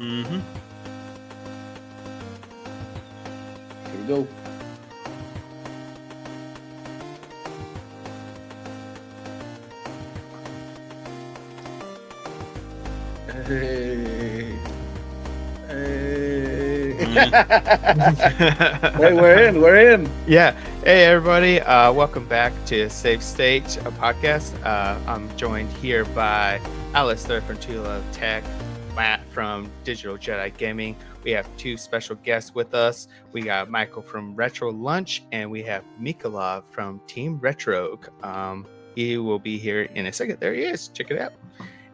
Mm-hmm. Here we go. Hey. Hey. Hey, we're in. Yeah. Hey, everybody. Welcome back to Safe Stage, a podcast. I'm joined here by Alistair from Tula Tech, Matt from Digital Jedi Gaming. We have two special guests with us. We got Michael from Retro Lunch, and we have Mikolov from TeamRetrogue. He will be here in a second. There he is. Check it out.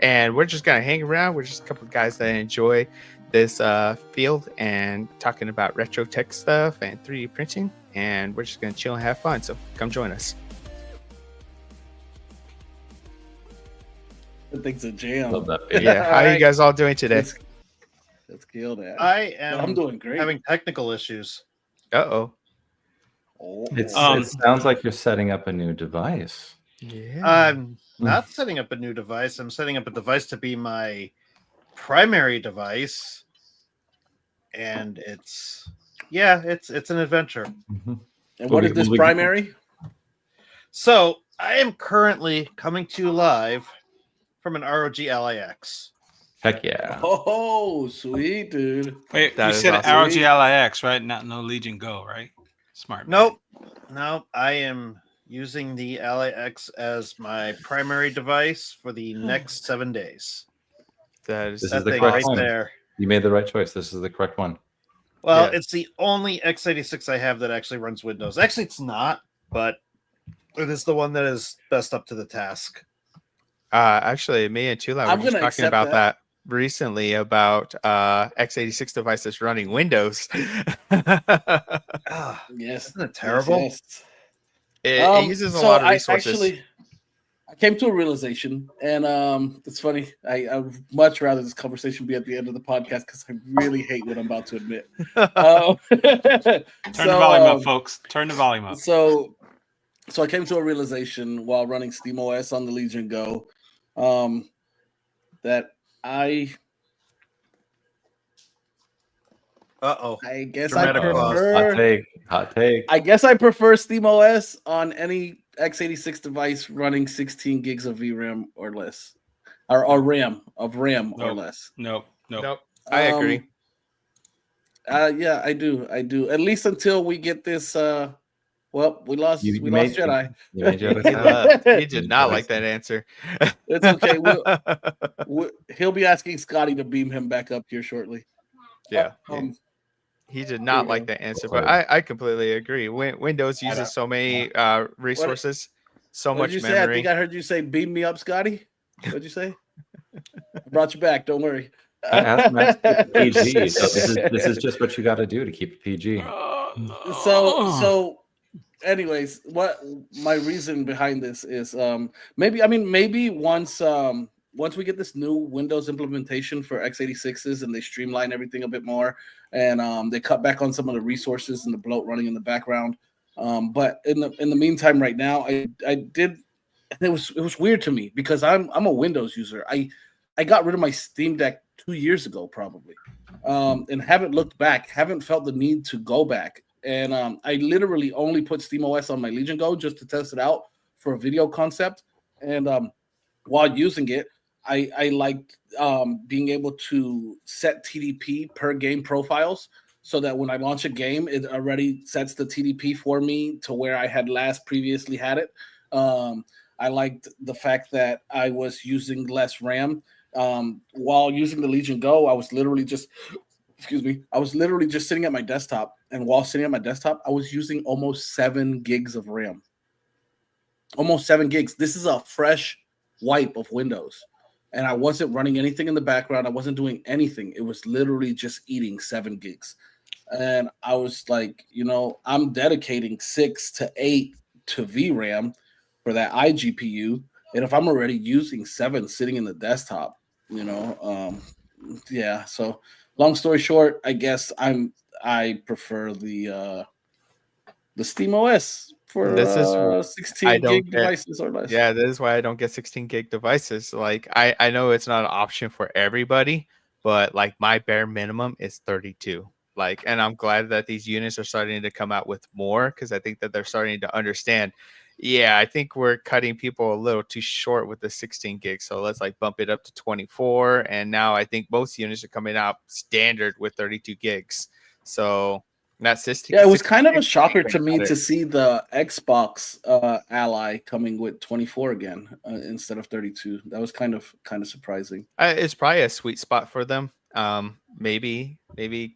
And we're just going to hang around. We're just a couple of guys that enjoy this field and talking about retro tech stuff and 3D printing. And we're just going to chill and have fun. So come join us. That thing's a jam. Love that. Yeah. How are you guys all doing today? Let's kill that. I'm doing great. Having technical issues. Uh-oh. It sounds like you're setting up a new device. Yeah. I'm not setting up a new device. I'm setting up a device to be my primary device. And it's an adventure. Mm-hmm. And what is this primary? So I am currently coming to you live from an ROG LIX. Heck yeah. Oh, sweet, dude. Wait, That you is said awesome. ROG LIX, right? Not no Legion Go, right? Smart. man. Nope. I am using the LIX as my primary device for the next 7 days. This is That the thing correct right one. there. You made the right choice. This is the correct one. Well, Yeah. it's the only x86 I have that actually runs Windows. Actually, it's not, but it is the one that is best up to the task. Actually, me and Tula I'm were just gonna talking accept about that. that recently about x86 devices running Windows. Yes. Isn't it terrible? Yes. It uses a lot of resources. I came to a realization, and it's funny. I would much rather this conversation be at the end of the podcast because I really hate what I'm about to admit. Turn the volume up, folks. Turn the volume up. So I came to a realization while running Steam OS on the Legion Go that I guess I Dramatic pause. prefer. Hot take. I guess I prefer Steam OS on any x86 device running 16 gigs of VRAM or less, or RAM or Nope. less. Nope. I agree. Yeah, I do. At least until we get this. Well, we lost Jedi. You made Jedi He sound. left. He did not like that answer. It's okay. He'll be asking Scotty to beam him back up here shortly. Yeah. He did not we like go. that answer, but I completely agree. Windows uses so many resources, so What much did you say? I memory. think I heard you say, "Beam me up, Scotty." What'd you say? I brought you back. Don't worry. I asked Max to keep it PG. So this is just what you got to do to keep it PG. So anyways, what my reason behind this is maybe once we get this new Windows implementation for x86s and they streamline everything a bit more and they cut back on some of the resources and the bloat running in the background. But in the meantime, right now, I did. It was weird to me because I'm a Windows user. I got rid of my Steam Deck 2 years ago, probably, and haven't looked back. Haven't felt the need to go back. And I literally only put SteamOS on my Legion Go just to test it out for a video concept. And while using it, I liked being able to set TDP per game profiles so that when I launch a game, it already sets the TDP for me to where I had last previously had it. I liked the fact that I was using less RAM. While using the Legion Go, I was literally just sitting at my desktop. And while sitting at my desktop, I was using almost 7 gigs of RAM. Almost 7 gigs. This is a fresh wipe of Windows. And I wasn't running anything in the background. I wasn't doing anything. It was literally just eating 7 gigs. And I was like, I'm dedicating 6 to 8 to VRAM for that iGPU. And if I'm already using 7 sitting in the desktop, yeah. So long story short, I guess I prefer the Steam OS for This is 16 gig devices or less. Yeah, that is why I don't get 16 gig devices. Like I know it's not an option for everybody, but like my bare minimum is 32. Like, and I'm glad that these units are starting to come out with more, because I think that they're starting to understand. Yeah, I think we're cutting people a little too short with the 16 gigs. So let's like bump it up to 24. And now I think most units are coming out standard with 32 gigs. So that's 60. Yeah, it was kind of a shocker to me to see the Xbox Ally coming with 24 again instead of 32. That was kind of surprising. It's probably a sweet spot for them. Maybe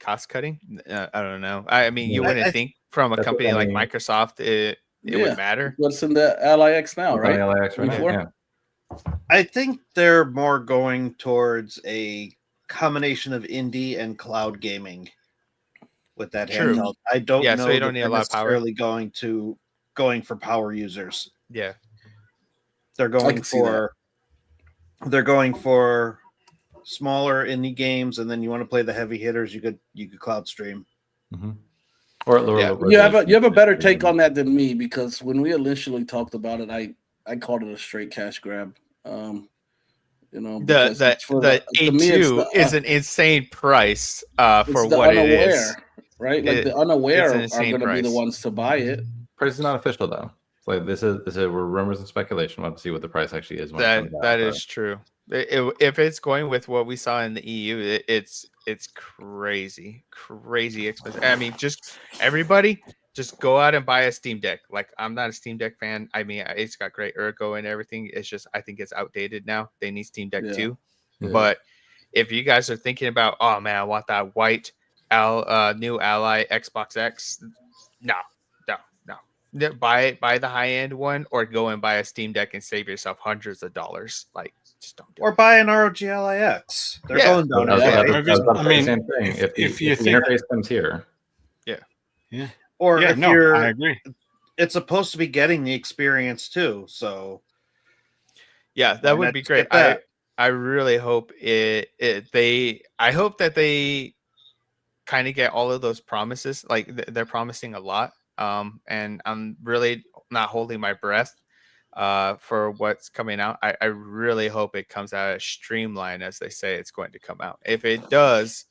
cost cutting. I don't know. I mean, you wouldn't think from a company like Microsoft it would matter. What's in the Ally X now, right? Ally X right now, yeah. I think they're more going towards a combination of indie and cloud gaming with that handheld. I don't know. So you don't need a lot of power. Going for power users. Yeah, they're going for smaller indie games, and then you want to play the heavy hitters. You could cloud stream. Mm-hmm. Or you have a better take on that than me, because when we initially talked about it, I called it a straight cash grab. You know, the A2 is an insane price for what it is. Right? Like the unaware are going to be the ones to buy it. Price is not official though. It's like this is rumors and speculation. We'll have to see what the price actually is. That is true. If it's going with what we saw in the EU, it's crazy expensive. I mean, just everybody just go out and buy a Steam Deck. Like, I'm not a Steam Deck fan. I mean, it's got great ergo and everything. It's just, I think it's outdated now. They need Steam Deck too. Yeah. But if you guys are thinking about, oh man, I want that white new Ally Xbox X, no. Buy the high end one, or go and buy a Steam Deck and save yourself hundreds of dollars. Like, just don't do it. Or buy an ROG Ally X. They're going down. I mean, same thing. If the interface comes here, yeah. Or I agree. It's supposed to be getting the experience too. So yeah, that would be great. I really hope I hope that they kind of get all of those promises. Like, they're promising a lot. And I'm really not holding my breath for what's coming out. I really hope it comes out as streamlined as they say it's going to come out. If it does,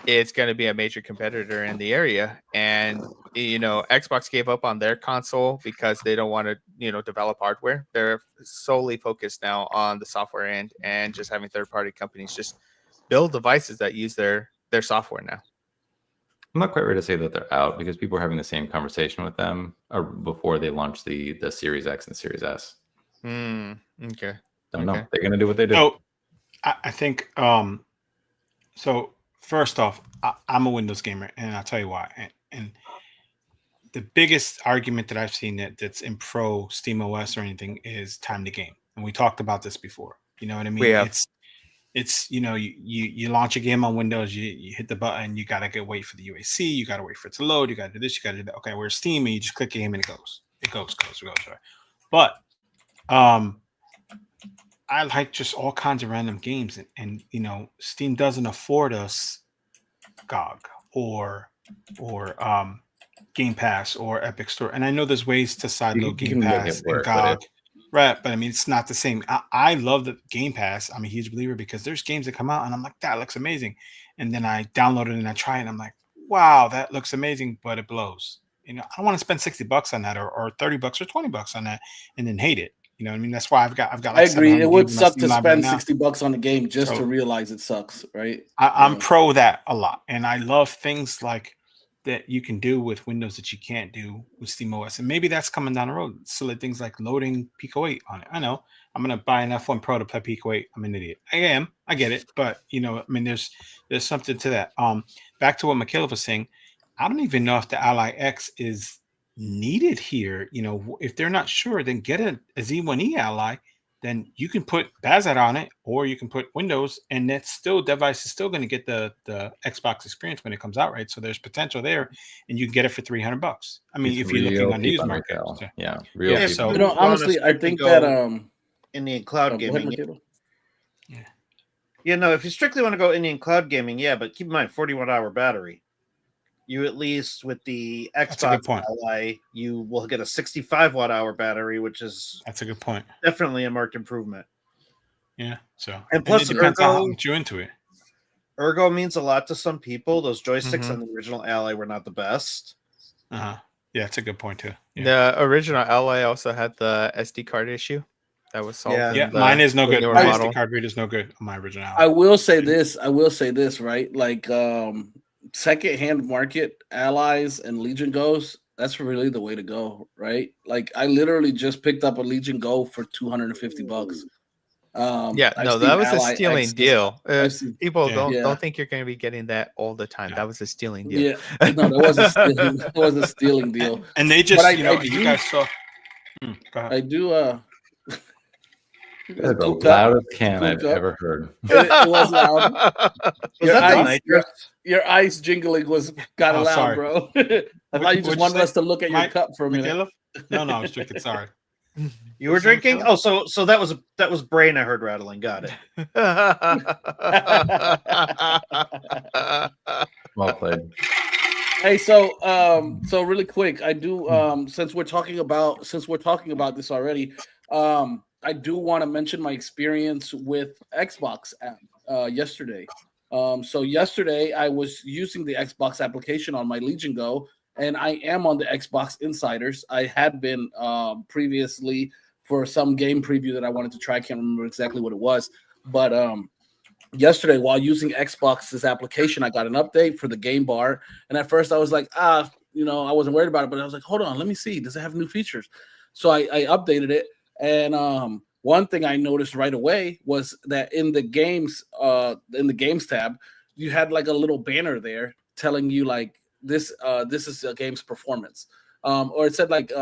it's going to be a major competitor in the area. And, you know, Xbox gave up on their console because they don't want to, develop hardware. They're solely focused now on the software end and just having third-party companies just build devices that use their software now. I'm not quite ready to say that they're out, because people are having the same conversation with them before they launch the Series X and Series S. Okay. Don't know. They're going to do what they do. So I think, so first off, I'm a Windows gamer, and I'll tell you why. And the biggest argument that I've seen that's in pro Steam OS or anything is time to game. And we talked about this before. You know what I mean? Yeah. It's you launch a game on Windows, you hit the button, you gotta wait for the UAC, you gotta wait for it to load, you gotta do this, you gotta do that. Okay, where's Steam, and you just click game and it goes, right? But I like just all kinds of random games, and Steam doesn't afford us GOG or Game Pass or Epic Store, and I know there's ways to sideload Game Pass and GOG. Right, but I mean, it's not the same. I love the Game Pass. I'm a huge believer, because there's games that come out and I'm like, that looks amazing. And then I download it and I try it and I'm like, wow, that looks amazing, but it blows. I don't want to spend $60 on that or $30 or $20 on that and then hate it. You know what I mean? That's why I've got. Like, I agree. It would suck to spend $60 on a game just to realize it sucks, right? I'm pro that a lot. And I love things like that you can do with Windows that you can't do with SteamOS, and maybe that's coming down the road. Silly things like loading Pico 8 on it. I know I'm gonna buy an F1 Pro to play Pico 8. I'm an idiot. I get it, but I mean, there's something to that. Back to what Michaela was saying, I don't even know if the Ally X is needed here. If they're not sure, then get a Z1E Ally. Then you can put Bazat on it, or you can put Windows, and device is still going to get the Xbox experience when it comes out, right? So there's potential there, and you can get it for $300. I mean, if you're looking on news market, real. So honestly, I think that indie and cloud gaming. If you strictly want to go indie and cloud gaming, but keep in mind 41-hour battery. You at least with the Xbox Ally, you will get a 65 watt-hour battery, which is that's a good point. Definitely a marked improvement. Yeah. So and plus, it depends on how much you're into it. Ergo means a lot to some people. Those joysticks Mhm. on the original Ally were not the best. Yeah, that's a good point too. Yeah, The original Ally also had the SD card issue that was solved. Yeah. in the, mine is no the good. newer My model. SD card reader is no good on my original. I will say this. Right? Like secondhand market allies and Legion Goes. That's really the way to go, right? Like I literally just picked up a Legion Go for $250. Yeah, I've no, seen that was a Ally stealing X's. deal. I've seen, People Yeah. don't think you're going to be getting that all the time. Yeah. That was a stealing deal. yeah, no, that was a stealing. That was a stealing deal. And they But just, I you do- guys saw. Go ahead. I do. That's the Cool cut. loudest can Cool I've cut. ever heard. It was loud. Was Your that the ice, nitrous? your ice jingling was kind of Oh, loud, sorry. bro. I thought you What'd just you wanted say? us to look at your Mike- cup for a minute. No, I was drinking. Sorry. You were drinking? Oh, so that was brain I heard rattling. Got it. Well played. Hey, so really quick, I do since we're talking about this already, I do want to mention my experience with Xbox app yesterday. So yesterday I was using the Xbox application on my Legion Go, and I am on the Xbox Insiders. I had been previously for some game preview that I wanted to try. I can't remember exactly what it was, but yesterday while using Xbox's application, I got an update for the game bar, and at first I was like, I wasn't worried about it, but I was like, hold on, let me see, does it have new features? So I updated it, and one thing I noticed right away was that in the games tab, you had like a little banner there telling you like this is a game's performance, or it said like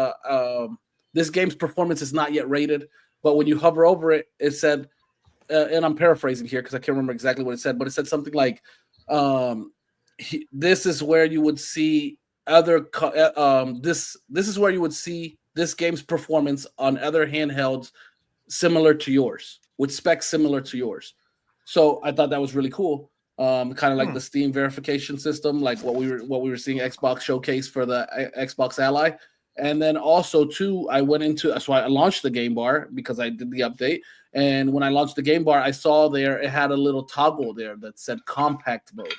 this game's performance is not yet rated, but when you hover over it, it said, and I'm paraphrasing here because I can't remember exactly what it said, but it said something like, this is where you would see this is where you would see this game's performance on other handhelds similar to yours, with specs similar to yours. So I thought that was really cool. Kind of like the Steam verification system, like what we were seeing Xbox showcase for the Xbox Ally. And then also too, I launched the game bar because I did the update. And when I launched the game bar, I saw there it had a little toggle there that said compact mode.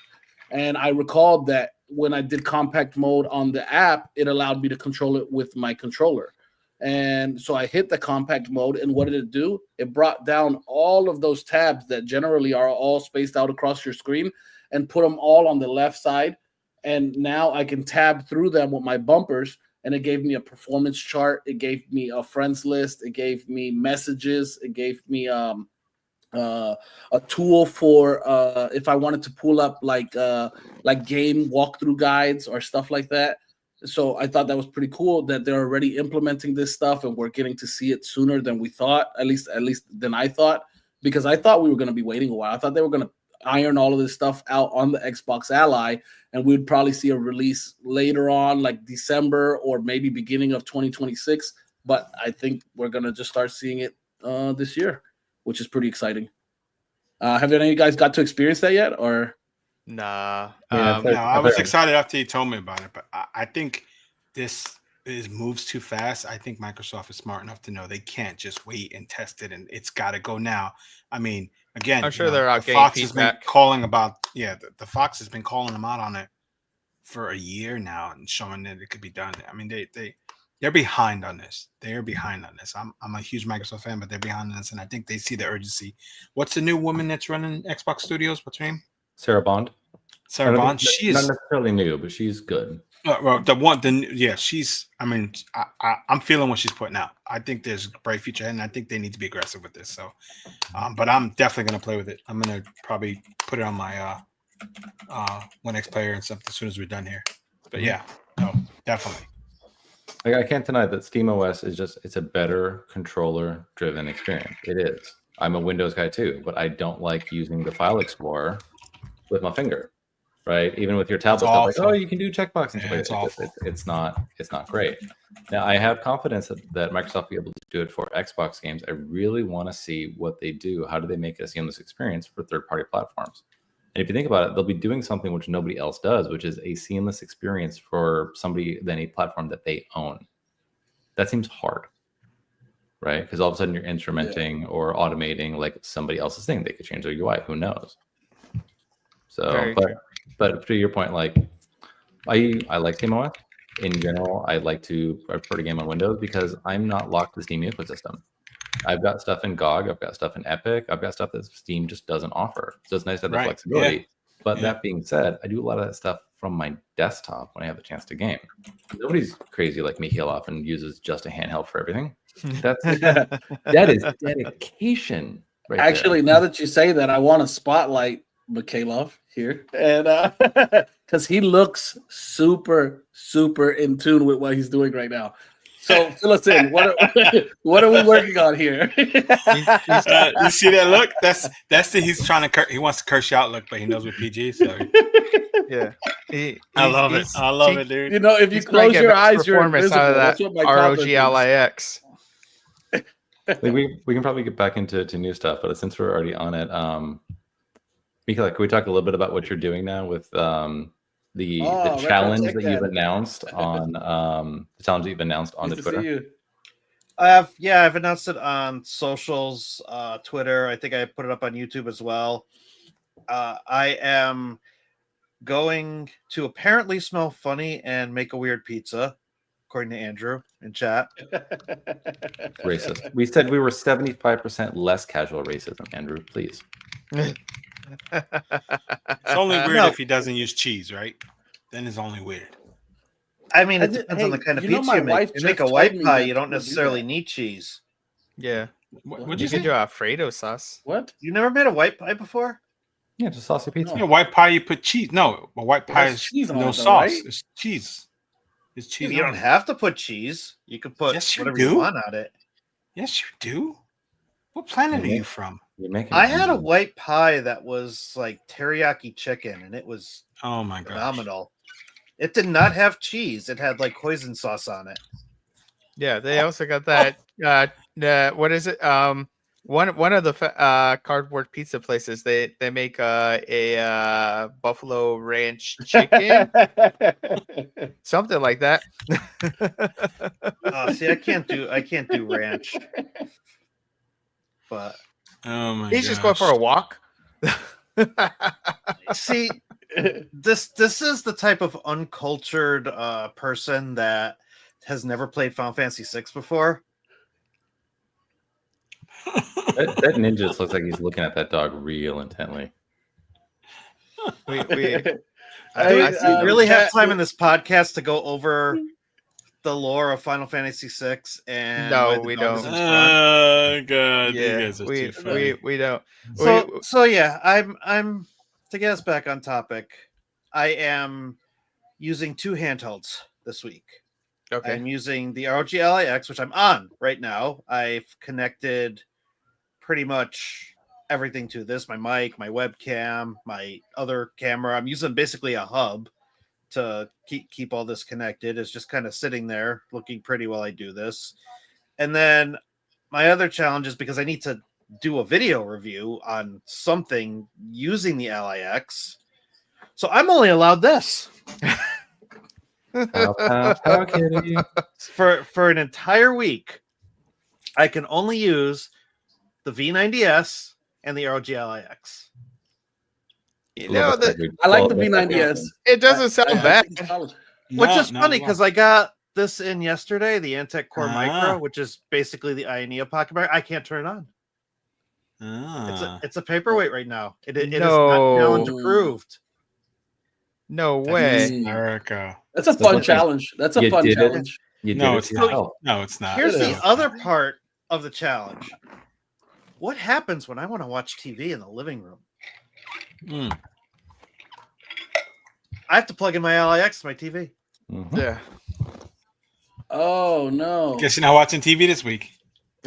And I recalled that when I did compact mode on the app, it allowed me to control it with my controller. And so I hit the compact mode, and what did it do? It brought down all of those tabs that generally are all spaced out across your screen and put them all on the left side. And now I can tab through them with my bumpers, and it gave me a performance chart. It gave me a friends list. It gave me messages. It gave me a tool for if I wanted to pull up like game walkthrough guides or stuff like that. So I thought that was pretty cool that they're already implementing this stuff, and we're getting to see it sooner than we thought, at least than I thought, because I thought we were going to be waiting a while. I thought they were going to iron all of this stuff out on the Xbox Ally, and we'd probably see a release later on, like December or maybe beginning of 2026. But I think we're going to just start seeing it this year, which is pretty exciting. Have any of you guys got to experience that yet, or? Nah. Yeah, No, I was excited after you told me about it, but I think this moves too fast. I think Microsoft is smart enough to know they can't just wait and test it, and it's got to go now. I mean, again, I'm sure they're out the getting Fox has been feedback. calling about the Fox has been calling them out on it for a year now and showing that it could be done. I mean, they're behind on this. They're behind on this. I'm a huge Microsoft fan, but they're behind on this, and I think they see the urgency. What's the new woman that's running Xbox Studios? What's her name? Sarah Bond. Sarah Bond. She not is necessarily new, but she's good. well, she's. I mean, I'm feeling what she's putting out. I think there's a bright future ahead, and I think they need to be aggressive with this. So, but I'm definitely gonna play with it. I'm gonna probably put it on my One X player and stuff as soon as we're done here. But yeah, no, definitely. I can't deny that Steam OS it's a better controller driven experience. It is. I'm a Windows guy too, but I don't like using the file explorer with my finger, right? Even with your tablet stuff, like, oh, you can do checkbox and stuff. It's not great. Now I have confidence that Microsoft will be able to do it for Xbox games. I really want to see what they do. How do they make it a seamless experience for third-party platforms? And if you think about it, they'll be doing something which nobody else does, which is a seamless experience for somebody than a platform that they own. That seems hard, right? Because all of a sudden you're instrumenting or automating like somebody else's thing. They could change their UI. Who knows? So, Very true. but to your point, like I like SteamOS. In general, I prefer to game on Windows because I'm not locked to the Steam ecosystem. I've got stuff in GOG, I've got stuff in Epic, I've got stuff that Steam just doesn't offer. So it's nice to have the Right. flexibility. Yeah. But that being said, I do a lot of that stuff from my desktop when I have the chance to game. Nobody's crazy like me, Hilof, and uses just a handheld for everything. That is dedication. Right Actually, there. now that you say that, I want to spotlight Mikhailov here, and because he looks super in tune with what he's doing right now. So fill us in. What are we working on here? You see that look? That's he's trying to he wants to curse you out look, but he knows we're PG. So Yeah, I love it. I love it, dude. You know, if you close your eyes, you're invisible. That's what my toddler thinks. ROGLIX. We can probably get back into new stuff, but since we're already on it, Mikaela, can we talk a little bit about what you're doing now with the challenge that you've announced on the challenge that you've announced on the Twitter? I've announced it on socials, Twitter. I think I put it up on YouTube as well. I am going to apparently smell funny and make a weird pizza, according to Andrew in chat. Racist. We said we were 75% less casual racism, Andrew, please. It's only weird if he doesn't use cheese, right? Then it's only weird. I mean, it depends on the kind of pizza you make. You make a white pie, you don't necessarily need cheese. Yeah. What'd You you could say? do Alfredo sauce. What? You never made a white pie before? Yeah, just saucy pizza. Yeah, white pie, you put cheese. No, a white pie is cheese on no it, though, sauce. right? It's cheese. It's cheese. You don't on it. have to put cheese. You can put Yes, you whatever do. you want on it. Yes, you do. What planet are you from? You're making I had a white pie that was like teriyaki chicken, and it was Oh my god. phenomenal. It did not have cheese. It had like hoisin sauce on it. Yeah, they also got that. What is it? One of the cardboard pizza places they make a buffalo ranch chicken, something like that. See, I can't do ranch. But Oh my He's just going for a walk. see, this is the type of uncultured person that has never played Final Fantasy VI before. that ninja just looks like he's looking at that dog real intently. We I really have time in this podcast to go over the lore of Final Fantasy VI and No, why the we dog is don't. in front. God, you yeah, guys are too funny. we don't. So yeah, I'm to get us back on topic. I am using two handhelds this week. Okay. I'm using the ROG LIX, which I'm on right now. I've connected pretty much everything to this: my mic, my webcam, my other camera. I'm using basically a hub to keep all this connected. It's just kind of sitting there looking pretty while I do this. And then my other challenge is because I need to do a video review on something using the LIX. So I'm only allowed this. How kitty. For an entire week. I can only use the V90S and the ROG LIX. You know that I like the V90S. it doesn't sound bad. Which is funny because I got this in yesterday, the Antec Core Micro, which is basically the Ionea Pocket Micro. I can't turn it on. It's a paperweight right now. It is not challenge approved. No way. America. That's a fun challenge. That's a fun challenge. No, it's not. No, it's not. Here's the other part of the challenge. What happens when I want to watch TV in the living room? I have to plug in my LIX to my TV. Mm-hmm. Yeah. Oh no! Guess you're not watching TV this week.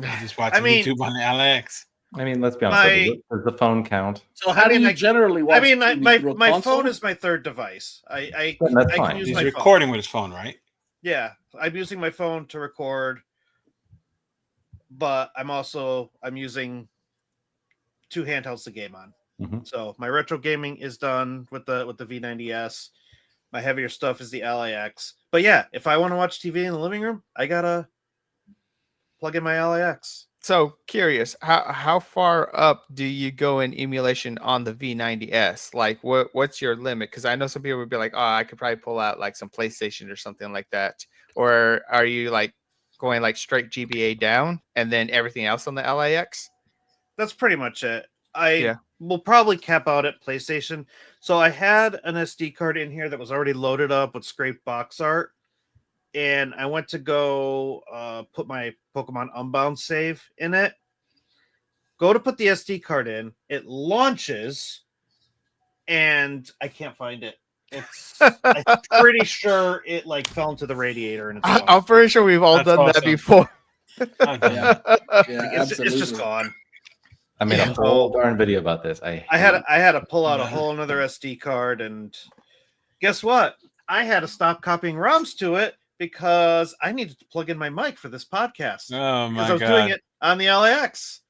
You're just watching YouTube on the LX. I mean, let's be honest. Does the phone count? So how do you generally watch? I mean, TV? my phone is my third device. I can use He's my recording phone. with his phone, right? Yeah, I'm using my phone to record, but I'm using two handhelds to game on. Mm-hmm. So my retro gaming is done with the V90S. My heavier stuff is the LIX. But yeah, if I want to watch TV in the living room, I gotta plug in my LIX. So curious, how far up do you go in emulation on the V90S? Like, what's your limit? Because I know some people would be like, oh, I could probably pull out like some PlayStation or something like that. Or are you like going like straight GBA down and then everything else on the LAX? That's pretty much it. I Yeah. will probably cap out at PlayStation. So I had an SD card in here that was already loaded up with scraped box art. And I went to go put my Pokemon Unbound save in it. Go to put the SD card in, it launches, and I can't find it. I'm pretty sure it like fell into the radiator and it's gone. I'm pretty sure we've all That's done that awesome. before. Yeah, It's just gone. I made a whole darn video about this. I had to pull out a whole another SD card, and guess what? I had to stop copying ROMs to it because I needed to plug in my mic for this podcast. Oh Because my I was god! doing it on the LAX.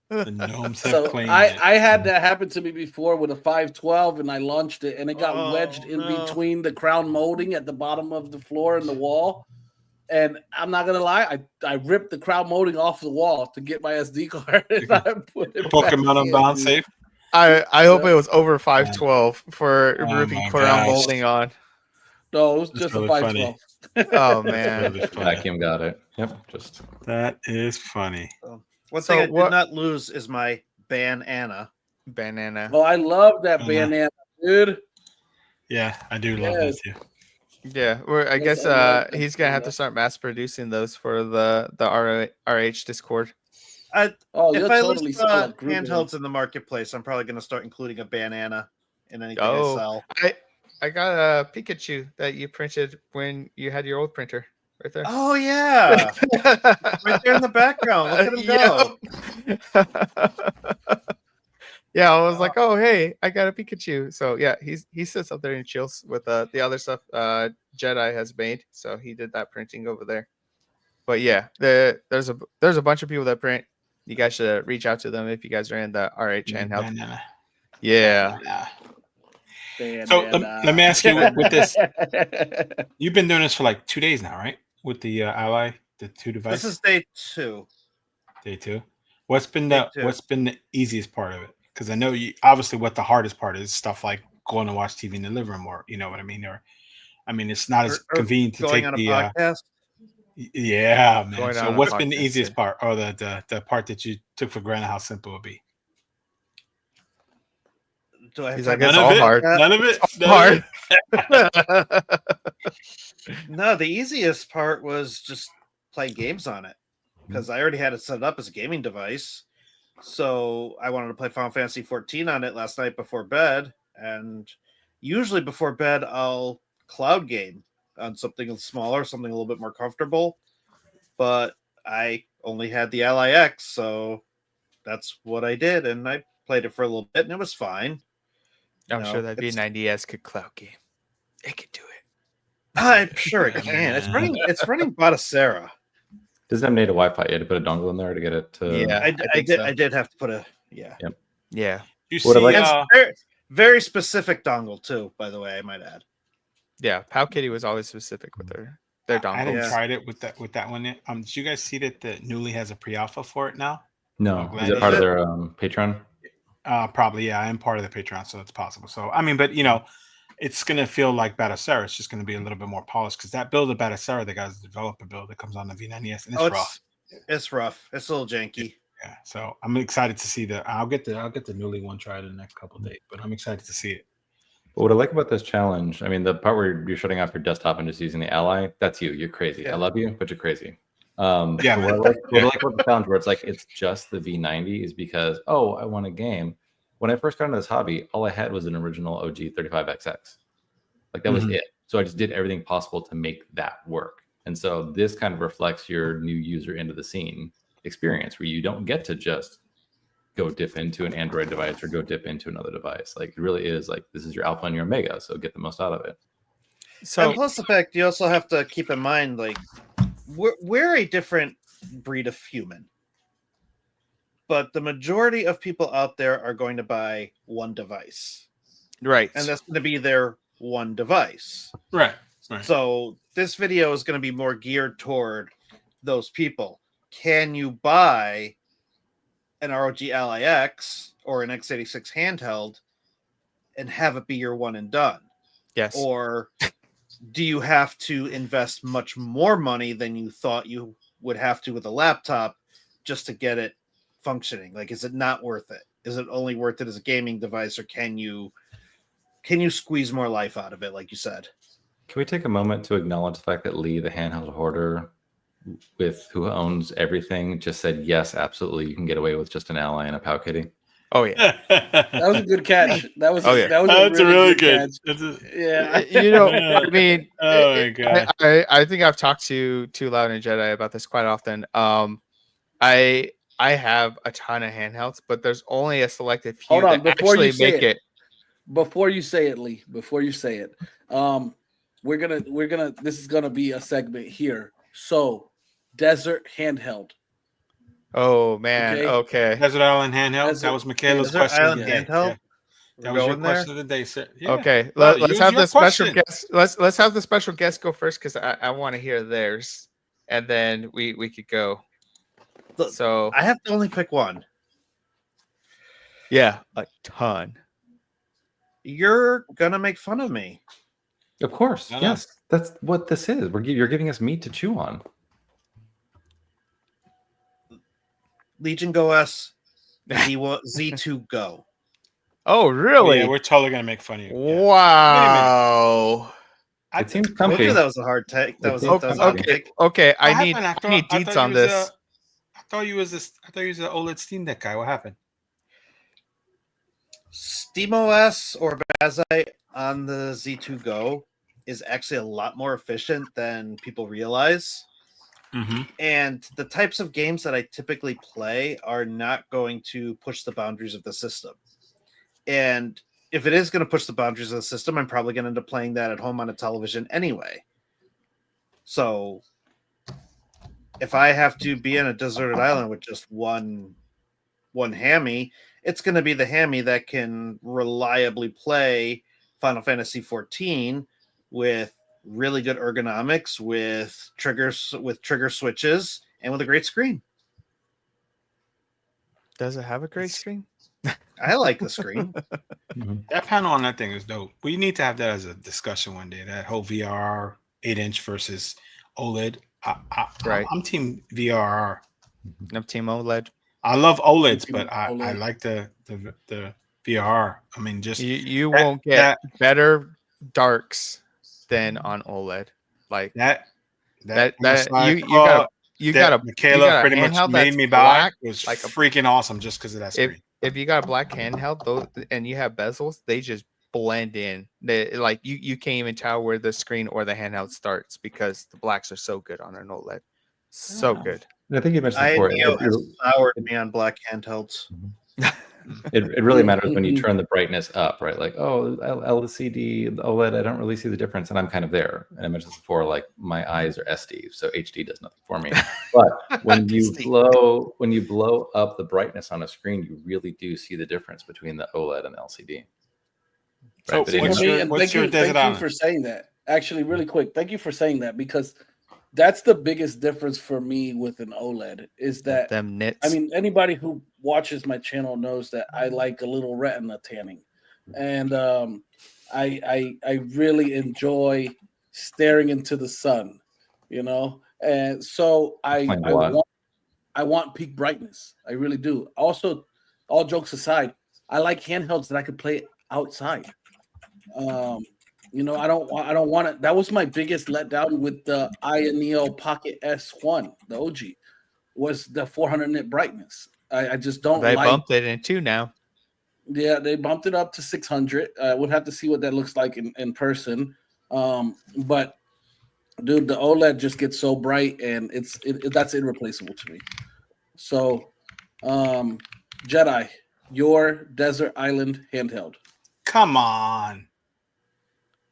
The gnomes have So claimed I it. had that happen to me before with a 512, and I launched it, and it got wedged in between the crown molding at the bottom of the floor and the wall. And I'm not gonna lie, I ripped the crown molding off the wall to get my SD card, and I put it Pokemon back Unbound in. safe. I hope it was over 512 for Oh ripping my crown gosh. molding on. No, it was That's just really a 512. Oh man. Really funny. vacuum got it. Yep, just That is funny. One So thing I what- did not lose is my bandana. Banana. Oh, I love that Banana. bandana, dude. Yeah, I do love Yes. that too. Yeah, I Yes, guess I love that he's gonna have too, to start mass producing those for the RH Discord. Oh, If you'll I totally list sell a group of them. handhelds in the marketplace, I'm probably going to start including a bandana in anything I Oh, sell. I got a Pikachu that you printed when you had your old printer right there. Oh yeah, right there in the background. Look at him go. Yeah, I was like, oh hey, I got a Pikachu. So yeah, he sits up there and chills with the other stuff Jedi has made. So he did that printing over there. But yeah, there's a bunch of people that print. You guys should reach out to them if you guys are in the RH handheld. Banana. Yeah. Banana. So let me ask you with this. You've been doing this for like 2 days now, right? With the Ally, the 2 devices. This is day 2. Day 2. What's been Day two. what's been the easiest part of it? Because I know you obviously what the hardest part is stuff like going to watch TV in the living room, or you know what I mean, or I mean it's not as Or convenient to going take on a the podcast. yeah, man. Going So on a what's been the podcast, easiest yeah. part, or the part that you took for granted how simple it would be? Do I have He's time like, to it's all say hard. that? None of it. Hard. No, the easiest part was just playing games on it because I already had it set up as a gaming device. So I wanted to play Final Fantasy 14 on it last night before bed, and usually before bed I'll cloud game on something smaller, something a little bit more comfortable. But I only had the LIX, so that's what I did, and I played it for a little bit, and it was fine. I'm No, sure that it's- V90S could cloud game. It could do it. I'm sure it can. It's running Batacera. doesn't have native Wi-Fi. You had to put a dongle in there to get it to. Yeah. I did have to put a Yeah. You What I see, like- And it's very, very specific dongle too, by the way, I might add. Yeah. Pal Kitty was always specific with their I hadn't dongles. Yeah. tried it with that one yet. Did you guys see that Newly has a pre-alpha for it now? No, glad is it you part of did. their Patreon? Probably, yeah. I am part of the Patreon, so it's possible. So I mean, but you know, it's gonna feel like Batacera. It's just gonna be a little bit more polished because that build of Batacera, the guys develop a build that comes on the V90S, and it's rough. It's rough. It's a little janky. Yeah, so I'm excited to see I'll get the Newly one tried in the next couple of days, but I'm excited to see it. But what I like about this challenge, I mean, the part where you're shutting off your desktop and just using the Ally, that's you. You're crazy. Yeah. I love you, but you're crazy. Yeah, what I like about the challenge where it's like it's just the V90 is because I want a game. When I first got into this hobby, all I had was an original OG 35XX. Like that was Mhm. it. So I just did everything possible to make that work. And so this kind of reflects your new user into the scene experience where you don't get to just go dip into an Android device or go dip into another device. Like it really is like this is your alpha and your omega. So get the most out of it. So And plus the fact you also have to keep in mind, like, we're a different breed of human. But the majority of people out there are going to buy one device. right. And that's going to be their one device. Right. Right. So this video is going to be more geared toward those people. can you buy an ROG Ally X or an x86 handheld and have it be your one and done? Yes. Or do you have to invest much more money than you thought you would have to with a laptop just to get it functioning? Like, is it not worth it? Is it only worth it as a gaming device, or can you squeeze more life out of it, like you said? Can we take a moment to acknowledge the fact that Lee, the handheld hoarder, who owns everything, just said yes, absolutely, you can get away with just an Ally and a Pow Kitty? Oh yeah. That was a good catch. That was Oh, yeah. that was That's a really good catch. That's a, Yeah. You know, I mean, oh my god. I think I've talked to Loud and Jedi about this quite often. I have a ton of handhelds, but there's only a selected few Hold on, that before you actually say make it. Before you say it, Lee, before you say it, we're gonna this is gonna be a segment here. So, Desert Handheld. Oh man, okay. Desert Island handheld. That was Michaela's Desert question Island of the day. handheld? Yeah. That We're was your going there? question of the day, sir. Yeah. Okay, Well, let's use have your the special question. guest. Let's have the special guest go first because I want to hear theirs, and then we could go. Look, So I have to only pick one. yeah, a ton. You're gonna make fun of me. Of course, No. yes. That's what this is. You're giving us meat to chew on. Legion Go S Z2 Go. Oh Oh, really? yeah, we're totally gonna make fun of you. Yeah. Wow. It seems I told comfy. you that was a hard take. That was a Okay, hard okay, take. okay. I What need happened? I need deets on this. I thought you was this. I thought you was an OLED Steam Deck guy. What happened? SteamOS or Bazai on the Z2 Go is actually a lot more efficient than people realize. Mm-hmm. And the types of games that I typically play are not going to push the boundaries of the system. And if it is going to push the boundaries of the system, I'm probably going to end up playing that at home on a television anyway. So if I have to be in a deserted island with just one hammy, it's going to be the hammy that can reliably play Final Fantasy XIV with really good ergonomics, with trigger switches, and with a great screen. Does it have a great screen? I like the screen. That panel on that thing is dope. We need to have that as a discussion one day. That whole VR 8-inch versus OLED. Right. I'm team VRR. No Team OLED. I love OLEDs, Team but I OLED. like the VR. I mean, just You that- won't get that- better darks than on OLED. Like that you got a Michaela pretty much handheld made that's me buy black, was like a- freaking awesome just because of that screen. if you got a black handheld those and you have bezels, they just blend in. They like you can't even tell where the screen or the handheld starts because the blacks are so good on an OLED. So Oh. good. I think you mentioned I before. Neo has soured me on black handhelds. It really matters when you turn the brightness up, right? Like, oh, LCD, OLED, I don't really see the difference, and I'm kind of there. And I mentioned this before, like my eyes are SD, so HD does nothing for me. But when you blow up the brightness on a screen, you really do see the difference between the OLED and the LCD. So Right? But what's anyway, your- what's your thank Desert you Island? for saying that. Actually, really quick, thank you for saying that because that's the biggest difference for me with an OLED is that Them nits. I mean anybody who watches my channel knows that I like a little retina tanning, and I really enjoy staring into the sun, you know, and so I want peak brightness. I really do. Also, all jokes aside, I like handhelds that I could play outside. You know, I don't want it. That was my biggest letdown with the Neo Pocket S1, the OG, was the 400 nit brightness. I just don't they like. bumped it in two now. Yeah, they bumped it up to 600. We'll have to see what that looks like in person. But dude, the OLED just gets so bright, and that's irreplaceable to me. So, Jedi, your Desert Island handheld. Come on.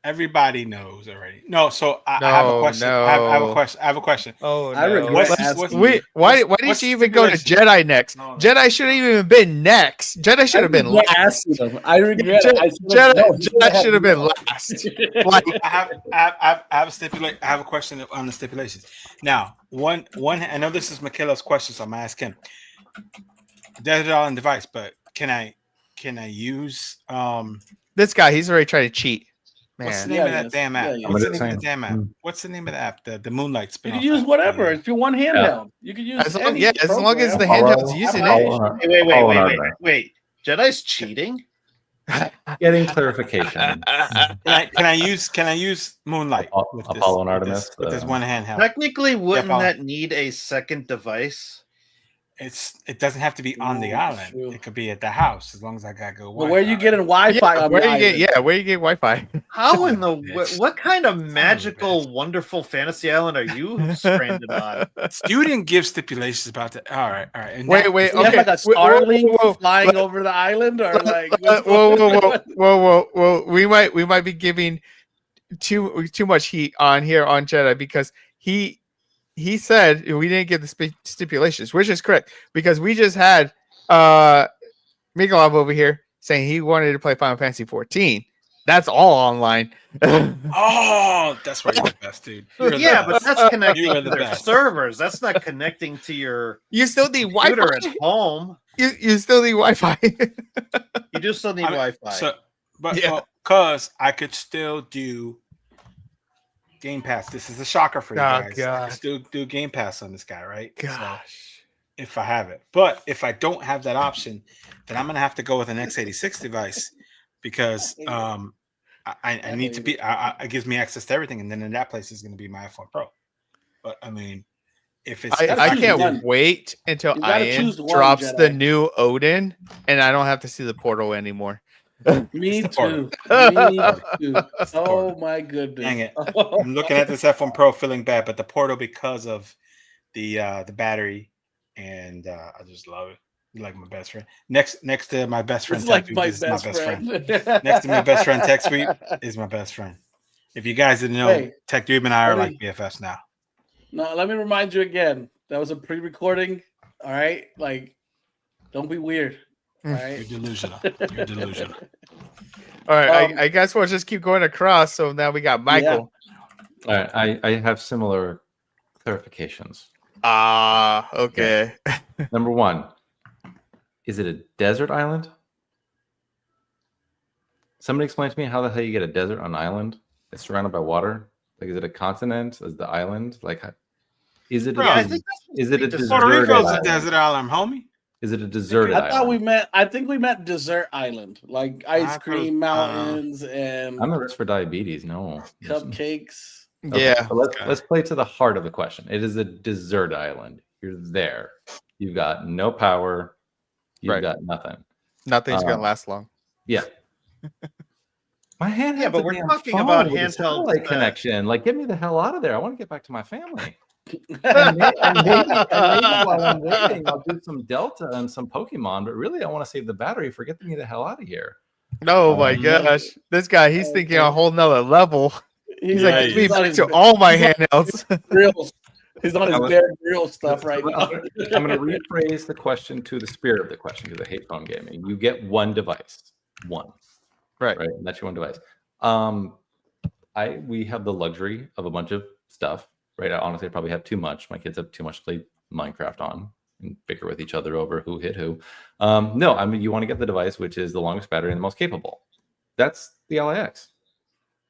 Everybody knows already. No, so I have a question. I have a question. I have a question. Oh I no! regret What's- asking. Wait, why what's did she even go to stipulation? Jedi next? No. Jedi shouldn't even been next. Jedi should have been regret last. asking them. I regret. Jedi, I Jedi should have been last. Like, I have a stipulate. I have a question on the stipulations. Now, one. I know this is Michaela's question, so I'm gonna ask him. Desert Island device, but can I use this guy, he's already trying to cheat. what's the Man, name of Yeah, that damn app? yeah, yeah. What's the I'm name of just the damn app? saying. What's the name of the app? The Moonlight You spin-off can use app. whatever. If you want handheld, you can use. as long, any yeah, as long as the program. handheld's using it. Wait. Jedi's cheating? Getting clarification. Can I use Moonlight with this, Apollo and with Artemis, this, with this one handheld? Technically, wouldn't Paul. that need a second device? It doesn't have to be on the island. true. It could be at the house as long as I got good Well, where you Wi-Fi. getting Wi-Fi Yeah, on where the you island? get? Where you get Wi-Fi? How in the bitch. what kind of of a magical, bitch. wonderful fantasy island are you stranded on? You didn't give stipulations about that. All right. And Wait, that- wait, Do you have okay. like a Whoa, whoa, Starlink whoa, flying let- over the island, or like whoa. We might be giving too much heat on here on Jedi because he said we didn't give the stipulations, which is correct because we just had Mikolov over here saying he wanted to play Final Fantasy 14. That's all online. Oh, that's why you're the best, dude. You're the Yeah, best. but that's connecting You are to the their best. servers. That's not connecting to your You still need computer Wi-Fi. at home. You still need Wi-Fi. You do still need I mean, Wi-Fi. So, but Yeah. because I could still do Game Pass. This is a shocker for you Oh, guys. I God. can still do Game Pass on this guy, right? So, Gosh. if I have it. But if I don't have that option, then I'm gonna have to go with an x86 device because I need to be. It gives me access to everything, and then in that place is going to be my iPhone Pro. But I mean, if it's I choose can't one. wait until You gotta Ian choose one, drops the Jedi. new Odin, and I don't have to see the portal anymore. Me It's the portal. too. Me too. It's the Oh portal. my goodness. Dang it. I'm looking at this F1 Pro, feeling bad, but the portal because of the battery, and I just love it. You're like my best friend. Next to my best friend, It's like Tech my Sweep is best, my best friend. friend. Next to my best friend, Tech Sweep is my best friend. If you guys didn't know, Hey, Tech Dube and I are let like BFFs now. No, let me remind you again. That was a pre-recording. All right, like, don't be weird. All You're right. delusional. You're delusional. All right, Um, I guess we'll just keep going across. So now we got Michael. All right, I have similar clarifications. Okay. Number one, is it a desert island? Somebody explain to me how the hell you get a desert on an island? It's surrounded by water. Like, is it a continent? Is the island like? Is it? Bro, Yeah, I A, think that's is it a Puerto Puerto deserted Rico's a island? desert island, homie. Is it a deserted I thought island? we meant. I think we meant desert island, like ice I've cream heard- mountains and I'm the risk for diabetes. No. Listen. cupcakes. Okay, Yeah. so let's play to the heart of the question. It is a desert island. You're there. You've got no power. You've Right. got nothing. Nothing's gonna Um, last long. Yeah. My hand. Yeah, but we're talking about handheld, handheld connection. Like, get me the hell out of there. I want to get back to my family. and And maybe while I'm waiting, I'll do some Delta and some Pokemon. But really, I want to save the battery for getting me the hell out of here. Oh my yeah. gosh. This guy, he's thinking a whole nother level. He's Yeah, like, give me he's on back his to all my handhelds. grills. He's on his I was- Bear Grill stuff right now. I'm going to rephrase the question to the spirit of the question because I hate phone gaming. You get one device, one, Right. right? And that's your one device. We have the luxury of a bunch of stuff, right? I honestly probably have too much. My kids have too much to play Minecraft on and bicker with each other over who hit who. No, I mean, you want to get the device which is the longest battery and the most capable. That's the LAX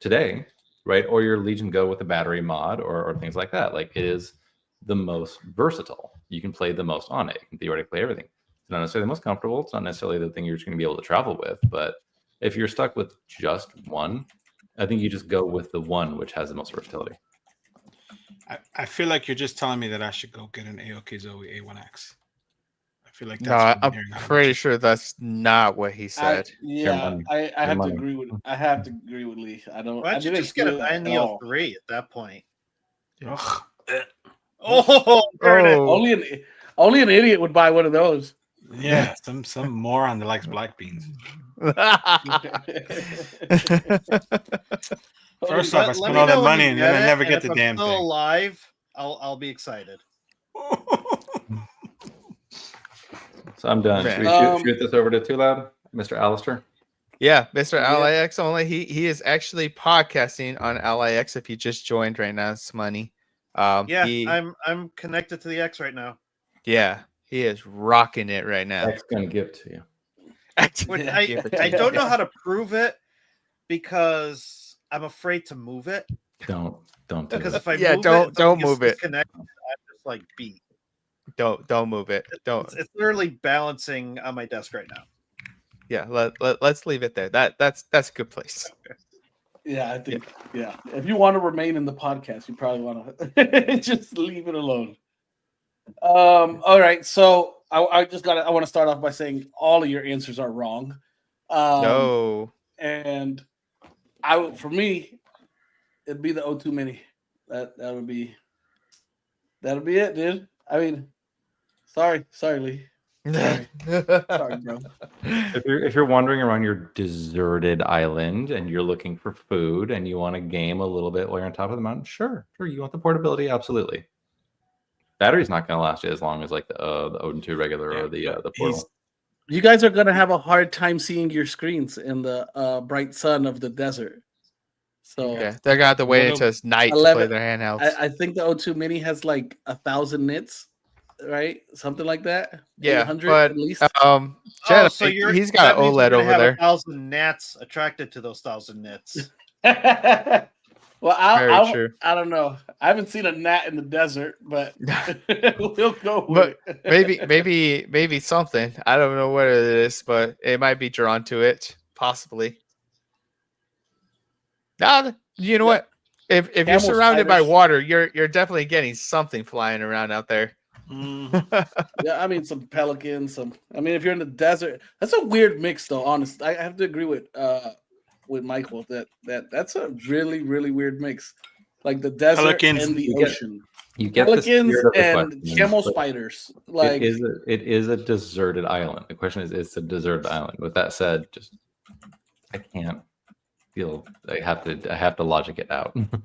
today, right? Or your Legion Go with a battery mod or things like that. Like, it is the most versatile. You can play the most on it. You can theoretically play everything. It's not necessarily the most comfortable. It's not necessarily the thing you're just going to be able to travel with. But if you're stuck with just one, I think you just go with the one which has the most versatility. I feel like you're just telling me that I should go get an AOK Zoe A1X. I feel like that's No, what I'm hearing out of pretty you. sure that's not what he said. I have money. to agree with. I have to agree with Lee. I don't. Why I don't you didn't just get feel an that at all. Neo 3 at that point? Ugh. Oh, there it is. Oh, Only an idiot would buy one of those. Yeah, some moron that likes black beans. First off, I let spent me all that know when money you and get then I it, never and get if the I'm damn still thing. alive, I'll be excited. So I'm done. Man. Should we shoot this over to Tulab, Mr. Alistair? Yeah, Mr. Yeah. LIX only. He is actually podcasting on LIX. If you just joined right now, it's money. Yeah, He, I'm connected to the X right now. yeah, he is rocking it right now. That's gonna give to you. Which Yeah. Give it to I you. don't know how to prove it because I'm afraid to move it. Don't do Because it. if I Yeah, move don't it, something move gets it. disconnected. I'm just like beat. Don't move it. Don't. It's literally balancing on my desk right now. Yeah, let's leave it there. That's a good place. Yeah, I think. Yeah, if you want to remain in the podcast, you probably want to just leave it alone. All right, so I want to start off by saying all of your answers are wrong. No. And for me, it'd be the O2 Mini. That'll be it, dude. I mean, sorry, Lee. Sorry, bro. If you're wandering around your deserted island and you're looking for food and you want to game a little bit while you're on top of the mountain, sure. You want the portability, absolutely. Battery's not going to last you as long as like the Odin 2 regular or the Portal. You guys are gonna have a hard time seeing your screens in the bright sun of the desert. So Yeah, they're gonna have to wait until it's night to play their handhelds. I think the O2 Mini has like 1,000 nits, right? Something like that. Yeah, 800 but at least. Jedi, so he's got that means OLED you're gonna over have there. 1,000 gnats attracted to those 1,000 nits. Well, True. I don't know. I haven't seen a gnat in the desert, but we'll go with But it. maybe something. I don't know what it is, but it might be drawn to it, possibly. Now, you know what? If you're Camel surrounded by spiders. water, you're definitely getting something flying around out there. Yeah, I mean some pelicans. I mean, if you're in the desert, that's a weird mix, though. Honestly, I have to agree with Michael that's a really really weird mix, like the desert Pelicans, and the you get- ocean. You get Pelicans the spirit of the and question, camel but spiders. Like it is a deserted island. The question is, it's a deserted island. With that said, just I can't feel. I have to logic it out. But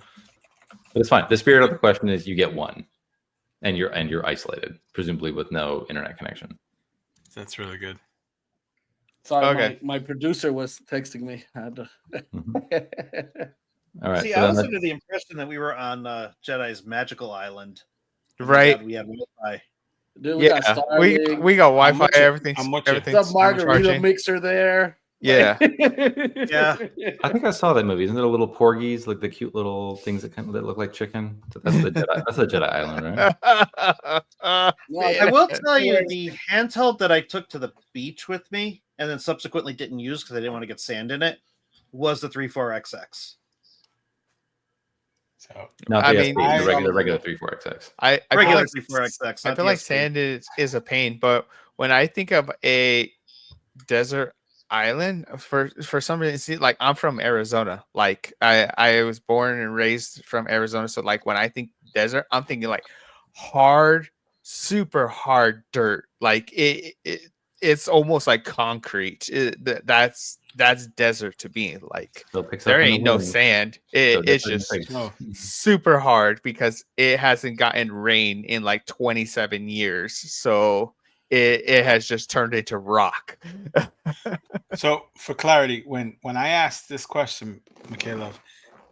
it's fine. The spirit of the question is, you get one, and you're isolated, presumably with no internet connection. That's really good. sorry, Okay. my producer was texting me. I had to... Mhm. All right. See, so I was then under the impression that we were on Jedi's magical island. Right? We had Wi-Fi. Dude, we got Yeah. Starlink. We got Wi-Fi. watching. Everything's I'm watching. everything's There's a margarita charging. mixer there. Yeah. Yeah. I think I saw that movie. Isn't there little porgies, like the cute little things that look like chicken? That's the Jedi. That's the Jedi Island, right? I will tell you, the handheld that I took to the beach with me and then subsequently didn't use because I didn't want to get sand in it was the 34XX. So Not I the mean, SD, the regular 34XX. I feel Regular like 34XX. I not feel the like SD. sand is a pain, but when I think of a desert island, for some reason, see, like I'm from Arizona. Like I was born and raised from Arizona, so like when I think desert, I'm thinking like hard, super hard dirt. Like it's almost like concrete. That's desert to me. Like Still picks there up in the ain't no wind. sand. Still It's gets in the just face. oh, super hard because it hasn't gotten rain in like 27 years. So it has just turned into rock. so for clarity, when I asked this question, Mikhailov,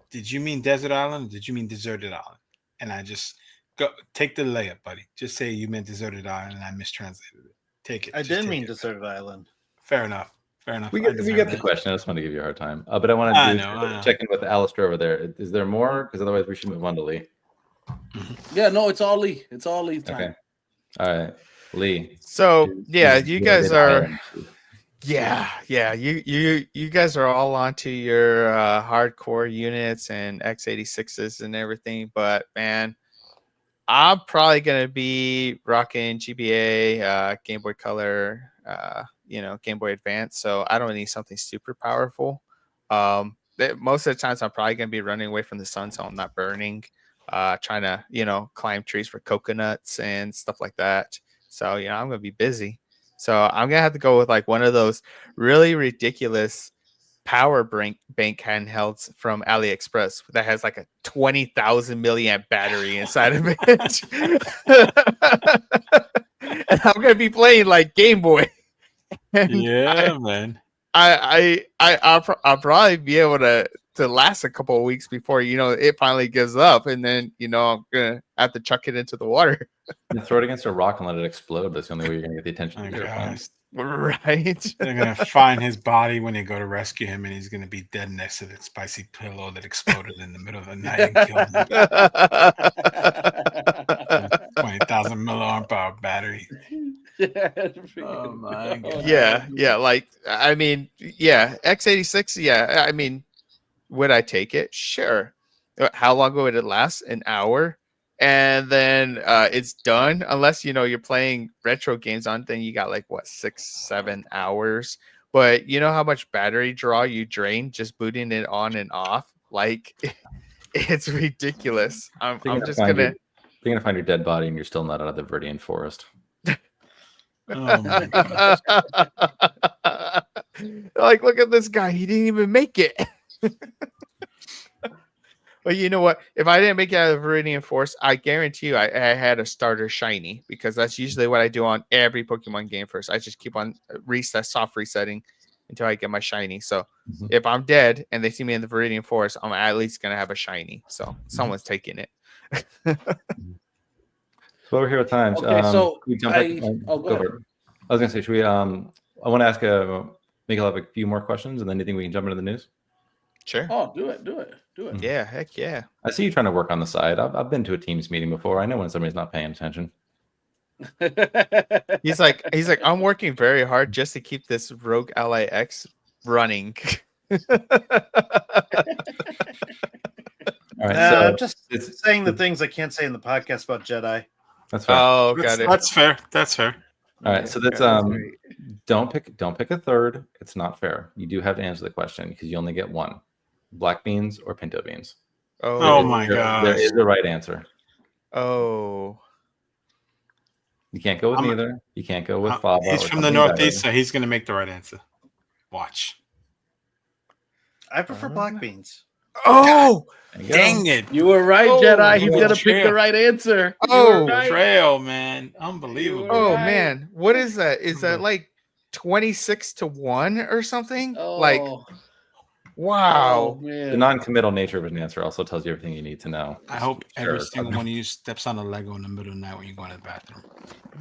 did you mean desert island or did you mean deserted island? And I just take the layup, buddy. Just say you meant deserted island and I mistranslated it. Take it. I Just didn't take mean it. deserted island. Fair enough. Fair enough. We I get deserve the that. question. I just want to give you a hard time. But I want I to know. check in with Alistair over there. Is there more? Because otherwise we should move on to Lee. Yeah, no, it's all Lee. It's all Lee time. Okay. All right. Lee. So yeah, you guys are Island. you guys are all onto your hardcore units and x86s and everything, but man, I'm probably gonna be rocking GBA, Game Boy Color, Game Boy Advance. So I don't need something super powerful. Most of the times I'm probably gonna be running away from the sun, so I'm not burning. Trying to climb trees for coconuts and stuff like that. So I'm gonna be busy. So I'm gonna have to go with like one of those really ridiculous power bank handhelds from AliExpress that has like a 20,000 milliamp battery inside of it. And I'm gonna be playing like Game Boy. And Yeah, man. I'll probably be able to last a couple of weeks before it finally gives up, and then I'm gonna have to chuck it into the water. You throw it against a rock and let it explode. That's the only way you're gonna get the attention Oh, of your gosh. opponent. Right. They're gonna find his body when they go to rescue him, and he's gonna be dead next to the spicy pillow that exploded in the middle of the night and killed him. 20,000 milliamp hour battery. Oh my god. Yeah. Like, I mean, yeah, x86. Yeah, I mean, would I take it? Sure. How long would it last? An hour, and then it's done. Unless you're playing retro games on, then you got like what 6-7 hours. But you know how much battery draw you drain just booting it on and off? Like, it's ridiculous. I'm just gonna. You're gonna find your dead body, and you're still not out of the Viridian forest. Oh my god. Like, look at this guy. He didn't even make it. But you know what? If I didn't make it out of the Viridian Forest, I guarantee you I had a starter shiny, because that's usually what I do on every Pokemon game first. I just keep on soft resetting until I get my shiny. So if I'm dead and they see me in the Viridian Forest, I'm at least going to have a shiny. So someone's taking it. So we're here with times. Okay, so we jump back. go ahead. I was gonna say, should we? I want to ask Miguel have a few more questions, and then you think we can jump into the news? Sure. Oh, do it. Yeah, heck yeah. I see you trying to work on the side. I've been to a Teams meeting before. I know when somebody's not paying attention. He's like, I'm working very hard just to keep this Rogue LIX running. All right, I'm just saying the things I can't say in the podcast about Jedi. That's fair. Oh, got it. That's fair. That's fair. All right, so that's don't pick a third. It's not fair. You do have to answer the question because you only get one: black beans or pinto beans. Oh my god! There is the right answer. Oh. You can't go with neither. You can't go with Fava. He's from the Northeast, so he's going to make the right answer. Watch. I prefer black beans. Oh, dang it! You were right, Jedi. He's gonna pick the right answer. Oh, right. Trail, man, unbelievable. Oh man, what is that? Is that like 26-1 or something? Oh. Like, wow. Oh, man. The non-committal nature of an answer also tells you everything you need to know. I hope every single one of you steps on a Lego in the middle of the night when you go to the bathroom.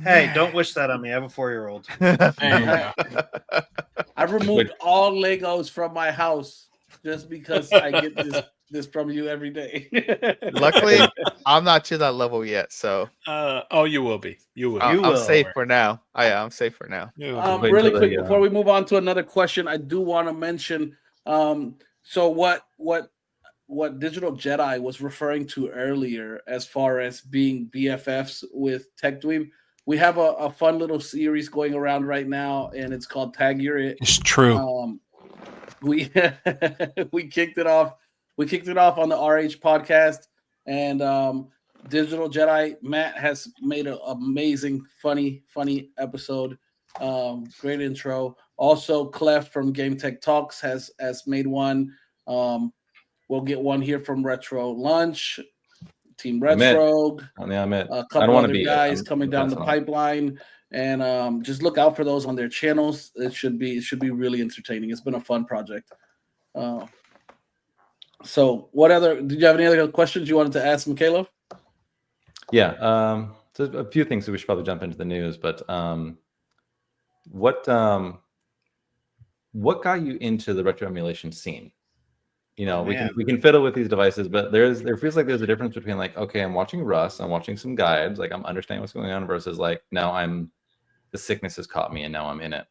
Hey, don't wish that on me. I have a 4-year-old. I removed all Legos from my house just because I get this from you every day. Luckily, I'm not to that level yet, so. You will be. You will. I'm safe for now. I'm safe for now. Really quick, before we move on to another question, I do want to mention. So what Digital Jedi was referring to earlier, as far as being BFFs with Tech Dweeb, we have a fun little series going around right now, and it's called Tagur It. It's true. We kicked it off. We kicked it off on the RH podcast, and Digital Jedi Matt has made an amazing, funny episode. Great intro. Also, Clef from Game Tech Talks has made one. We'll get one here from Retro Lunch, TeamRetrogue, a couple other guys coming down the pipeline, and just look out for those on their channels. It should be really entertaining. It's been a fun project. So, did you have any other questions you wanted to ask Mikhailov? Yeah, so a few things that we should probably jump into the news, but what got you into the retro emulation scene? We can fiddle with these devices, but there feels like there's a difference between like, okay, I'm watching Russ, I'm watching some guides, like I'm understanding what's going on, versus like now the sickness has caught me and now I'm in it.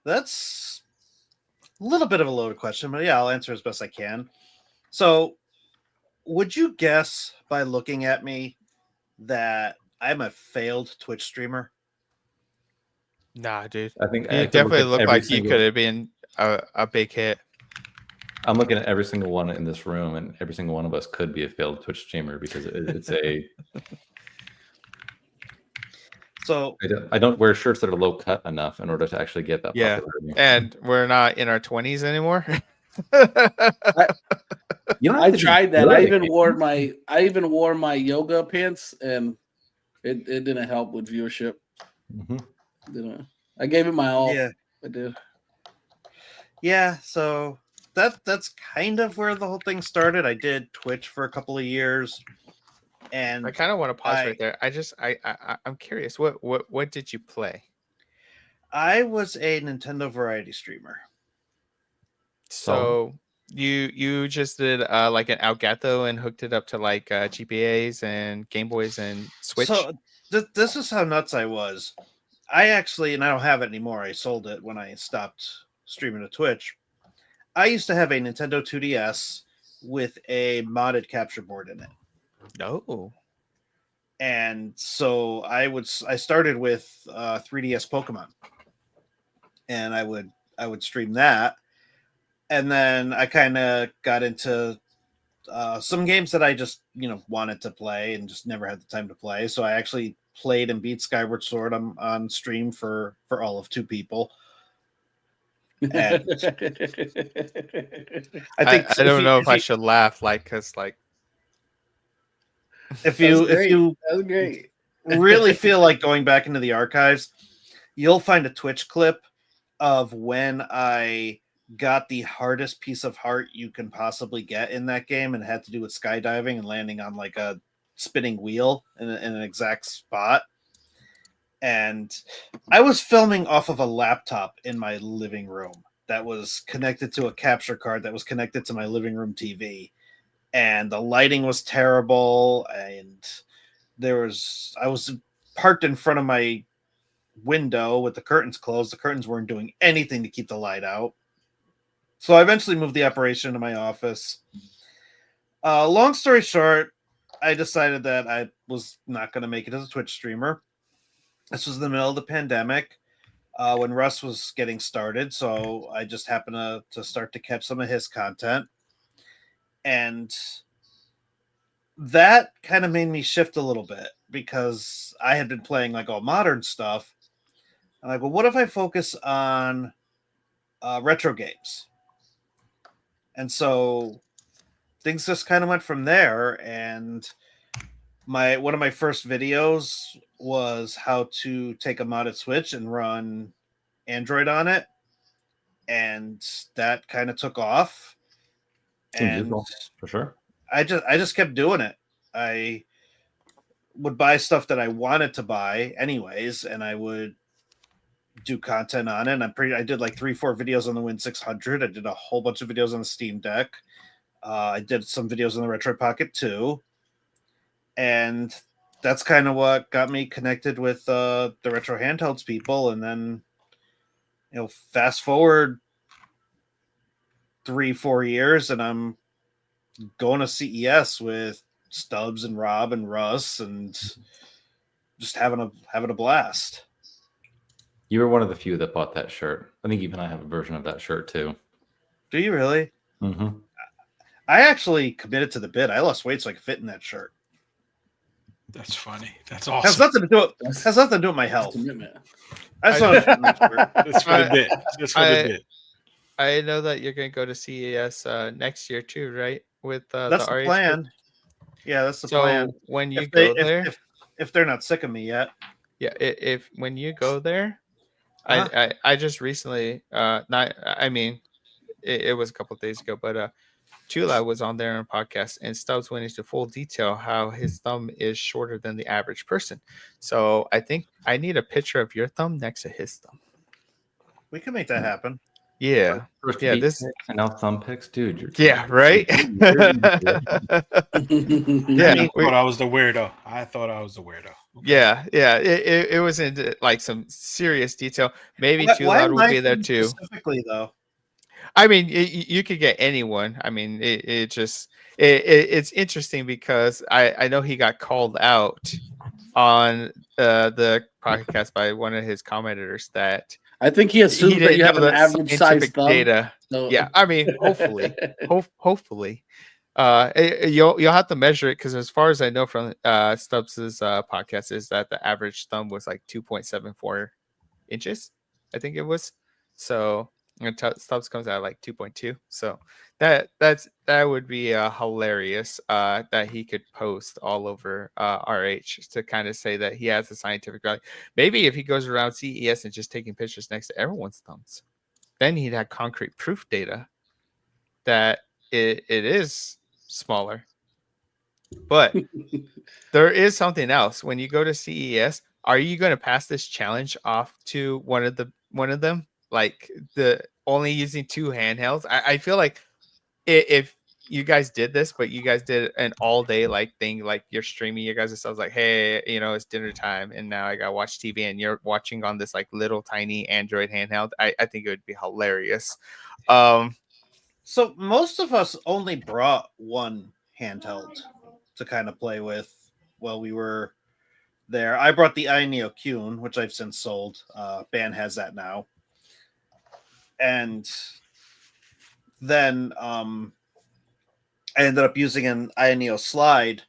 That's a little bit of a loaded question, but yeah, I'll answer as best I can. So, would you guess by looking at me that I'm a failed Twitch streamer? Nah, dude. I think you definitely look like you could have been a big hit. I'm looking at every single one in this room, and every single one of us could be a failed Twitch streamer because it's a. So I don't wear shirts that are low cut enough in order to actually get that Yeah. popularity. And we're not in our 20s anymore. You don't have I to be tried that. good I at even gaming. wore my yoga pants, and it didn't help with viewership. Mhm. Didn't. I gave it my all. yeah, I did. yeah. So that's kind of where the whole thing started. I did Twitch for a couple of years, and I kind of want to pause right there. I'm curious. What did you play? I was a Nintendo variety streamer. So you just did like an Elgato and hooked it up to like GPAs and Game Boys and Switch. So this is how nuts I was. I actually, and I don't have it anymore. I sold it when I stopped streaming to Twitch. I used to have a Nintendo 2DS with a modded capture board in it. No. And so I started with 3DS Pokemon, and I would stream that, and then I kind of got into some games that I just wanted to play and just never had the time to play. So I actually played and beat Skyward Sword on stream for all of 2 people. And I think I don't know if I should laugh, like, because like if you That's great. really feel like going back into the archives, you'll find a Twitch clip of when I got the hardest piece of heart you can possibly get in that game, and it had to do with skydiving and landing on like a spinning wheel in an exact spot. And I was filming off of a laptop in my living room that was connected to a capture card that was connected to my living room TV. And the lighting was terrible, and I was parked in front of my window with the curtains closed. The curtains weren't doing anything to keep the light out. So I eventually moved the operation to my office. Long story short, I decided that I was not going to make it as a Twitch streamer. This was in the middle of the pandemic when Russ was getting started. So I just happened to start to catch some of his content. And that kind of made me shift a little bit, because I had been playing like all modern stuff. I'm like, well, what if I focus on retro games? And so things just kind of went from there. And one of my first videos was how to take a modded Switch and run Android on it. And that kind of took off. And for sure. I just kept doing it. I would buy stuff that I wanted to buy anyways, and I would do content on it. And I did like 3-4 videos on the Win 600. I did a whole bunch of videos on the Steam Deck. I did some videos on the Retro Pocket too. And that's kind of what got me connected with the Retro Handhelds people. And then, fast forward 3-4 years, and I'm going to CES with Stubbs and Rob and Russ, and just having a blast. You were one of the few that bought that shirt. I think even I have a version of that shirt too. Do you really? Mm-hmm. I actually committed to the bid. I lost weight so I could fit in that shirt. That's funny. That's awesome. Has nothing to do with my health. I just want to fit in that shirt. That's for the bit. Just for the bit. I know that you're going to go to CES next year too, right? With that's the plan. Yeah, that's the so plan. When you go there, if they're not sick of me yet, yeah. If when you go there, I just recently it was a couple of days ago, but Tula was on there on a podcast, and Stubbs went into full detail how his thumb is shorter than the average person. So I think I need a picture of your thumb next to his thumb. We can make that happen. Yeah. First yeah. This and now thumb picks, dude. Yeah. Right. I thought I was the weirdo. Okay. Yeah. Yeah. It was into like some serious detail. Maybe Too Loud will be there too. Specifically, though. I mean, you could get anyone. I mean, it's interesting because I know he got called out on the podcast by one of his commenters that I think he assumed that you have an average size thumb. Data. So. Yeah, I mean, hopefully, hopefully, You'll have to measure it because as far as I know from Stubbs's podcast is that the average thumb was like 2.74 inches, I think it was. So Stubbs comes out like 2.2. So that would be hilarious that he could post all over RH to kind of say that he has a scientific value. Maybe if he goes around CES and just taking pictures next to everyone's thumbs, then he'd have concrete proof data that it is smaller. But there is something else. When you go to CES, are you going to pass this challenge off to one of them? Like the only using 2 handhelds? I feel like if you guys did this, but you guys did an all day like thing, like you're streaming your guys' stuff, like, hey, it's dinner time and now I gotta watch TV and you're watching on this like little tiny Android handheld. I think it would be hilarious. So most of us only brought one handheld to kind of play with while we were there. I brought the iNeo Qun, which I've since sold. Ban has that now. And then I ended up using an iNeo Slide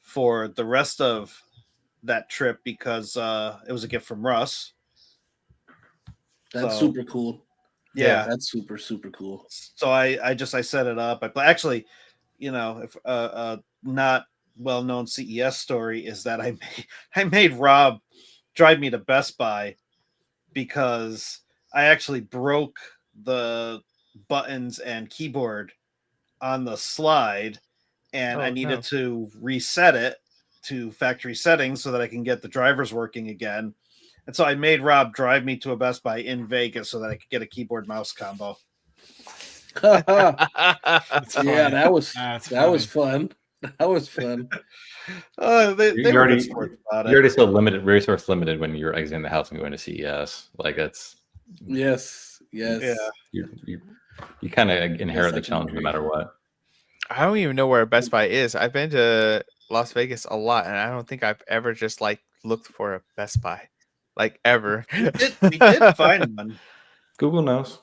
for the rest of that trip because it was a gift from Russ. That's super cool. Yeah, that's super cool. So I set it up. Actually, if not well-known CES story is that I made Rob drive me to Best Buy because I actually broke the buttons and keyboard on the Slide, and I needed to reset it to factory settings so that I can get the drivers working again. And so I made Rob drive me to a Best Buy in Vegas so that I could get a keyboard mouse combo. Yeah, that was fun. That was fun. They were good sports about it. You're already so limited, resource limited when you're exiting the house and going to CES. Like that's yes. Yeah. You kind of inherit the challenge no matter what. I don't even know where Best Buy is. I've been to Las Vegas a lot, and I don't think I've ever just like looked for a Best Buy, like ever. We did find one. Google knows.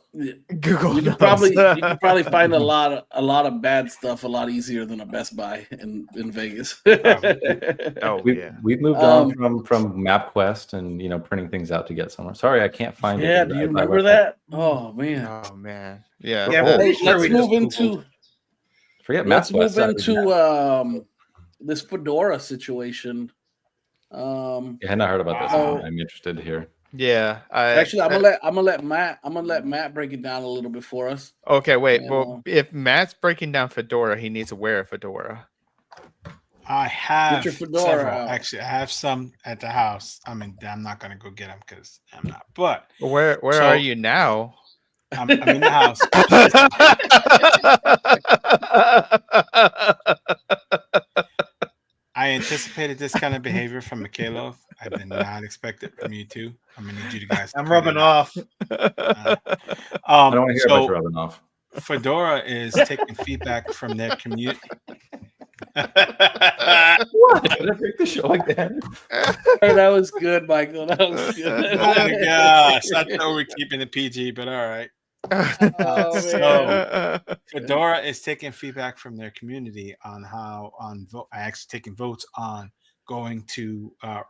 Google you knows. You could probably find a lot of bad stuff a lot easier than a Best Buy in Vegas. We've moved on from MapQuest and printing things out to get somewhere. Sorry, I can't find it. Yeah, do you remember that? Oh man. Yeah. Hey, let's move into this Fedora situation. I had not heard about this. I'm interested to hear. Yeah, I'm gonna let Matt break it down a little bit for us. Okay, wait. Well, if Matt's breaking down Fedora, he needs to wear a fedora. I have Fedora several. out. Actually, I have some at the house. I mean, I'm not gonna go get them because I'm not. But where are you now? I'm in the house. I anticipated this kind of behavior from Mikhailov. I did not expect it from you two. I'm gonna need you guys. I'm rubbing off. I don't want to hear about you rubbing off. Fedora is taking feedback from their community. What? Did I break the show again? That was good, Michael. That was good. Oh my gosh! I thought we're keeping it PG, but all right. So Fedora is taking feedback from their community on actually taking votes on going to a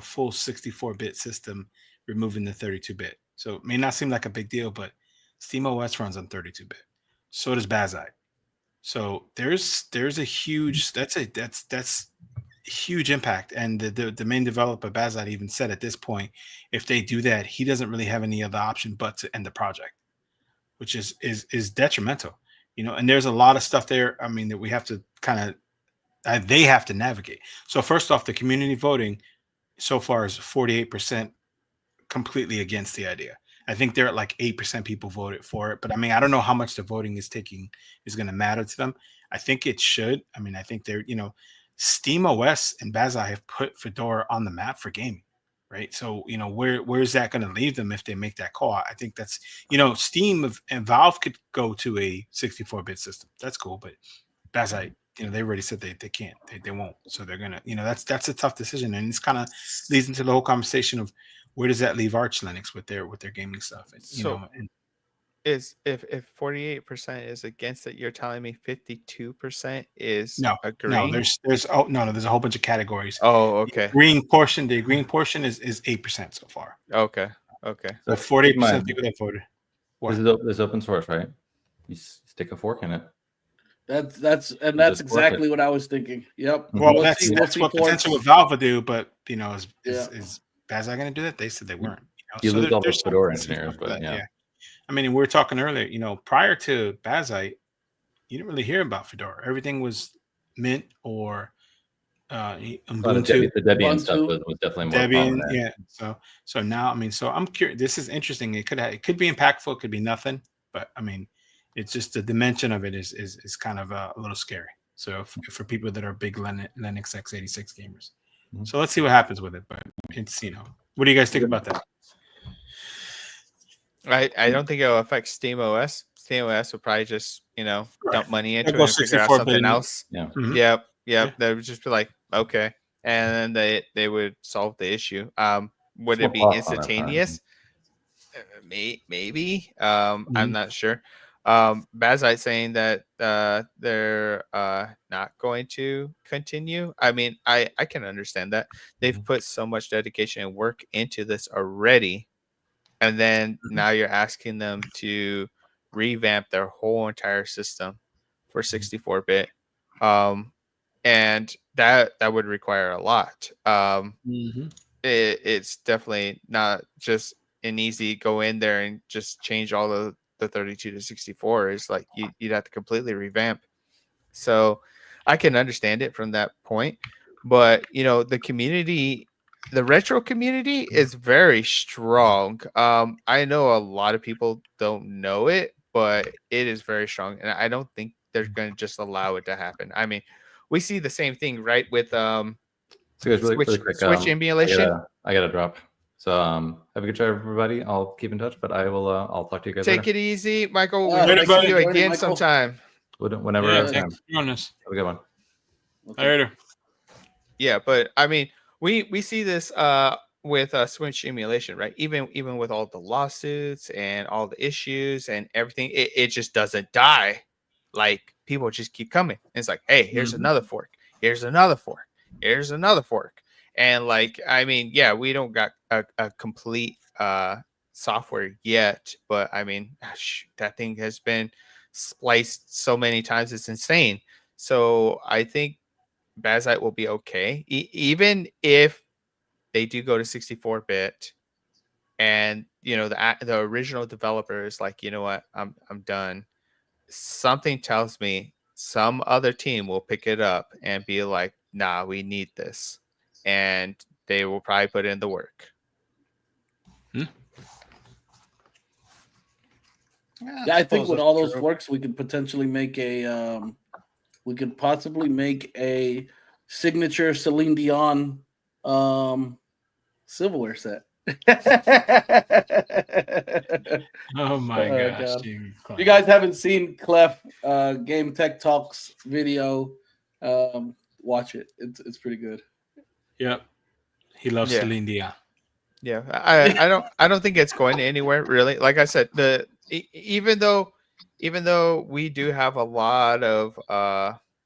full 64-bit system, removing the 32-bit. So it may not seem like a big deal, but SteamOS runs on 32-bit. So does Bazite. So there's a huge that's huge impact. And the main developer Bazite even said at this point, if they do that, he doesn't really have any other option but to end the project, which is detrimental, and there's a lot of stuff there. I mean, that we have to they have to navigate. So first off, the community voting so far is 48% completely against the idea. I think they're at like 8% people voted for it, but I mean, I don't know how much the voting is going to matter to them. I think it should. I mean, I think they're, SteamOS and Bazai have put Fedora on the map for gaming. Right. So, where is that going to leave them if they make that call? I think that's, Steam and Valve could go to a 64-bit system. That's cool. But Bazite, they already said they can't, they won't. So they're going to, that's a tough decision. And it's kind of leads into the whole conversation of where does that leave Arch Linux with their gaming stuff? is if 48% is against it, you're telling me 52% is No, agreeing? there's there's a whole bunch of categories. Oh, okay. The agreeing portion is 8% so far. Okay. So 48% people that voted. This is open source, right? You stick a fork in it. That's just work exactly what I was thinking. Yep. Well, We'll that's see what forks. potential Valve would do, but is Yeah. Bazai going to do that? They said they weren't. You lose all the there's Fedora some engineers, stuff for but yeah. I mean, we were talking earlier. Prior to Bazai, you didn't really hear about Fedora. Everything was Mint or Ubuntu. The Debian Ubuntu. stuff was definitely more Debian, prominent. yeah. So now, I'm curious. This is interesting. It could be impactful. It could be nothing. But I mean, it's just the dimension of it is kind of a little scary. So for people that are big Linux x86 gamers, so let's see what happens with it. But it's what do you guys think about that? I don't think it'll affect Steam OS. Steam OS will probably just dump money into Go it and figure out 64 something bit. else. Yeah. Mhm. Yep. Yeah. They would just be like, okay, and then they would solve the issue. Would it be More cost on that front. instantaneous? Maybe. I'm not sure. Bazite saying that they're not going to continue. I mean, I can understand that. They've put so much dedication and work into this already, and then now you're asking them to revamp their whole entire system for 64-bit. And that would require a lot. It's definitely not just an easy go in there and just change all the 32 to 64. It's like you'd have to completely revamp. So I can understand it from that point, but the community, the retro community is very strong. I know a lot of people don't know it, but it is very strong, and I don't think they're going to just allow it to happen. I mean, we see the same thing, right, with So guys, really quick, Switch emulation. I gotta drop. So have a good show, everybody. I'll keep in touch, but I will. I'll talk to you guys. Take later. it easy, Michael. We All hope right, to see you buddy. again Michael. sometime. Whenever. Yeah, time. thanks for joining us. Have a good one. Later. Yeah, but I mean, we see this with Switch emulation, right? Even with all the lawsuits and all the issues and everything, it just doesn't die. Like, people just keep coming. And it's like, hey, here's another fork. Here's another fork. Here's another fork. And like, I mean, yeah, we don't got a complete software yet, but I mean, that thing has been spliced so many times, it's insane. So I think Bazite will be okay, even if they do go to 64-bit, and the original developer is like, you know what, I'm done. Something tells me some other team will pick it up and be like, nah, we need this, and they will probably put in the work. Yeah, I think with all those forks, we could potentially make a possibly make a signature Celine Dion silverware set. Oh my gosh. God. If you guys haven't seen Clef Game Tech Talks video, watch it. It's pretty good. Yep. He loves Celine Dion. Yeah, I don't think it's going anywhere really. Like I said, even though we do have a lot of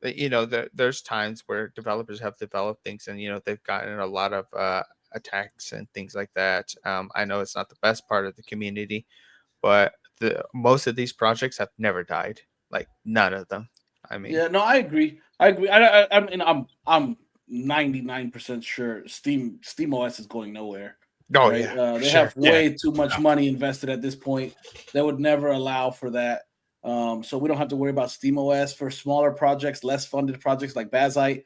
there's times where developers have developed things and they've gotten a lot of attacks and things like that. I know it's not the best part of the community, but most of these projects have never died. Like, none of them. I mean, yeah, no, I agree. I mean, I'm 99% sure Steam OS is going nowhere. Oh, right? yeah. They have way too much money invested at this point. They would never allow for that. So we don't have to worry about Steam OS for smaller projects, less funded projects like Bazite.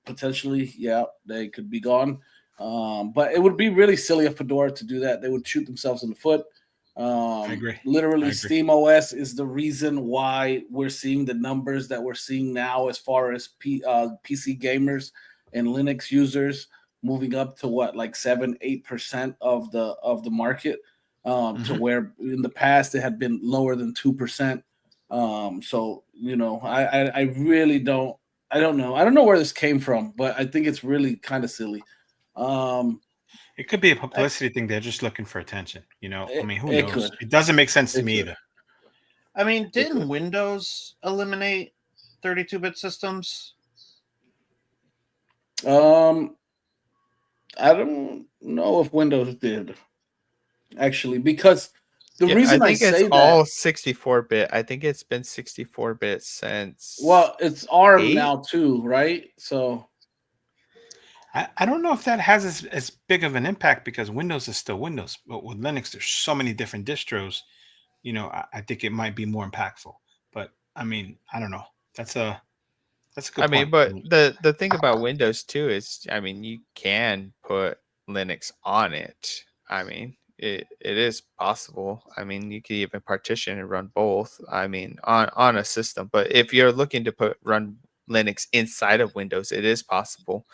Potentially, yeah, they could be gone. But it would be really silly of Fedora to do that. They would shoot themselves in the foot. I agree. Literally, Steam OS is the reason why we're seeing the numbers that we're seeing now as far as PC gamers and Linux users moving up to what, like 7-8% of the market, to where in the past it had been lower than 2%. So I really don't know. I don't know where this came from, but I think it's really kind of silly. It could be a publicity thing. They're just looking for attention. You know, I mean, who It knows? could. It doesn't make sense to It me could. either. I mean, didn't Windows eliminate 32-bit systems? I don't know if Windows did actually, because the reason I think say it's all that, 64-bit. I think it's been 64-bit since. well, it's ARM 8? now too, right? So I don't know if that has as big of an impact because Windows is still Windows, but with Linux, there's so many different distros. You know, I think it might be more impactful. But I mean, I don't know. That's a good I mean, point. but the thing about Windows too is, I mean, you can put Linux on it. I mean, it is possible. I mean, you could even partition and run both. I mean, on a system. But if you're looking to run Linux inside of Windows, it is possible.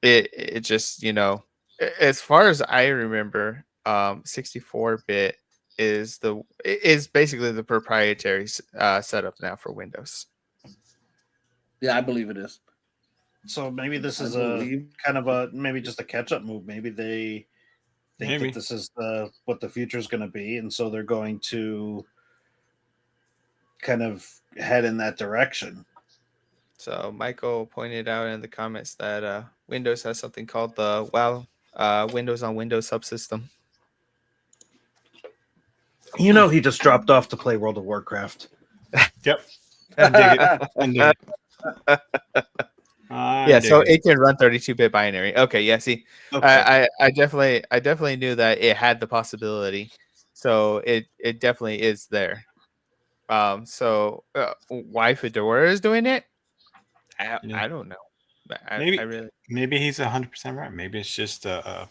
It just, you know, as far as I remember, 64-bit is basically the proprietary setup now for Windows. yeah, I believe it is. So maybe this is believe- kind of a maybe just a catch-up move. Maybe they think Maybe. that this is what the future is going to be, and so they're going to kind of head in that direction. So Michael pointed out in the comments that Windows has something called the Windows on Windows subsystem. You know, he just dropped off to play World of Warcraft. Yep. I dig it. I dig it. Yeah, so it can run 32-bit binary. Okay, yeah. See, Okay. I definitely knew that it had the possibility. So it definitely is there. So why Fedora is doing it? I don't know. Maybe he's 100% right. Maybe it's just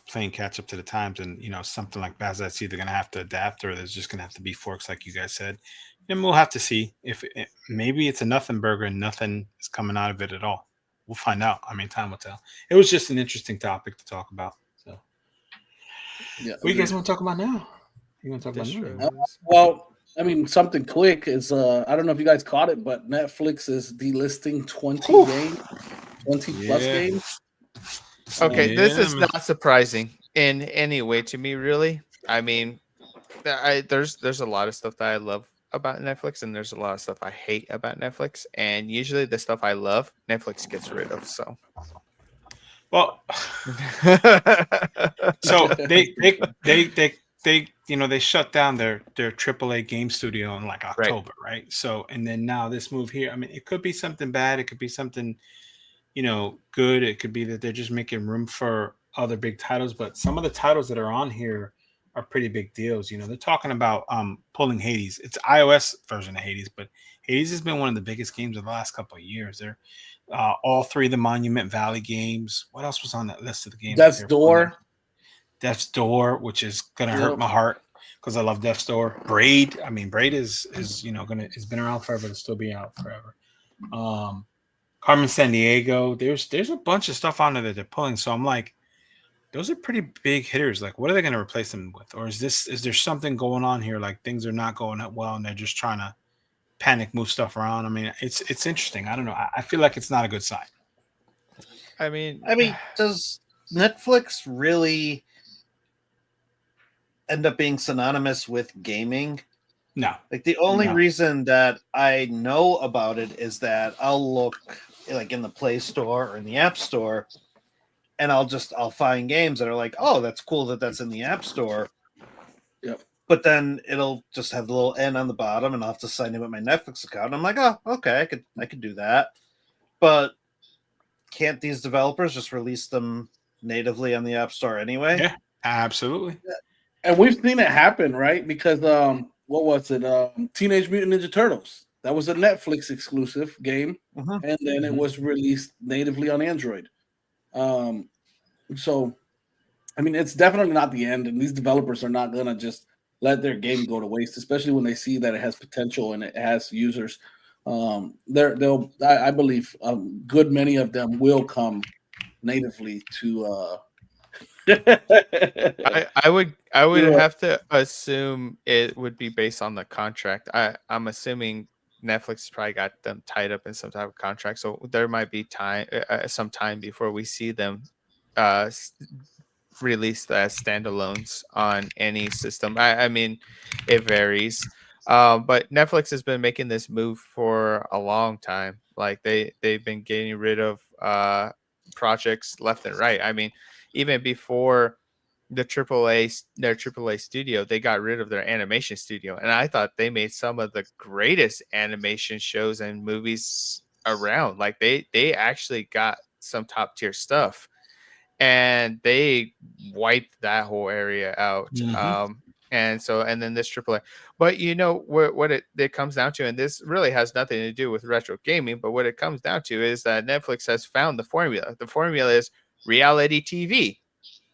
playing catch up to the times, and you know, something like that's either going to have to adapt or there's just going to have to be forks, like you guys said. And we'll have to see if maybe it's a nothing burger and nothing is coming out of it at all. We'll find out. I mean, time will tell. It was just an interesting topic to talk about. So, Yeah. what do you guys want to talk about now? You want to talk about now? Well, I mean, something quick is I don't know if you guys caught it, but Netflix is delisting 20 games, 20 plus games. Okay, this is not surprising in any way to me, really. I mean, there's a lot of stuff that I love about Netflix, and there's a lot of stuff I hate about Netflix. And usually, the stuff I love, Netflix gets rid of. So, well, so they you know, they shut down their AAA game studio in like October, right? So, and then now this move here, I mean, it could be something bad, it could be something, you know, good. It could be that they're just making room for other big titles, but some of the titles that are on here are pretty big deals. You know, they're talking about pulling Hades. It's iOS version of Hades, but Hades has been one of the biggest games of the last couple of years. They're all three of the Monument Valley games. What else was on that list of the games? Death's Door. Death's Door, which is gonna hurt my heart because I love Death's Door. Braid. I mean, Braid is you know it's been around forever to still be out forever. Carmen Sandiego. There's a bunch of stuff on there that they're pulling. So I'm like, those are pretty big hitters. Like, what are they going to replace them with? Or is there something going on here? Like things are not going that well, and they're just trying to panic move stuff around. I mean, it's interesting. I don't know. I feel like it's not a good sign. I mean, does Netflix really end up being synonymous with gaming? No. Like the only reason that I know about it is that I'll look like in the Play Store or in the App Store, and I'll find games that are like, oh, that's cool that's in the App Store. Yep. But then it'll just have the little N on the bottom, and I'll have to sign in with my Netflix account. I'm like, oh, okay, I could do that. But can't these developers just release them natively on the App Store anyway? Yeah, absolutely. And we've seen it happen, right? Because what was it? Teenage Mutant Ninja Turtles. That was a Netflix exclusive game, and then it was released natively on Android. So, I mean, it's definitely not the end, and these developers are not gonna just let their game go to waste, especially when they see that it has potential and it has users. I believe good many of them will come natively to. I would have to assume it would be based on the contract. I'm assuming Netflix probably got them tied up in some type of contract, so there might be some time before we see them released as standalones on any system. I mean, it varies. But Netflix has been making this move for a long time. Like they've been getting rid of projects left and right. I mean, even before their AAA studio, they got rid of their animation studio, and I thought they made some of the greatest animation shows and movies around. Like they actually got some top tier stuff, and they wiped that whole area out. And then this AAA, but what it comes down to, and this really has nothing to do with retro gaming, but what it comes down to is that Netflix has found the formula. The formula is reality TV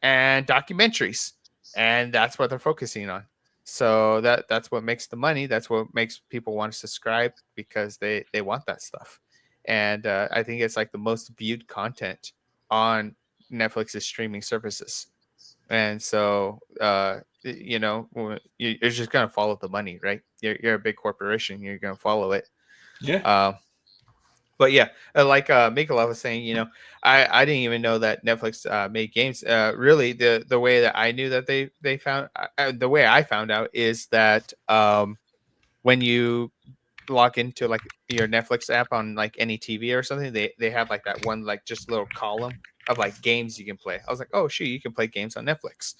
and documentaries, and that's what they're focusing on. So that's what makes the money. That's what makes people want to subscribe, because they want that stuff. And I think it's like the most viewed content on Netflix's streaming services. And so you're just gonna follow the money, right? You're a big corporation, you're gonna follow it. Yeah. But yeah, like Mikola was saying, I didn't even know that Netflix made games. Really, the way that I knew that they found the way I found out is that when you log into like your Netflix app on like any TV or something, they have like that one like just little column of like games you can play. I was like, oh shoot, you can play games on Netflix,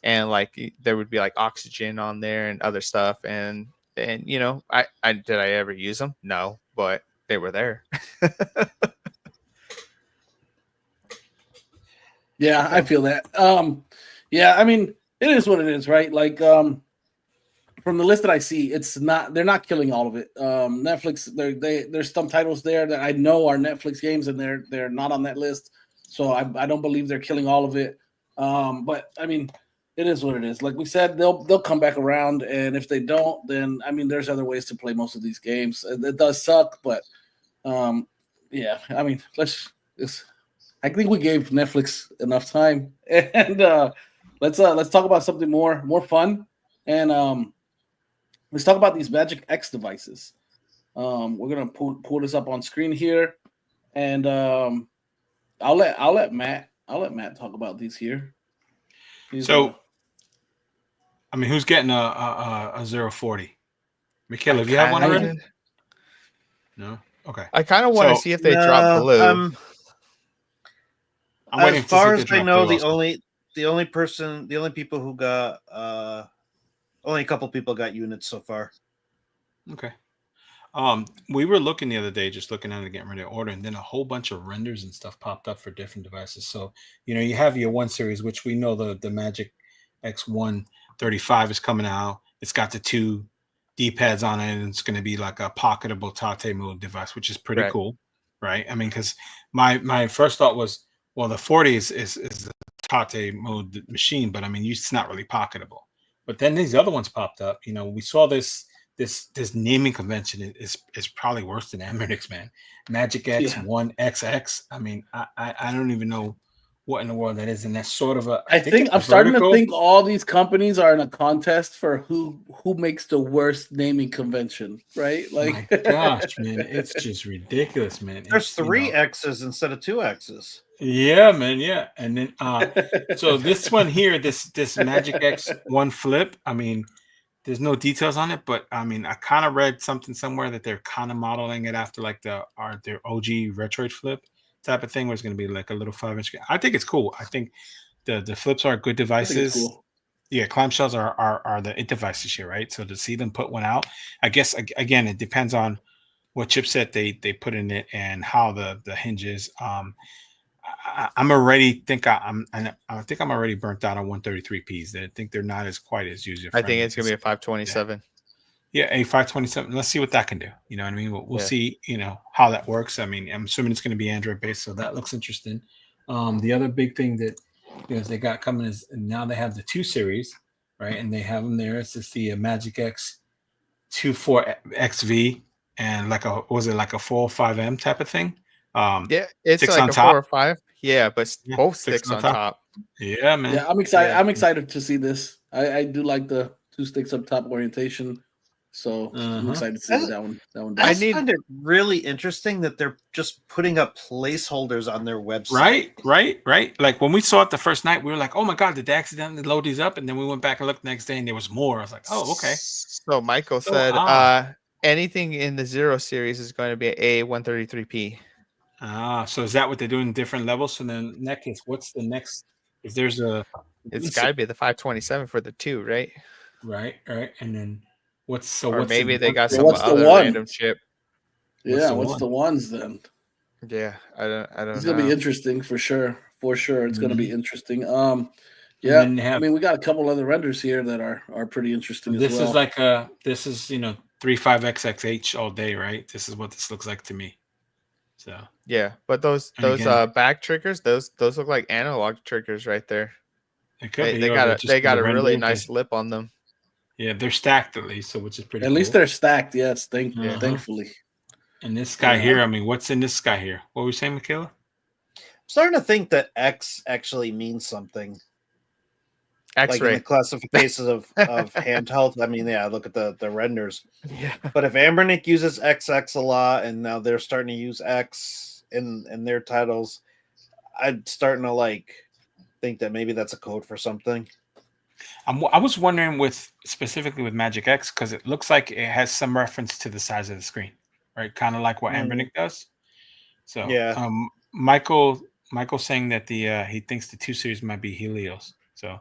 and like there would be like Oxygen on there and other stuff, and I did I ever use them? No, but they were there. Yeah, I feel that. Yeah, I mean, it is what it is, right? Like, from the list that I see, they're not killing all of it. Netflix, there's some titles there that I know are Netflix games, and they're not on that list. So I don't believe they're killing all of it. But I mean, it is what it is. Like we said, they'll come back around, and if they don't, then I mean, there's other ways to play most of these games. It does suck, but yeah, I mean, I think we gave Netflix enough time, and let's talk about something more fun, and let's talk about these MagicX devices. We're gonna pull this up on screen here, and I'll let Matt talk about these here. I mean, who's getting a 040? Michaela, do you have one already? No. Okay. I kind of want to see if they drop blue. I'm as far as I know, the only people who got only a couple people got units so far. Okay. We were looking the other day, just looking at it, getting ready to order, and then a whole bunch of renders and stuff popped up for different devices. So you have your 1 series, which we know the MagicX 135 is coming out. It's got the 2 D-pads on it, and it's going to be like a pocketable Tate mode device, which is pretty cool, right? I mean, because my first thought was, well, the 40 is a Tate mode machine, but I mean, it's not really pocketable. But then these other ones popped up. We saw this naming convention is probably worse than Amerix, man. MagicX 1XX. I mean, I don't even know what in the world that is, and that's sort of I think I'm starting to think all these companies are in a contest for who makes the worst naming convention, right? Like, my gosh, man, it's just ridiculous, man. There's 3 X's instead of 2 X's. Yeah, man, yeah. And then so this one here, this MagicX 1 Flip, I mean, there's no details on it, but I mean, I kind of read something somewhere that they're kind of modeling it after like their OG Retroid Flip type of thing, where it's going to be like a little 5-inch. I think it's cool. I think the flips are good devices. Cool. Yeah, clamshells are the it devices here, right? So to see them put one out, I guess again, it depends on what chipset they put in it and how the hinges. I'm already think I'm already burnt out on 133Ps. I think they're not as quite as user friendly. I think it's gonna be a 527. Yeah, a 527. Let's see what that can do. You know what I mean? We'll see. How that works. I mean, I'm assuming it's going to be Android based, so that looks interesting. The other big thing that they got coming is now they have the 2 series, right? And they have them there. It's just the MagicX 24XV and like a 405M type of thing. Yeah, it's like a 4 or 5. Yeah, but both sticks on top. Yeah, man. Yeah, I'm excited. Yeah. I'm excited to see this. I do like the 2 sticks up top orientation. So I'm excited to see what that one I does. find it really interesting that they're just putting up placeholders on their website. Right. Like when we saw it the first night, we were like, "Oh my god, did they accidentally load these up?" And then we went back and looked the next day, and there was more. I was like, "Oh, okay." So Michael So said, odd. anything in the 0 series is going to be a 133p. So is that what they're doing in different levels? So then, in that case, what's the next? If there's a, It's got to be the 527 for the 2, right? right, and then what's Or what's maybe they got Yeah, some what's the other one? random chip. Yeah, what's the ones then? Yeah, I don't It's know. gonna be interesting for sure. For sure, it's gonna be interesting. Yeah, then they have- I mean, we got a couple other renders here that are pretty interesting as well. This is like this is 35XXH all day, right? This is what this looks like to me. So Yeah, but those again- back triggers, those look like analog triggers right there. it could be. They or got they're a just they got a the really render, nice lip on them. Yeah, they're stacked at least, so which is pretty. At least they're stacked. Yes, thankfully. And this guy here, I mean, what's in this guy here? What were you saying, Michaela? I'm starting to think that X actually means something. Like in X-ray. the classifications of handheld. I mean, yeah, look at the renders. Yeah. But if Ambernick uses XX a lot, and now they're starting to use X in their titles, I'm starting to think that maybe that's a code for something. I was wondering specifically with MagicX because it looks like it has some reference to the size of the screen, right? Kind of like what Ambernick does. So yeah, Michael's saying that he thinks the 2 series might be Helios. So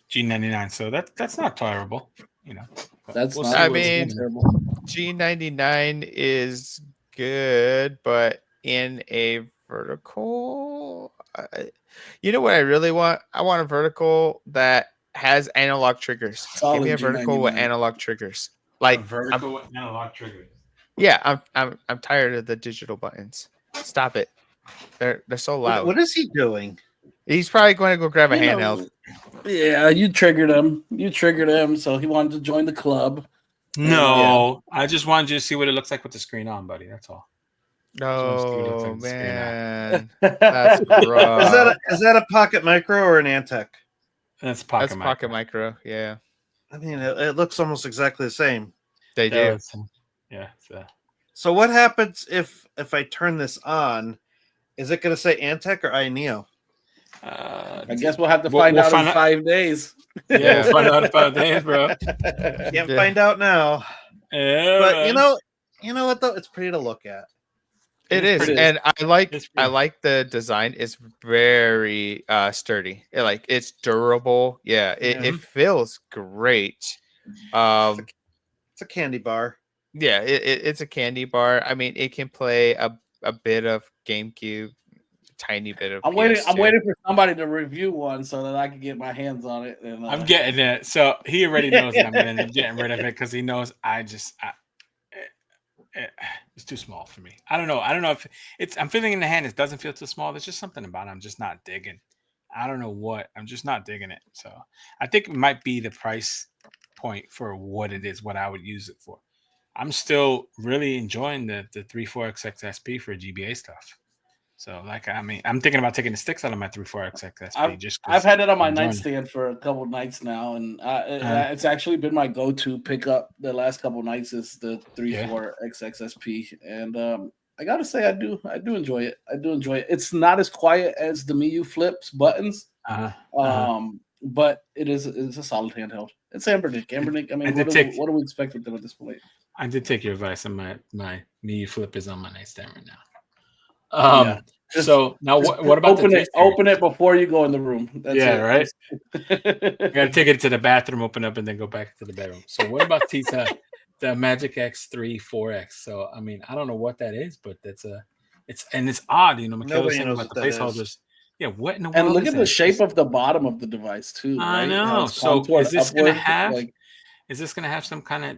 G99. So that's not terrible, That's we'll not. see I what's mean, terrible. G99 is good, but in a vertical, you know what I really want? I want a vertical that has analog triggers. Give me a vertical with analog triggers. Like vertical with analog triggers. Yeah, I'm tired of the digital buttons. Stop it. They're so loud. what is he doing? He's probably going to go grab a handheld. Yeah, you triggered him. So he wanted to join the club. No, I just wanted you to see what it looks like with the screen on, buddy. That's all. No, man. That's That's rough. Is that a Pocket Micro or an Antec? That's Pocket That's Micro. Pocket Micro. Yeah, I mean, it looks almost exactly the same. they do. Yeah. So what happens if I turn this on? Is it going to say Antec or iNeo? I guess we'll have to find out in 5 days. Yeah, we'll find out in 5 days, bro. Can't find out now. Yeah, But man. you know what though? It's pretty to look at. It is, pretty. and I like the design. It's very sturdy. It's durable. Yeah, it feels great. It's a candy bar. Yeah, it's a candy bar. I mean, it can play a bit of GameCube, tiny bit of. I'm waiting for somebody to review one so that I can get my hands on it. And, I'm getting it. So he already knows that I'm going to end up getting rid of it because he knows it's too small for me. I don't know if I'm feeling in the hand. It doesn't feel too small. There's just something about it I'm just not digging. I don't know what. I'm just not digging it. So I think it might be the price point for what it is, what I would use it for. I'm still really enjoying the 34XXSP for GBA stuff. So I'm thinking about taking the sticks out of my 34XXSP. I've had it on my nightstand for a couple nights now, and it's actually been my go-to pickup the last couple nights is the 34XXSP, and I gotta say I do enjoy it. It's not as quiet as the Miu Flips buttons, but it's a solid handheld. It's Ambernick. I mean, what do we expect with them at this point? I did take your advice, and my Miu Flip is on my nightstand right now. So now what about open it before you go in the room. That's it. Right. You gotta take it to the bathroom, open up, and then go back to the bedroom. So what about the MagicX 3 4X? So I mean, I don't know what that is, but it's odd, Michaela was saying about the placeholders. Yeah, what in the world? And look at the shape of the bottom of the device too. I right? know. So is this gonna have some kind of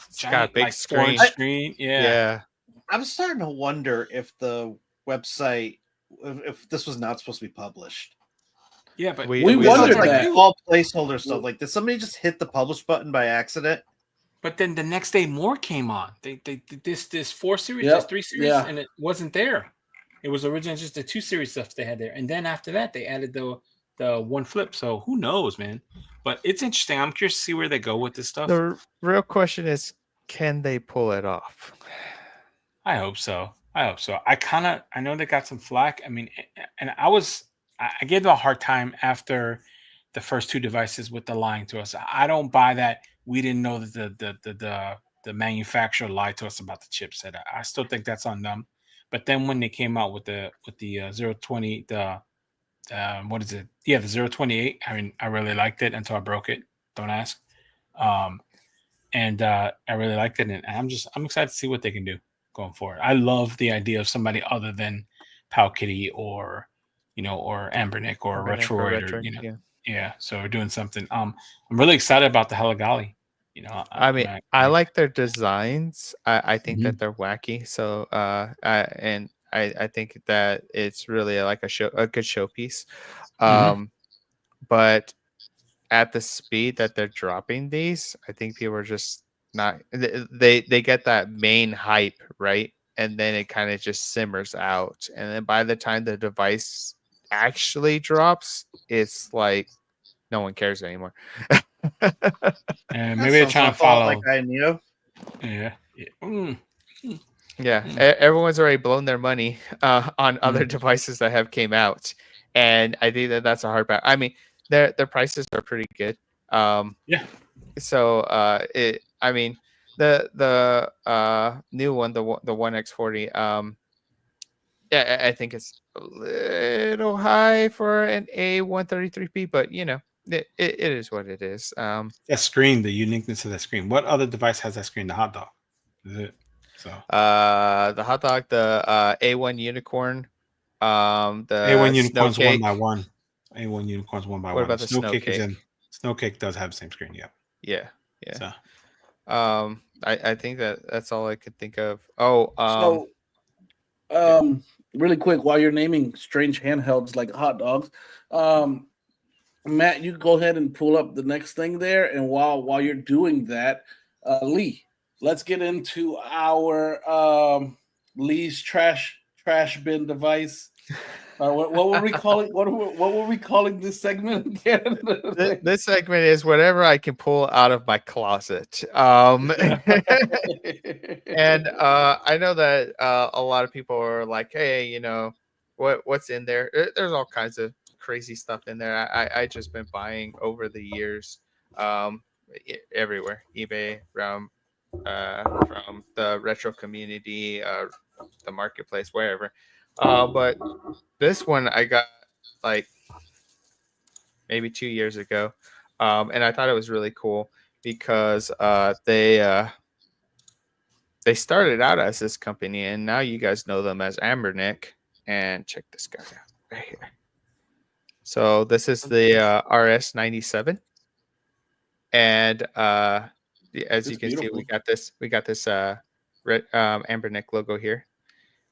it's got a big screen? Yeah. I'm starting to wonder if the website, if this was not supposed to be published. Yeah, but we wondered that. All placeholder stuff. Did somebody just hit the publish button by accident? But then the next day more came on. They did this 4 series, this 3 series, and it wasn't there. It was originally just the 2 series stuff they had there, and then after that they added the the one flip. So who knows, man? But it's interesting. I'm curious to see where they go with this stuff. The real question is, can they pull it off? I hope so. I know they got some flack. I mean, and I gave them a hard time after the first two devices with the lying to us. I don't buy that. We didn't know that the manufacturer lied to us about the chipset. I still think that's on them. But then when they came out with the 020, what is it? Yeah, the 028. I mean, I really liked it until I broke it. Don't ask. And I really liked it, and I'm excited to see what they can do going forward. I love the idea of somebody other than Palkitty or Ambernick or Retroid or yeah. So we're doing something. I'm really excited about the Heligali. I mean, I like their designs. I think that they're wacky. So I think that it's really like a good showpiece. But at the speed that they're dropping these, I think people are just not. They get that main hype, right, and then it kind of just simmers out, and then by the time the device actually drops, it's like no one cares anymore. And maybe they're trying to follow like I knew. Yeah. Yeah, everyone's already blown their money on other devices that have came out, and I think that that's a hard part. I mean, their prices are pretty good. Yeah. So I mean, the new one, the 1X40, yeah, I think it's a little high for an A133P, but it is what it is. That screen, the uniqueness of that screen. What other device has that screen? The hot dog. Is it? So the hot dog, the A1 unicorn, the A1 unicorn's Snowcake. 1x1. A1 unicorn's 1x1. What about the Snowcake? Snowcake does have the same screen. Yeah. So. I think that's all I could think of. Oh, really quick, while you're naming strange handhelds like hot dogs, Matt, you go ahead and pull up the next thing there, and while you're doing that, Lee, let's get into our Lee's trash bin device. What were we calling? What were we calling this segment again? This segment is whatever I can pull out of my closet. And I know that a lot of people are like, "Hey, what's in there?" There's all kinds of crazy stuff in there. I just been buying over the years, everywhere, eBay, from the retro community, the marketplace, wherever. But this one I got like maybe 2 years ago, and I thought it was really cool because they started out as this company, and now you guys know them as Ambernick. And check this guy out right here. So this is the RS97, and as you can see, we got this Ambernick logo here.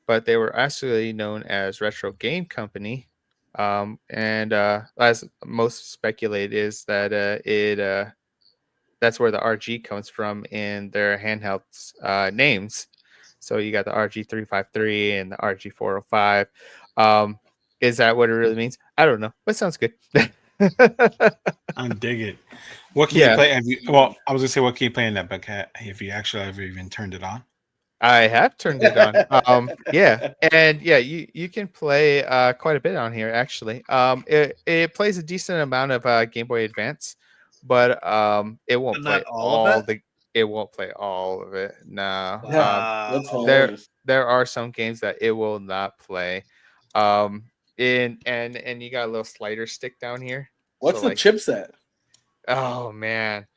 But they were actually known as Retro Game Company, and as most speculate is that that's where the RG comes from in their handheld names. So you got the RG353 and the RG405. Is that what it really means? I don't know, but it sounds good. I dig it. What can you play? Well, I was gonna say, what can you play in that, but have you actually ever even turned it on? I have turned it on. And you can play quite a bit on here actually. It plays a decent amount of Game Boy Advance, but it won't play it won't play all of it. No. There are some games that it will not play. And you got a little slider stick down here. What's the chipset? Oh man.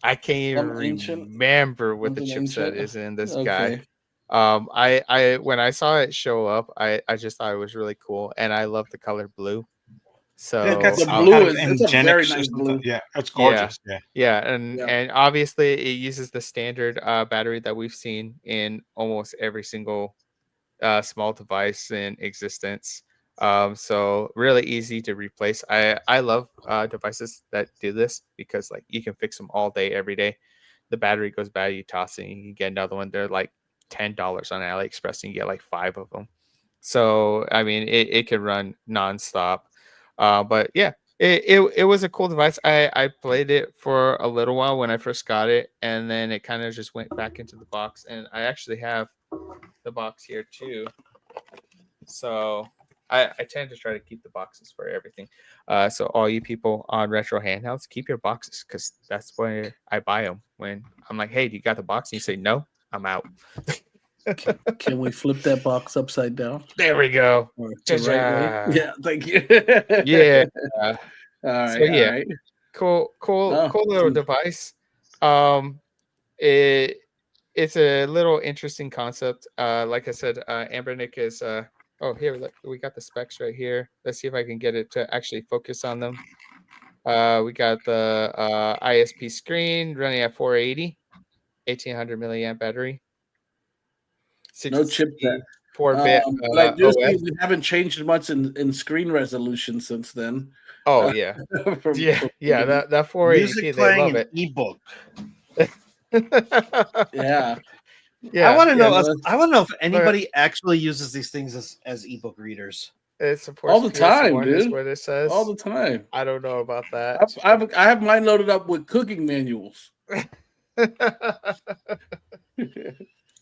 I can't even remember what the chipset is in this guy. I when I saw it show up, I just thought it was really cool, and I love the color blue. So the blue is a very nice blue. Yeah, it's gorgeous. And obviously it uses the standard battery that we've seen in almost every single small device in existence. So really easy to replace. I love devices that do this because like you can fix them all day, every day. The battery goes bad, you toss it, and you get another one. They're like $10 on AliExpress, and you get like 5 of them. So I mean, it can run nonstop. But yeah, it was a cool device. I played it for a little while when I first got it, and then it kind of just went back into the box. And I actually have the box here too. So I tend to try to keep the boxes for everything. So all you people on retro handhelds, keep your boxes because that's where I buy them. When I'm like, hey, do you got the box? And you say no, I'm out. Can we flip that box upside down? There we go. Or the right way? Yeah, thank you. Yeah. All right. So yeah, All right. cool Oh, little device. It's a little interesting concept. Like I said, Ambernick is oh, here, look, we got the specs right here. Let's see if I can get it to actually focus on them. We got the ISP screen running at 480, 1800 milliamp battery. no chipset. 4-bit but I do see OS. we haven't changed much in screen resolution since then. Oh yeah, yeah. That 480p, Music they love playing it. an ebook. Yeah. Yeah, I want to know. no, I want to know if anybody actually uses these things as ebook readers. it supports all the time, PS1 is dude. what it says. All the time. I don't know about that. I have mine loaded up with cooking manuals.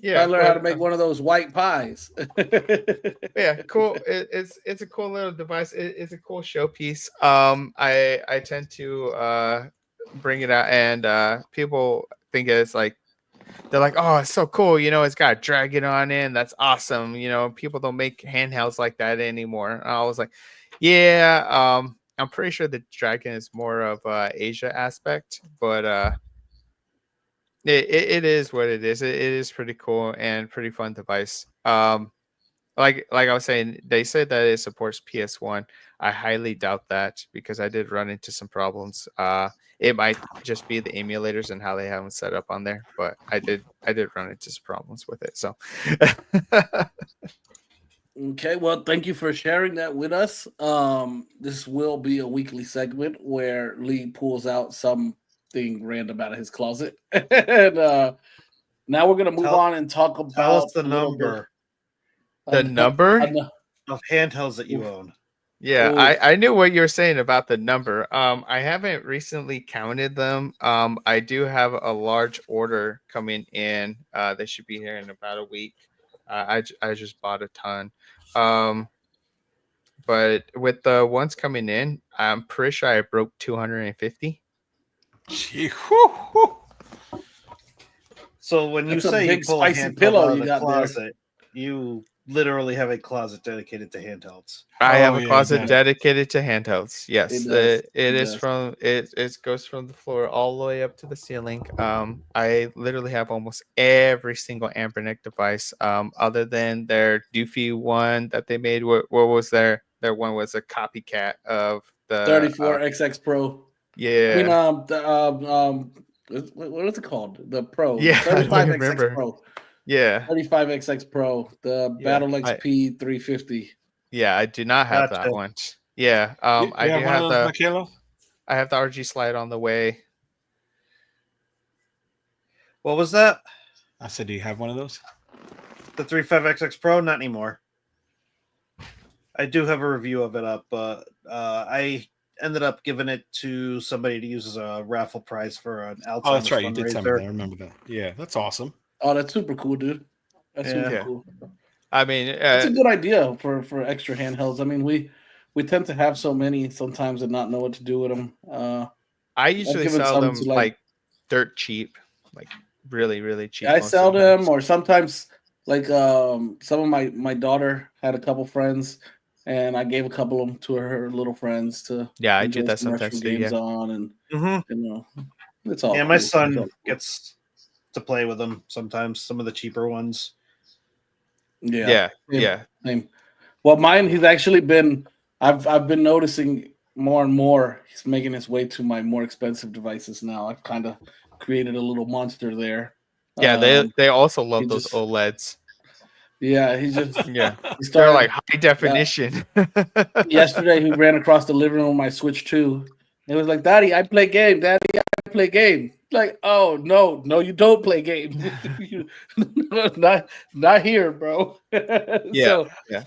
Yeah, I learned how to make one of those white pies. Yeah, cool. It's a cool little device. It's a cool showpiece. I tend to bring it out, and people think it's like, they're like, oh, it's so cool. You know, it's got a dragon on it. And that's awesome. You know, people don't make handhelds like that anymore. And I was like, yeah. I'm pretty sure the dragon is more of Asia aspect, but it is what it is. It is pretty cool and pretty fun device. Like I was saying, they said that it supports PS1. I highly doubt that because I did run into some problems. It might just be the emulators and how they have them set up on there, but I did run into some problems with it. So Okay, well, thank you for sharing that with us. This will be a weekly segment where Lee pulls out something random out of his closet. And now we're gonna move on and talk about Tell us the number the number of handhelds that you own. Yeah, Oh. I knew what you were saying about the number. I haven't recently counted them. I do have a large order coming in. They should be here in about a week. I just bought a ton. But with the ones coming in, I'm pretty sure I broke 250. Gee, whew, whew. So when That's you a say big you pull a spicy handheld pillow out of you the got there. closet, you literally have a closet dedicated to handhelds. I have Oh, a yeah, closet yeah. dedicated to handhelds. Yes, It does. it It is does. from it goes from the floor all the way up to the ceiling. I literally have almost every single Ambernick device. Other than their doofy one that they made. What was their one was a copycat of the 34XX Pro. yeah. I mean, what is it called? The Pro. Yeah, I don't 35XX remember. Pro. Yeah. 35XX Pro. The Yeah, Battle XP 350. Yeah, I do not have that Gotcha. one. Yeah. You I do have one have of the those, Michaela? I have the RG slide on the way. What was that? I said, do you have one of those? The 35XX Pro? Not anymore. I do have a review of it up, but I ended up giving it to somebody to use as a raffle prize for an Alzheimer's Oh, that's right. You did tell me fundraiser. that. I remember that. Yeah, that's awesome. Oh, that's super cool, dude. That's super Yeah. cool. I mean, It's a good idea for extra handhelds. I mean, we tend to have so many sometimes and not know what to do with them. I usually given sell some them to, like dirt cheap, like really, really cheap. I most sell of the them, times. or sometimes like some of my daughter had a couple friends, and I gave a couple of them to her little friends to Yeah, I do enjoy that some retro sometimes too. games Yeah. on, and Mhm. you know, it's all Yeah, my cool. son It's all cool. gets to play with them sometimes. Some of the cheaper ones. Yeah. Same, Yeah. same. Well, mine, he's actually been. I've been noticing more and more. He's making his way to my more expensive devices now. I've kind of created a little monster there. Yeah. They also love he those just- OLEDs. Yeah, he just Yeah. he They're started like high definition. yesterday. He ran across the living room. I switched to It was like, Daddy, I play game. Daddy, I play game. Like, oh no, you don't play game. not here, bro. Yeah, So, yeah.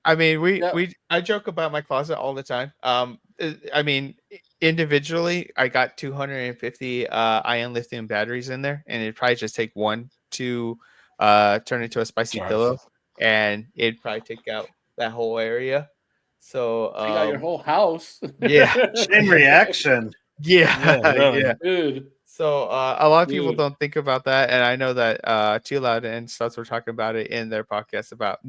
I mean, yeah. I joke about my closet all the time. I mean, individually, I got 250 ion lithium batteries in there, and it'd probably just take one to turn into a spicy pillow, and it'd probably take out that whole area. So You got your whole house. yeah, Chain reaction. yeah, really. yeah. Dude. So a lot of people Dude. don't think about that, and I know that Too Loud and Studs were talking about it in their podcast about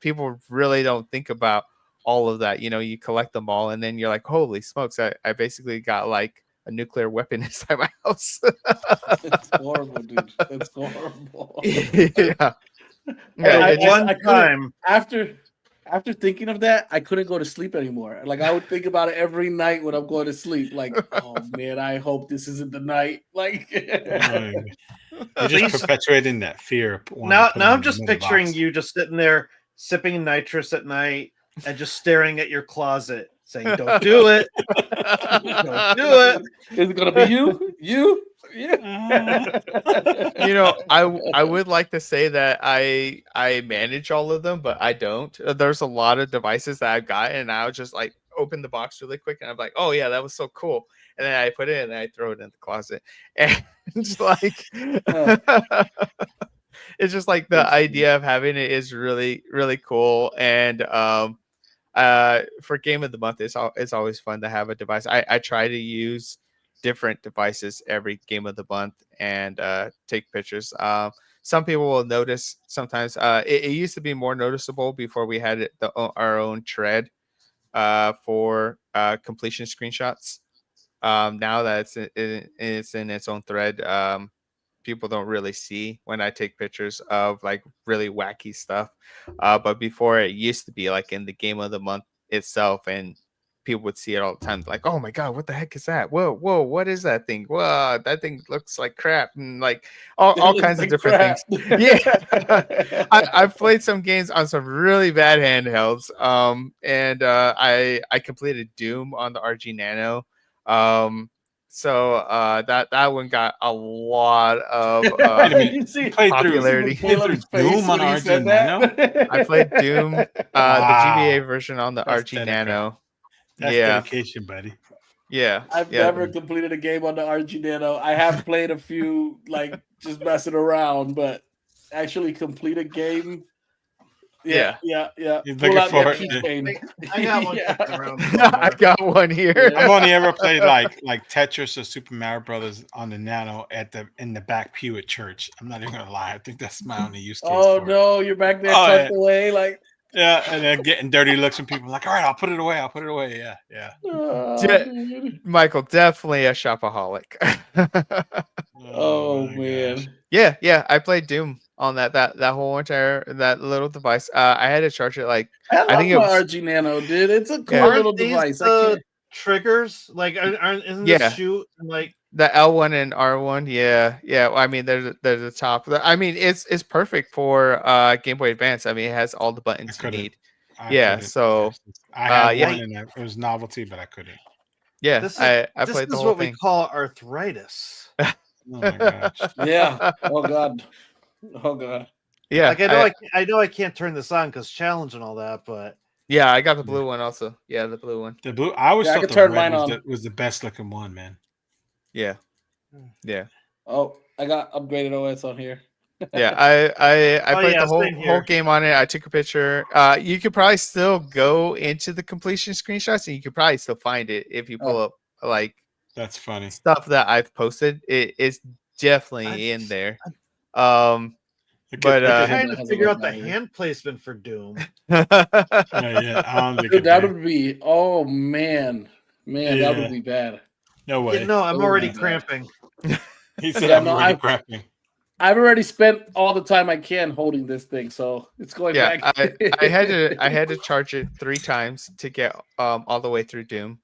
people really don't think about all of that. You know, you collect them all, and then you're like, holy smokes, I basically got like a nuclear weapon inside my house. It's horrible, dude. It's horrible. Yeah. One time After thinking of that, I couldn't go to sleep anymore. Like I would think about it every night when I'm going to sleep. Like, oh man, I hope this isn't the night. Like, you're just perpetuating that fear. Now I'm just picturing you just sitting there sipping nitrous at night and just staring at your closet, saying, "Don't do it, don't do it." Is it gonna be you? You? Yeah. You know, I would like to say that I manage all of them, but I don't. There's a lot of devices that I've got, and I'll just like open the box really quick, and I'm like, oh yeah, that was so cool, and then I put it and then I throw it in the closet, and it's like it's just like the idea of having it is really really cool, and for game of the month, it's always fun to have a device. I try to use different devices every game of the month and take pictures. Some people will notice sometimes. It used to be more noticeable before we had our own thread for completion screenshots. Now that it's in its own thread, people don't really see when I take pictures of like really wacky stuff. But before, it used to be like in the game of the month itself, and people would see it all the time, like, oh my god, what the heck is that? Whoa, what is that thing? Whoa, that thing looks like crap, and like all kinds of different things. Yeah. I've played some games on some really bad handhelds, and I completed Doom on the RG Nano. So that one got a lot of popularity. Doom on RG Nano? I played Doom, the GBA version on the That's RG Nano. That's dedication, buddy. Yeah. I've never completed a game on the RG Nano. I have played a few, like just messing around, but actually complete a game. Yeah. He's looking for it. I got one. I got one here. I've only ever played like Tetris or Super Mario Brothers on the Nano in the back pew at church. I'm not even gonna lie. I think that's my only use case. Oh no, you're back there tucked away, like. Yeah, and then getting dirty looks from people like, all right, I'll put it away. Yeah. Michael, definitely a shopaholic. Oh man. Yeah. I played Doom on that whole entire that little device. I had to charge it like I think it was RG Nano, dude. It's a cool little device. Triggers like isn't this shoot like the L1 and R1? Yeah. I mean, there's a top. I mean, it's perfect for Game Boy Advance. I mean, it has all the buttons you need. So I had one, and it was novelty, but I couldn't. Yeah, this I played the whole what thing. We call arthritis. Oh my gosh. Yeah. Oh god. Yeah. Like I know I can't turn this on because challenge and all that, but yeah, I got the blue one also. Yeah, the blue one. The blue. I always thought the red was the best looking one, man. Yeah. Oh, I got upgraded OS on here. Yeah, I played the whole game on it. I took a picture. You could probably still go into the completion screenshots, and you could probably still find it if you pull up like that's funny stuff that I've posted. It's definitely in there. But I'm trying to figure out the hand placement for Doom. Dude, that would be that would be bad. No way. No, I'm already cramping. He said I'm already cramping. I've already spent all the time I can holding this thing, so it's going back. I had to charge it 3 times to get all the way through Doom.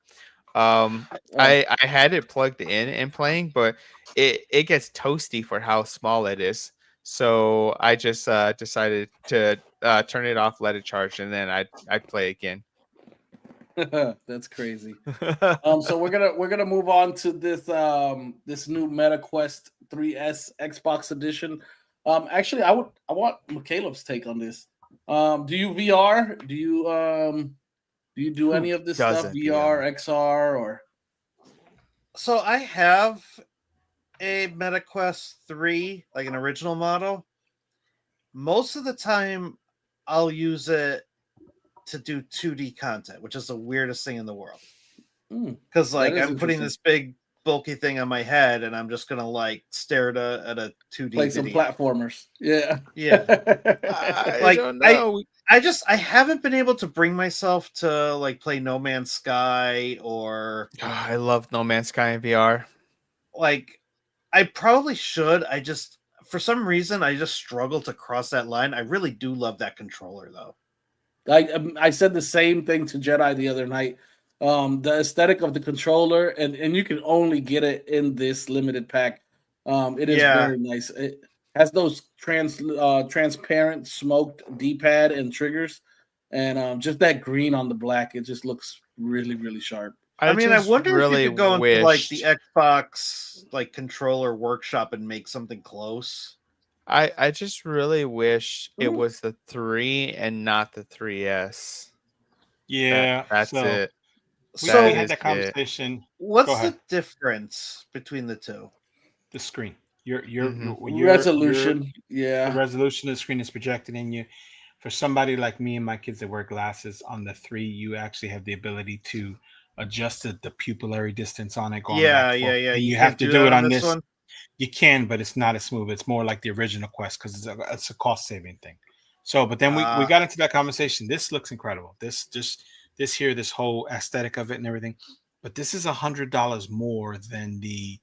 I had it plugged in and playing, but it gets toasty for how small it is. So I just decided to turn it off, let it charge, and then I'd play again. That's crazy. So we're gonna move on to this this new Meta Quest 3S Xbox edition. Actually, I want Caleb's take on this. Do you VR? Do you do any of this stuff? doesn't VR, XR, or So I have a MetaQuest 3, like an original model. Most of the time, I'll use it to do 2D content, which is the weirdest thing in the world. Because like I'm putting this big bulky thing on my head, and I'm just gonna like stare at a 2D play some video. platformers. Yeah, Yeah. I don't know. I haven't been able to bring myself to like play No Man's Sky or I love No Man's Sky in VR. like I probably should. I just for some reason I just struggle to cross that line. I really do love that controller though. I said the same thing to Jedi the other night. The aesthetic of the controller, and you can only get it in this limited pack. It is very nice. It has those transparent smoked D-pad and triggers, and just that green on the black. It just looks really, really sharp. I mean, I wonder if you could go into like the Xbox like controller workshop and make something close. I just really wish it was the 3 and not the 3S. Yeah, that's it. We had that conversation. What's the difference between the two? The screen. Your resolution. The resolution of the screen is projected in you. For somebody like me and my kids that wear glasses, on the 3, you actually have the ability to adjust the pupillary distance on it. Yeah. You have to do it on this one. You can, but it's not as smooth. It's more like the original Quest because it's a cost saving thing. So, but then we got into that conversation. This looks incredible. This whole aesthetic of it and everything. But this is $100 more than the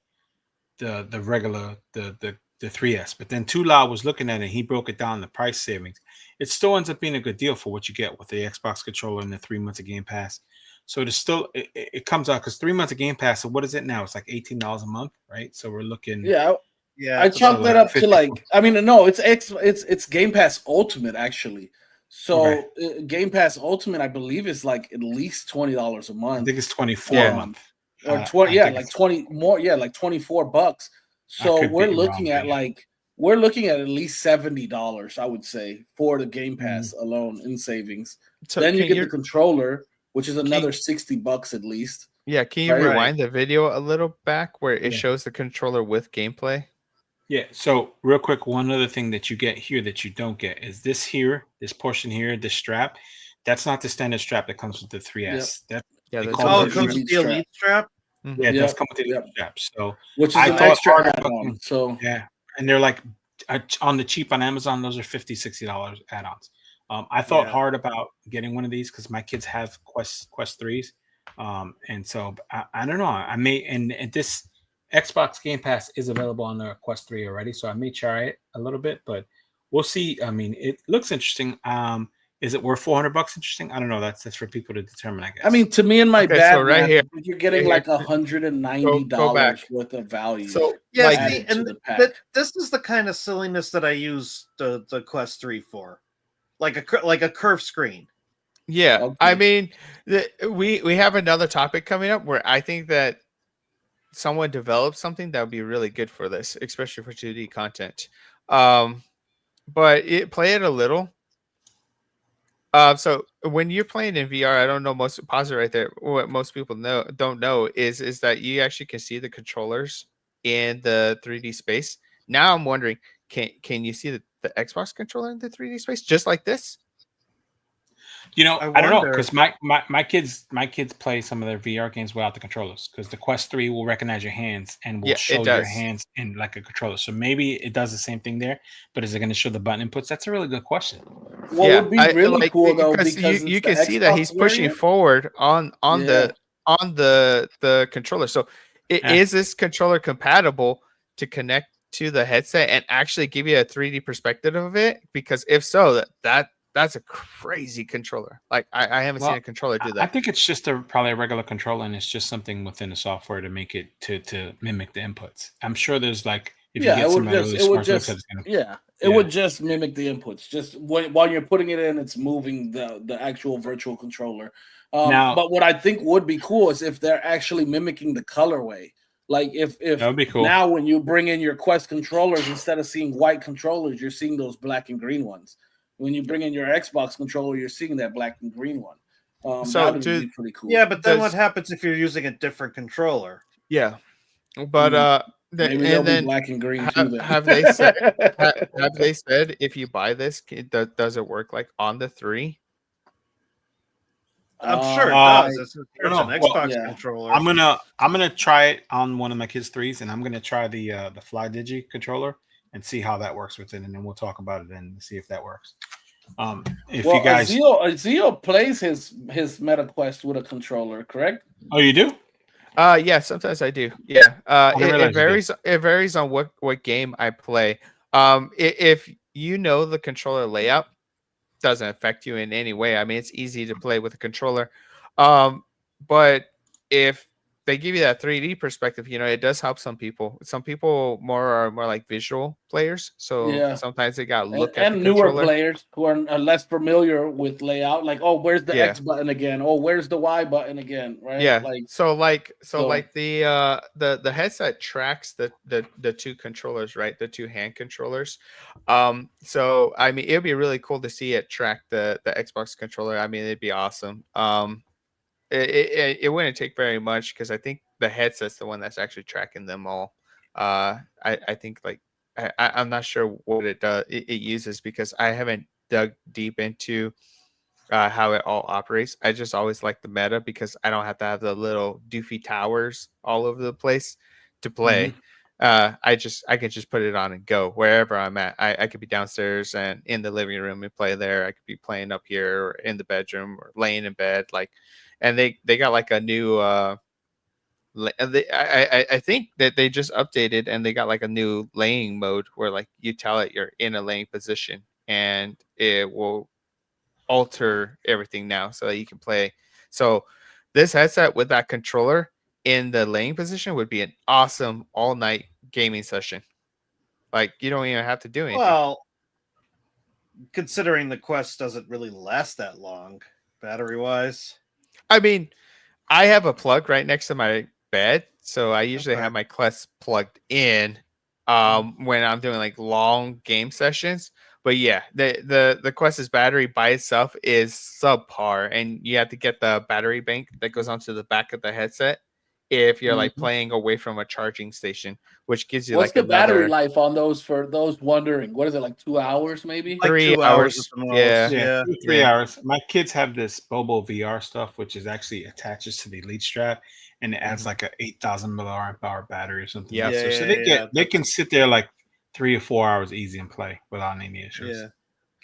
regular the 3S. But then Tula was looking at it. He broke it down, the price savings. It still ends up being a good deal for what you get with the Xbox controller and the 3 months of Game Pass. So it comes out because 3 months of Game Pass. So what is it now? It's like $18 a month, right? So we're looking. Yeah. I chalked that up to like. I mean, no, it's Game Pass Ultimate actually. So Game Pass Ultimate, I believe, is like at least $20 a month. I think it's $24 a month. Or 20, like 20 more, like $24. So we're looking at at least $70, I would say, for the Game Pass alone in savings. So then you get the controller, which is another $60 at least. Yeah, can you rewind the video a little back where it shows the controller with gameplay? Yeah, so real quick, one other thing that you get here that you don't get is this portion here, this strap. That's not the standard strap that comes with the 3S. It comes with the Elite strap? Yeah, it does come with the Elite strap. So, which is an extra add-on. So, and they're like on the cheap on Amazon, those are $50, $60 add-ons. I thought hard about getting one of these because my kids have Quest 3s. And so I don't know. I may, and this Xbox Game Pass is available on the Quest 3 already, so I may try it a little bit, but we'll see. I mean, it looks interesting. Is it worth $400 interesting? I don't know. That's for people to determine, I guess. I mean, to me and my dad, so right here, you're getting like $190 worth of value. So this is the kind of silliness that I use the Quest 3 for, like a curved screen. Yeah, okay. I mean, we have another topic coming up where I think that someone developed something that would be really good for this, especially for 2D content. But play it a little. So when you're playing in VR, I don't know, pause it right there. What most people don't know is that you actually can see the controllers in the 3D space. Now I'm wondering, can you see the Xbox controller in the 3D space just like this? You know, I don't know, because my kids play some of their VR games without the controllers, because the Quest 3 will recognize your hands and will show your hands in like a controller. So maybe it does the same thing there, but is it going to show the button inputs? That's a really good question. Well, it would be really cool though, because you can see that he's pushing forward on the controller. So is this controller compatible to connect to the headset and actually give you a 3D perspective of it? Because if so, that's a crazy controller. Like I haven't seen a controller do that. I think it's just probably a regular controller, and it's just something within the software to make it to mimic the inputs. I'm sure there's like if you get somebody really smart, it would just mimic the inputs. Just while you're putting it in, it's moving the actual virtual controller. But what I think would be cool is if they're actually mimicking the colorway. Like if That would be cool. Now when you bring in your Quest controllers, instead of seeing white controllers, you're seeing those black and green ones. When you bring in your Xbox controller, you're seeing that black and green one. So that would be pretty cool. Yeah, but then what happens if you're using a different controller? Yeah, but maybe they'll be black and green too. Then. Have they said? Have they said if you buy this, does it work like on the 3? I'm sure it does. It's an Xbox Well, controller. I'm gonna try it on one of my kids' 3s, and I'm gonna try the Fly Digi controller and see how that works with it, and then we'll talk about it and see if that works. If you guys, Zio plays his MetaQuest with a controller, correct? Oh, you do? Yeah, sometimes I do. Yeah, it varies. It varies on what game I play. If you know the controller layout, doesn't affect you in any way. I mean, it's easy to play with a controller. But if they give you that 3D perspective, it does help some people. Some people are more like visual players. So sometimes they got to look at the newer controller. Players who are less familiar with layout, like, oh, where's the X button again? Oh, where's the Y button again? Right? Yeah. So the headset tracks the two controllers, right? The two hand controllers. So I mean, it'd be really cool to see it track the Xbox controller. I mean, it'd be awesome. It wouldn't take very much because I think the headset's the one that's actually tracking them all. I think like I'm not sure what it does. It uses because I haven't dug deep into how it all operates. I just always like the meta because I don't have to have the little doofy towers all over the place to play. I can just put it on and go wherever I'm at. I could be downstairs and in the living room and play there. I could be playing up here or in the bedroom or laying in bed. And they got like a new I think that they just updated and they got like a new laying mode where like you tell it you're in a laying position and it will alter everything now so that you can play. So this headset with that controller in the laying position would be an awesome all night gaming session. Like you don't even have to do anything. Well, considering the Quest doesn't really last that long battery wise. I mean, I have a plug right next to my bed, so I usually have my Quest plugged in when I'm doing like long game sessions. But yeah, the Quest's battery by itself is subpar, and you have to get the battery bank that goes onto the back of the headset if you're like playing away from a charging station, which gives you What's like the battery life on those for those wondering? What is it, like 2 hours maybe? Like 3 2 hours. Yeah. 2 to 3 hours. My kids have this Bobo VR stuff, which is actually attaches to the Elite strap, and it adds like a 8,000 milliamp hour battery or something. Yeah. So they can sit there like 3 or 4 hours easy and play without any issues.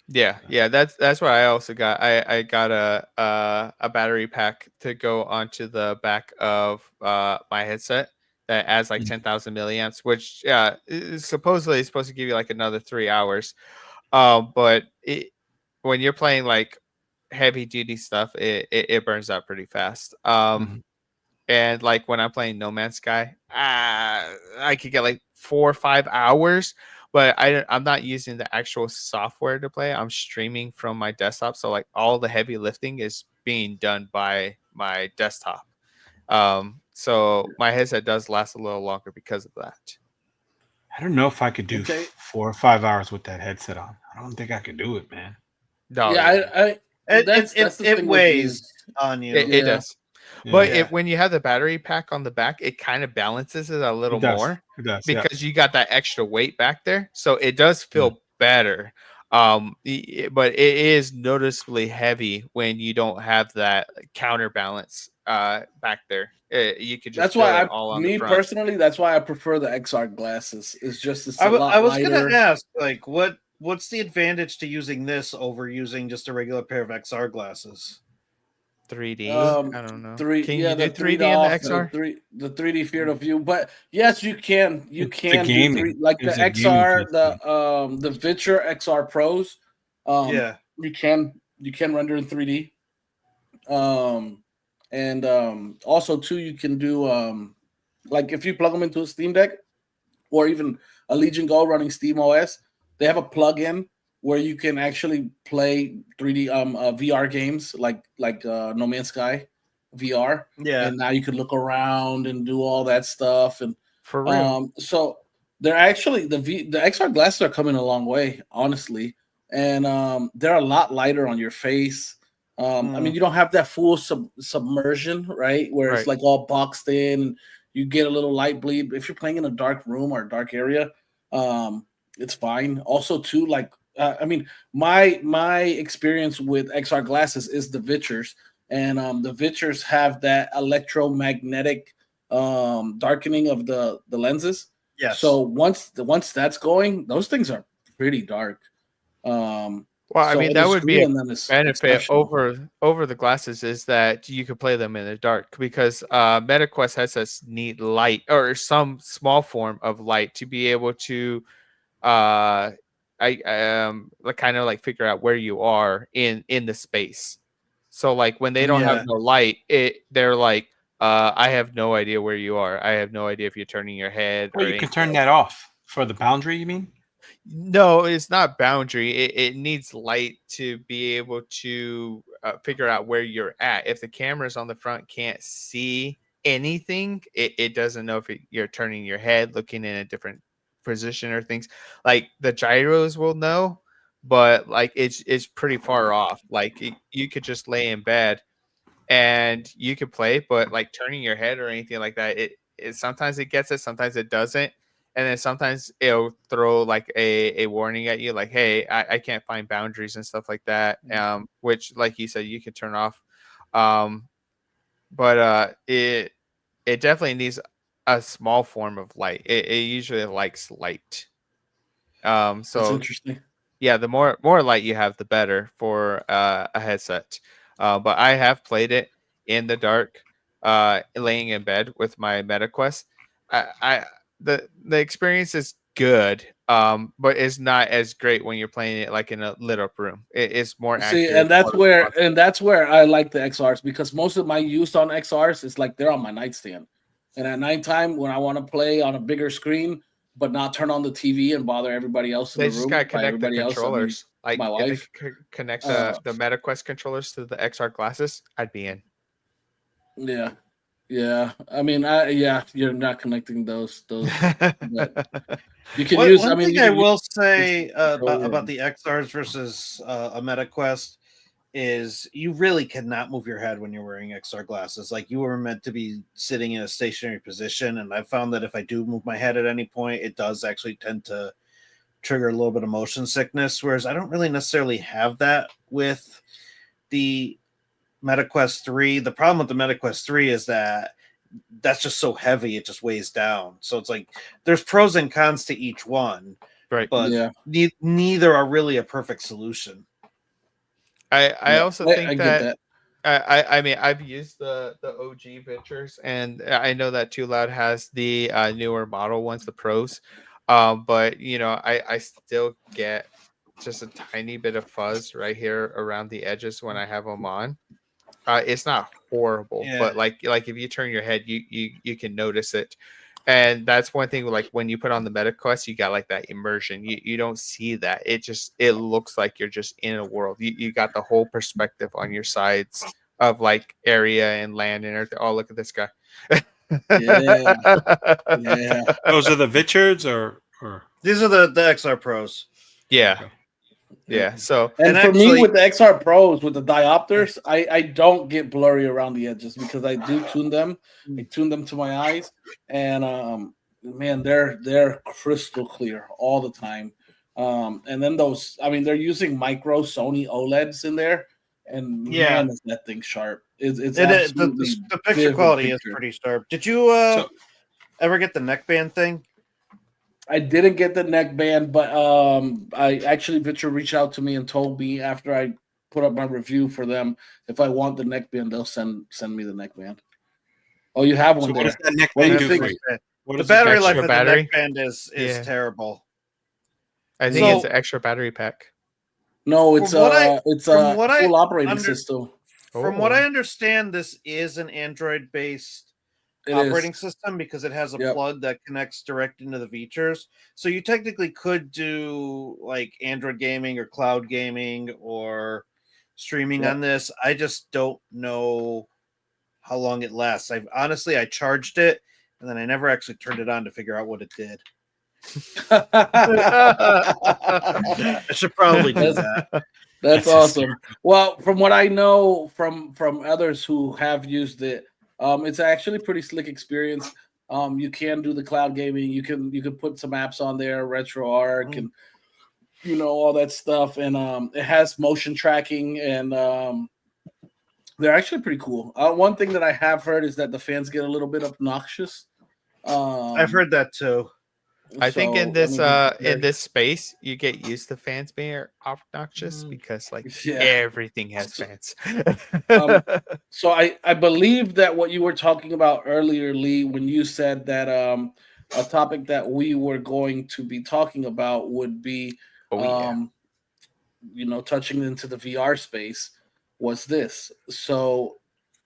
Yeah. That's what I also got. I got a battery pack to go onto the back of my headset that adds like 10,000 milliamps, which is supposedly is supposed to give you like another 3 hours. But when you're playing like heavy duty stuff, it burns out pretty fast. And like when I'm playing No Man's Sky, I could get like 4 or 5 hours. But I'm not using the actual software to play. I'm streaming from my desktop. So like all the heavy lifting is being done by my desktop. So my headset does last a little longer because of that. I don't know if I could do 4 or 5 hours with that headset on. I don't think I could do it, man. No, it weighs on you. It does. But when you have the battery pack on the back, it kind of balances it a little more because you got that extra weight back there. So it does feel better. But it is noticeably heavy when you don't have that counterbalance back there. You could just personally, that's why I prefer the XR glasses. It's just I was going to ask, like, what's the advantage to using this over using just a regular pair of XR glasses? 3D. I don't know. Can you do 3D in the XR? The 3D field of view, but yes, you can. You can do like the XR, the Vitcher XR Pros. You can render in 3D. And also too, you can do like if you plug them into a Steam Deck or even a Legion Go running Steam OS, they have a plug-in where you can actually play 3D VR games like No Man's Sky VR. Yeah. And now you can look around and do all that stuff. And For real. so they're actually the XR glasses are coming a long way, honestly, and they're a lot lighter on your face. I mean, you don't have that full submersion, right? Where it's Right. like all boxed in, and you get a little light bleed. If you're playing in a dark room or a dark area, it's fine. Also, too, like I mean, my experience with XR glasses is the Vitchers, and the Vitchers have that electromagnetic darkening of the lenses. Yes. So once that's going, those things are pretty dark. Well, I mean, that would be a benefit exceptional. over the glasses is that you could play them in the dark because MetaQuest has this neat light or some small form of light to be able to like kind of like figure out where you are in the space. So like when they don't have no light, they're like, I have no idea where you are. I have no idea if you're turning your head. Well, or you can turn that off for the boundary. You mean? No, it's not boundary. It needs light to be able to figure out where you're at. If the cameras on the front can't see anything, it doesn't know if you're turning your head, looking in a different position or things. Like the gyros will know, but like it's pretty far off. Like you could just lay in bed and you could play, but like turning your head or anything like that, it sometimes it gets it, sometimes it doesn't. And then sometimes it'll throw like a warning at you, like, hey, I can't find boundaries and stuff like that. Which, like you said, you can turn off. But it definitely needs a small form of light. It usually likes light. So that's interesting. Yeah, the more light you have, the better for a headset. But I have played it in the dark, laying in bed with my MetaQuest. The experience is good, but it's not as great when you're playing it like in a lit up room. It's more accurate. See, and that's where I like the XRs because most of my use on XRs is like they're on my nightstand, and at nighttime when I want to play on a bigger screen but not turn on the TV and bother everybody else in They the just room. gotta connect the controllers. Like my if wife they connect the MetaQuest controllers to the XR glasses, I'd be in. Yeah. I mean, you're not connecting those. But you can One use. thing I will say controller about the XRs versus a MetaQuest is you really cannot move your head when you're wearing XR glasses. Like you were meant to be sitting in a stationary position, and I found that if I do move my head at any point, it does actually tend to trigger a little bit of motion sickness. Whereas I don't really necessarily have that with the MetaQuest 3. The problem with the MetaQuest 3 is that that's just so heavy, it just weighs down. So it's like there's pros and cons to each one, right? But neither are really a perfect solution. I also think I get that. I mean, I've used the OG Vitchers, and I know that Too Loud has the newer model ones, the Pros. But you know, I still get just a tiny bit of fuzz right here around the edges when I have them on. It's not horrible, but like if you turn your head, you can notice it. And that's one thing, like when you put on the MetaQuest, you got like that immersion. You don't see that. It looks like you're just in a world. You got the whole perspective on your sides of like area and land and everything. Oh, look at this guy. Yeah. Those are the Vitchards or these are the XR Pros. Yeah. Okay. Yeah. So and for actually, me with the XR Pros with the diopters, I don't get blurry around the edges because I do tune them. I tune them to my eyes, and man, they're crystal clear all the time. And then those, I mean, they're using micro Sony OLEDs in there, and man, is that thing sharp? The picture quality is pretty sharp. Did you ever get the neckband thing? I didn't get the neckband, but I actually Vitcher reached out to me and told me after I put up my review for them if I want the neckband, they'll send me the neckband. Oh, you have one there. What does that neckband do for you? The battery life of the neckband is terrible. I think it's an extra battery pack. No, it's a full operating system. From what I understand, this is an Android-based operating system because it has a Yep. plug that connects direct into the features. So you technically could do like Android gaming or cloud gaming or streaming Yep. on this. I just don't know how long it lasts. I charged it and then I never actually turned it on to figure out what it did. I should probably do that. That's awesome. Well, from what I know from others who have used it, it's actually a pretty slick experience. You can do the cloud gaming. You can put some apps on there, RetroArch, and all that stuff. And it has motion tracking, and they're actually pretty cool. One thing that I have heard is that the fans get a little bit obnoxious. I've heard that too. I think in this space you get used to fans being obnoxious because everything has fans. So I believe that what you were talking about earlier, Lee, when you said that a topic that we were going to be talking about would be touching into the VR space was this. So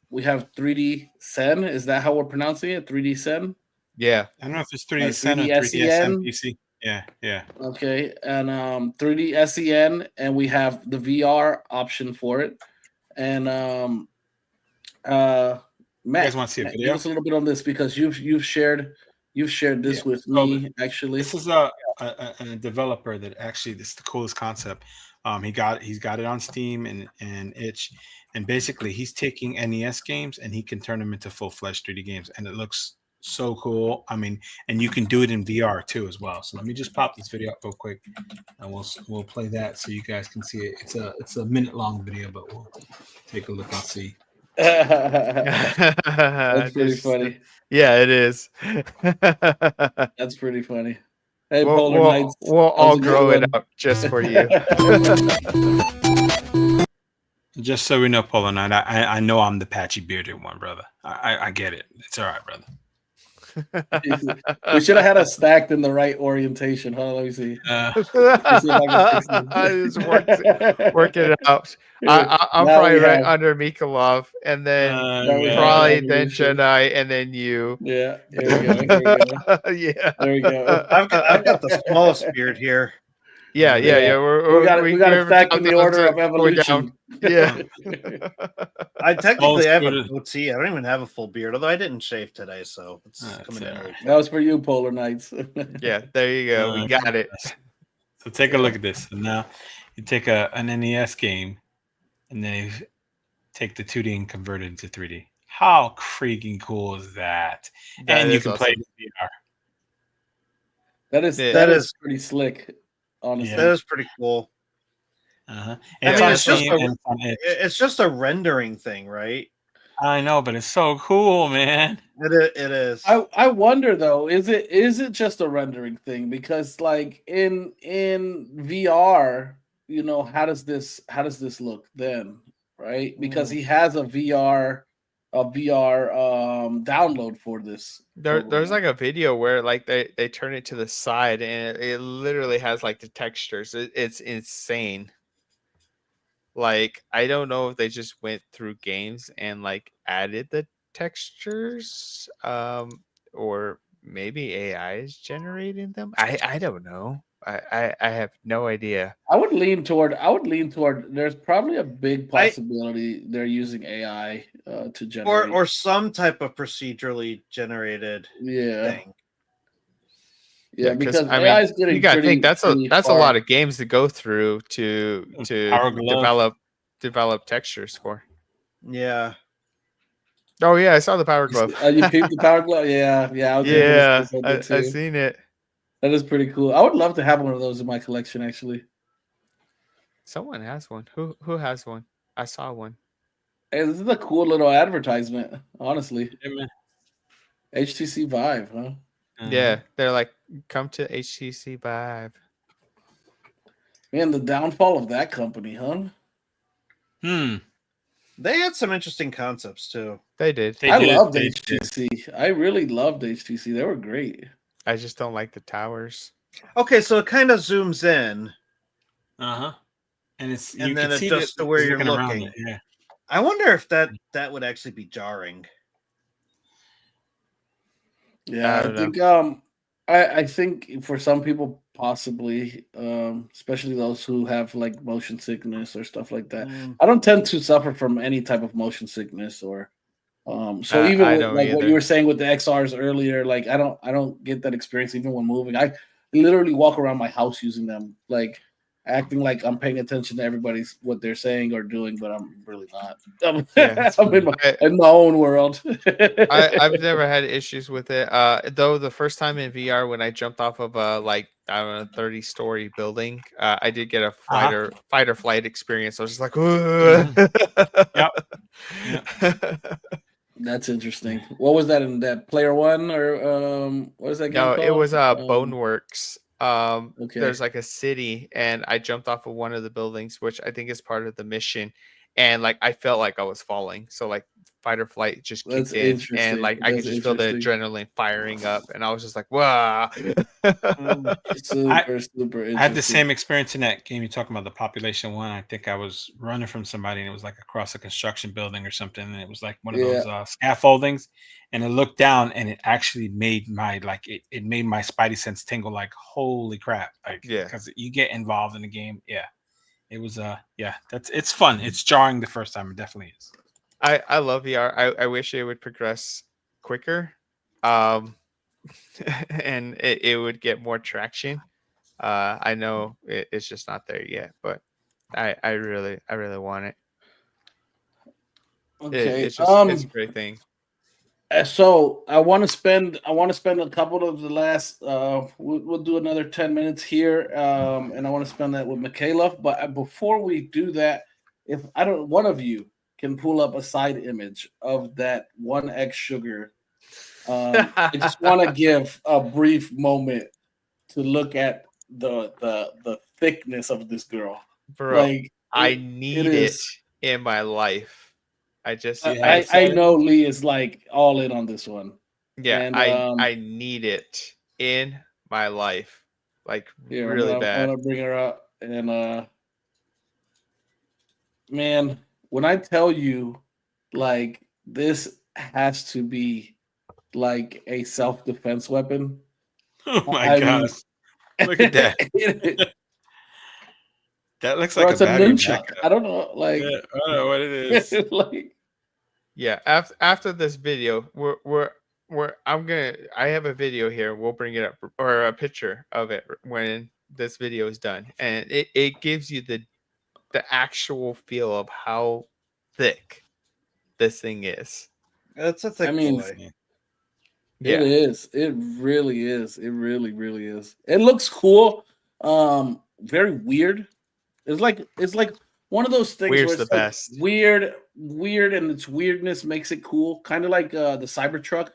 we have 3D Sen. Is that how we're pronouncing it? 3D Sen? Yeah. I don't know if it's 3D Sen or 3D SN PC. Yeah. Okay. And 3D SEN, and we have the VR option for it. And Matt, you guys want to see a video? Give us a little bit on this because you've shared this with me actually. This is a developer that actually, this is the coolest concept. He's got it on Steam and Itch, and basically he's taking NES games and he can turn them into full-fledged 3D games, and it looks so cool. I mean, and you can do it in VR too as well. So let me just pop this video up real quick, and we'll play that so you guys can see it. It's a minute-long video, but we'll take a look and see. That's pretty funny. Yeah, it is. That's pretty funny. Hey, Polar Knights. We'll all grow it up just for you. Just so we know, Polar Knight, I know I'm the patchy bearded one, brother. I get it. It's all right, brother. We should have had us stacked in the right orientation. Hold on, let me see. I just work it out. I'm probably right under Mikolov, and then probably then Jedi, and then you. Yeah, here we go. Yeah, there we go. I've got the smallest beard here. Yeah. We got it stacked in the order of evolution. Yeah. I technically have a goatee. I don't even have a full beard, although I didn't shave today, so it's coming in. That was for you, Polar Knights. Yeah, there you go. We got it. So take a look at this. And now you take an NES game, and then you take the 2D and convert it into 3D. How freaking cool is that? And you can play it in VR. That is pretty slick. Honestly, that is pretty cool. It's just a rendering thing, right? I know, but it's so cool, man. It is. I wonder though, is it just a rendering thing? Because like in VR, how does this look then, right? Because he has a VR download for this. There's like a video where like they turn it to the side and it literally has like the textures. It's insane. Like I don't know if they just went through games and like added the textures, or maybe AI is generating them. I don't know. I have no idea. I would lean toward. There's probably a big possibility they're using AI to generate, or some type of procedurally generated thing. Yeah, because AI is getting. You got to think that's a lot of games to go through to develop textures for. Yeah. Oh yeah, I saw the Power Glove. You peeped the Power Glove? Yeah. I seen it. That is pretty cool. I would love to have one of those in my collection, actually. Someone has one. Who has one? I saw one. Hey, this is a cool little advertisement, honestly. Yeah, HTC Vive, huh? Yeah, they're like, come to HTC Vive. Man, the downfall of that company, huh? They had some interesting concepts too. They did. I loved HTC. I really loved HTC. They were great. I just don't like the towers. Okay, so it kind of zooms in. And then it adjusts to where you're looking. Yeah. I wonder if that would actually be jarring. Yeah, don't know. I think for some people possibly, especially those who have like motion sickness or stuff like that. Mm. I don't tend to suffer from any type of motion sickness or so even I with don't like what you either. were saying with the XRs earlier, like I don't get that experience even when moving. I literally walk around my house using them, like acting like I'm paying attention to everybody's what they're saying or doing, but I'm really not. Yeah. I'm I, in my own world. I've never had issues with it. Though the first time in VR when I jumped off of a like I don't know 30-story building, I did get a fight or flight experience. I was just like, Yep. Yep. That's interesting. What was that in that Player One or what is that game No, it called? was Boneworks. Okay. There's like a city, and I jumped off of one of the buildings, which I think is part of the mission. And like I felt like I was falling, so like fight or flight just That's kicked in, and interesting. like I could That's just feel the interesting. adrenaline firing up, and I was just like, "Wow!" Super, super I had the interesting. same experience in that game you're talking about, the Population One. I think I was running from somebody, and it was like across a construction building or something, and it was like one of Yeah. those scaffoldings. And I looked down, and it actually made my it made my spidey sense tingle. Like, holy crap! Like, Yeah. because you get involved in the game. Yeah, it was it's fun. It's jarring the first time. It definitely is. I love VR. I wish it would progress quicker, and it would get more traction. I know it's just not there yet, but I really want it. Okay. It's a great thing. So I want to spend a couple of the last we'll do another 10 minutes here and I want to spend that with Michaela, but before we do that, if I don't one of you can pull up a side image of that one XSugar, I just want to give a brief moment to look at the thickness of this girl. Bro, Like I it need it is. in my life. I just You have I it. know Lee is like all in on this one. yeah, And I need it in my life. Like here really I'm bad. gonna bring her up and man, when I tell you like this has to be like a self-defense weapon. Oh my I gosh! mean Look at that. That looks or like a it's a battery nunchuck. backup. I don't know, like Yeah, I don't know what it is. like Yeah, after this video, I have a video here. We'll bring it up or a picture of it when this video is done, and it gives you the actual feel of how thick this thing is. It's a thick I mean, boy. it Yeah, is. It really is. It really, really is. It looks cool. Very weird. It's like one of those things Weird's where the it's like best. weird, and its weirdness makes it cool. Kind of like the Cybertruck,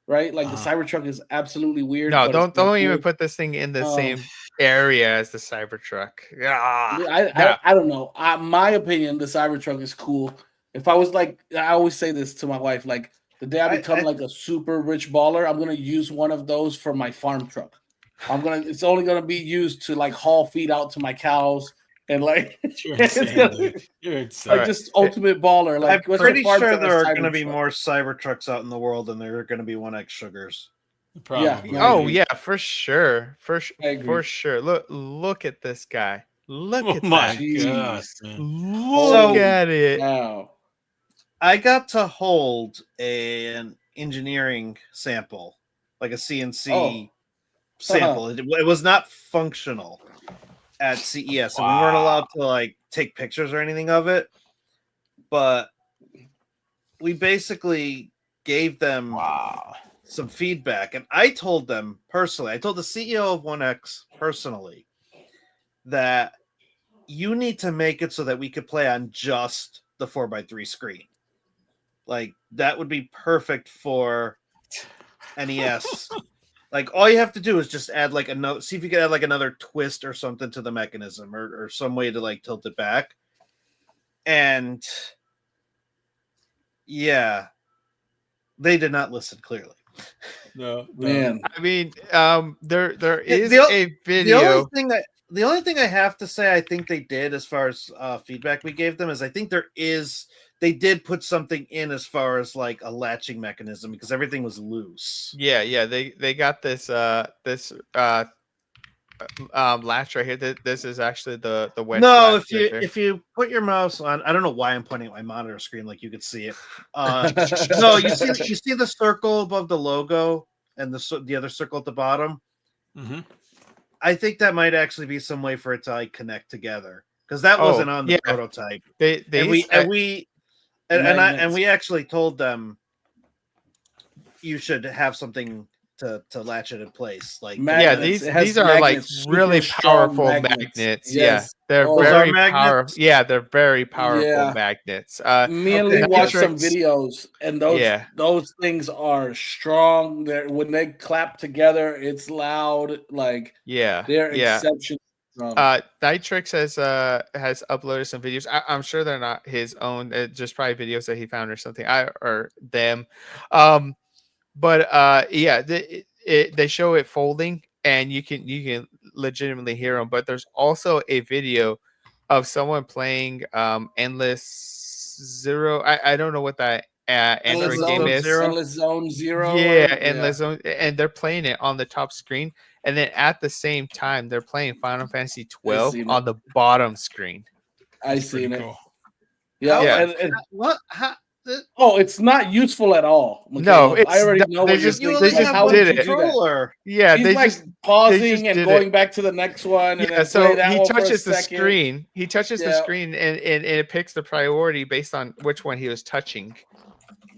right? Like the Cybertruck is absolutely weird, No, but it's still don't even cool. put this thing in the Um, same area as the Cybertruck. Ah, no. I don't know. My opinion, the Cybertruck is cool. If I was like, I always say this to my wife, like the day I become like a super rich baller, I'm gonna use one of those for my farm truck. It's only gonna be used to like haul feed out to my cows and like You're it's insane, gonna, dude. You're insane. like Alright. just ultimate baller. Like I'm what's pretty a farm sure truck, a there are going to be Cybertruck? more Cybertrucks out in the world than there are going to be 1X sugars. Probably. no, I Oh agree. yeah, for sure, I agree. for sure. Look at this guy. Look Oh at my that. god, Jeez. man. Look So- at it. Wow. I got to hold an engineering sample, like a CNC sample. It was not functional at CES, so we weren't allowed to like take pictures or anything of it. But we basically gave them Wow. some feedback, and I told them personally. I told the CEO of 1X personally that you need to make it so that we could play on just the 4x3 screen. Like that would be perfect for NES. Like all you have to do is just add like another, see if you can add like another twist or something to the mechanism or some way to like tilt it back. And yeah, they did not listen clearly. No, Man. I mean, there is The- a video. The only thing I have to say I think they did as far as feedback we gave them is I think there is they did put something in as far as like a latching mechanism because everything was loose. Yeah. They got this latch right here. This is actually the wedge No, latch right there. if you put your mouse on, I don't know why I'm pointing at my monitor screen like you could see it. No, you see the circle above the logo and the other circle at the bottom. Mm-hmm. I think that might actually be some way for it to like connect together because that wasn't on the prototype. And we actually told them you should have something to latch it in place. Like Magnets. these are like really powerful magnets. Yes. They're very powerful. Yeah, they're very powerful magnets. Me and Lee watched some videos, and those things are strong. When they clap together, it's loud. Like they're exceptional. Nitrix has uploaded some videos. I'm sure they're not his own, just probably videos that he found or something. Or them. But they show it folding, and you can legitimately hear them. But there's also a video of someone playing Endless Zero. I don't know what that Android game is. Endless Zone Zero. Yeah, Endless Zone, and they're playing it on the top screen, and then at the same time they're playing Final Fantasy 12 on the bottom screen. I seen it. Cool. Yeah. And what? It's not useful at all. Okay? No, I already know what you're thinking. They just did it. Yeah, he's like pausing and going back to the next one. Yeah, so he touches the screen. He touches the screen, and it picks the priority based on which one he was touching.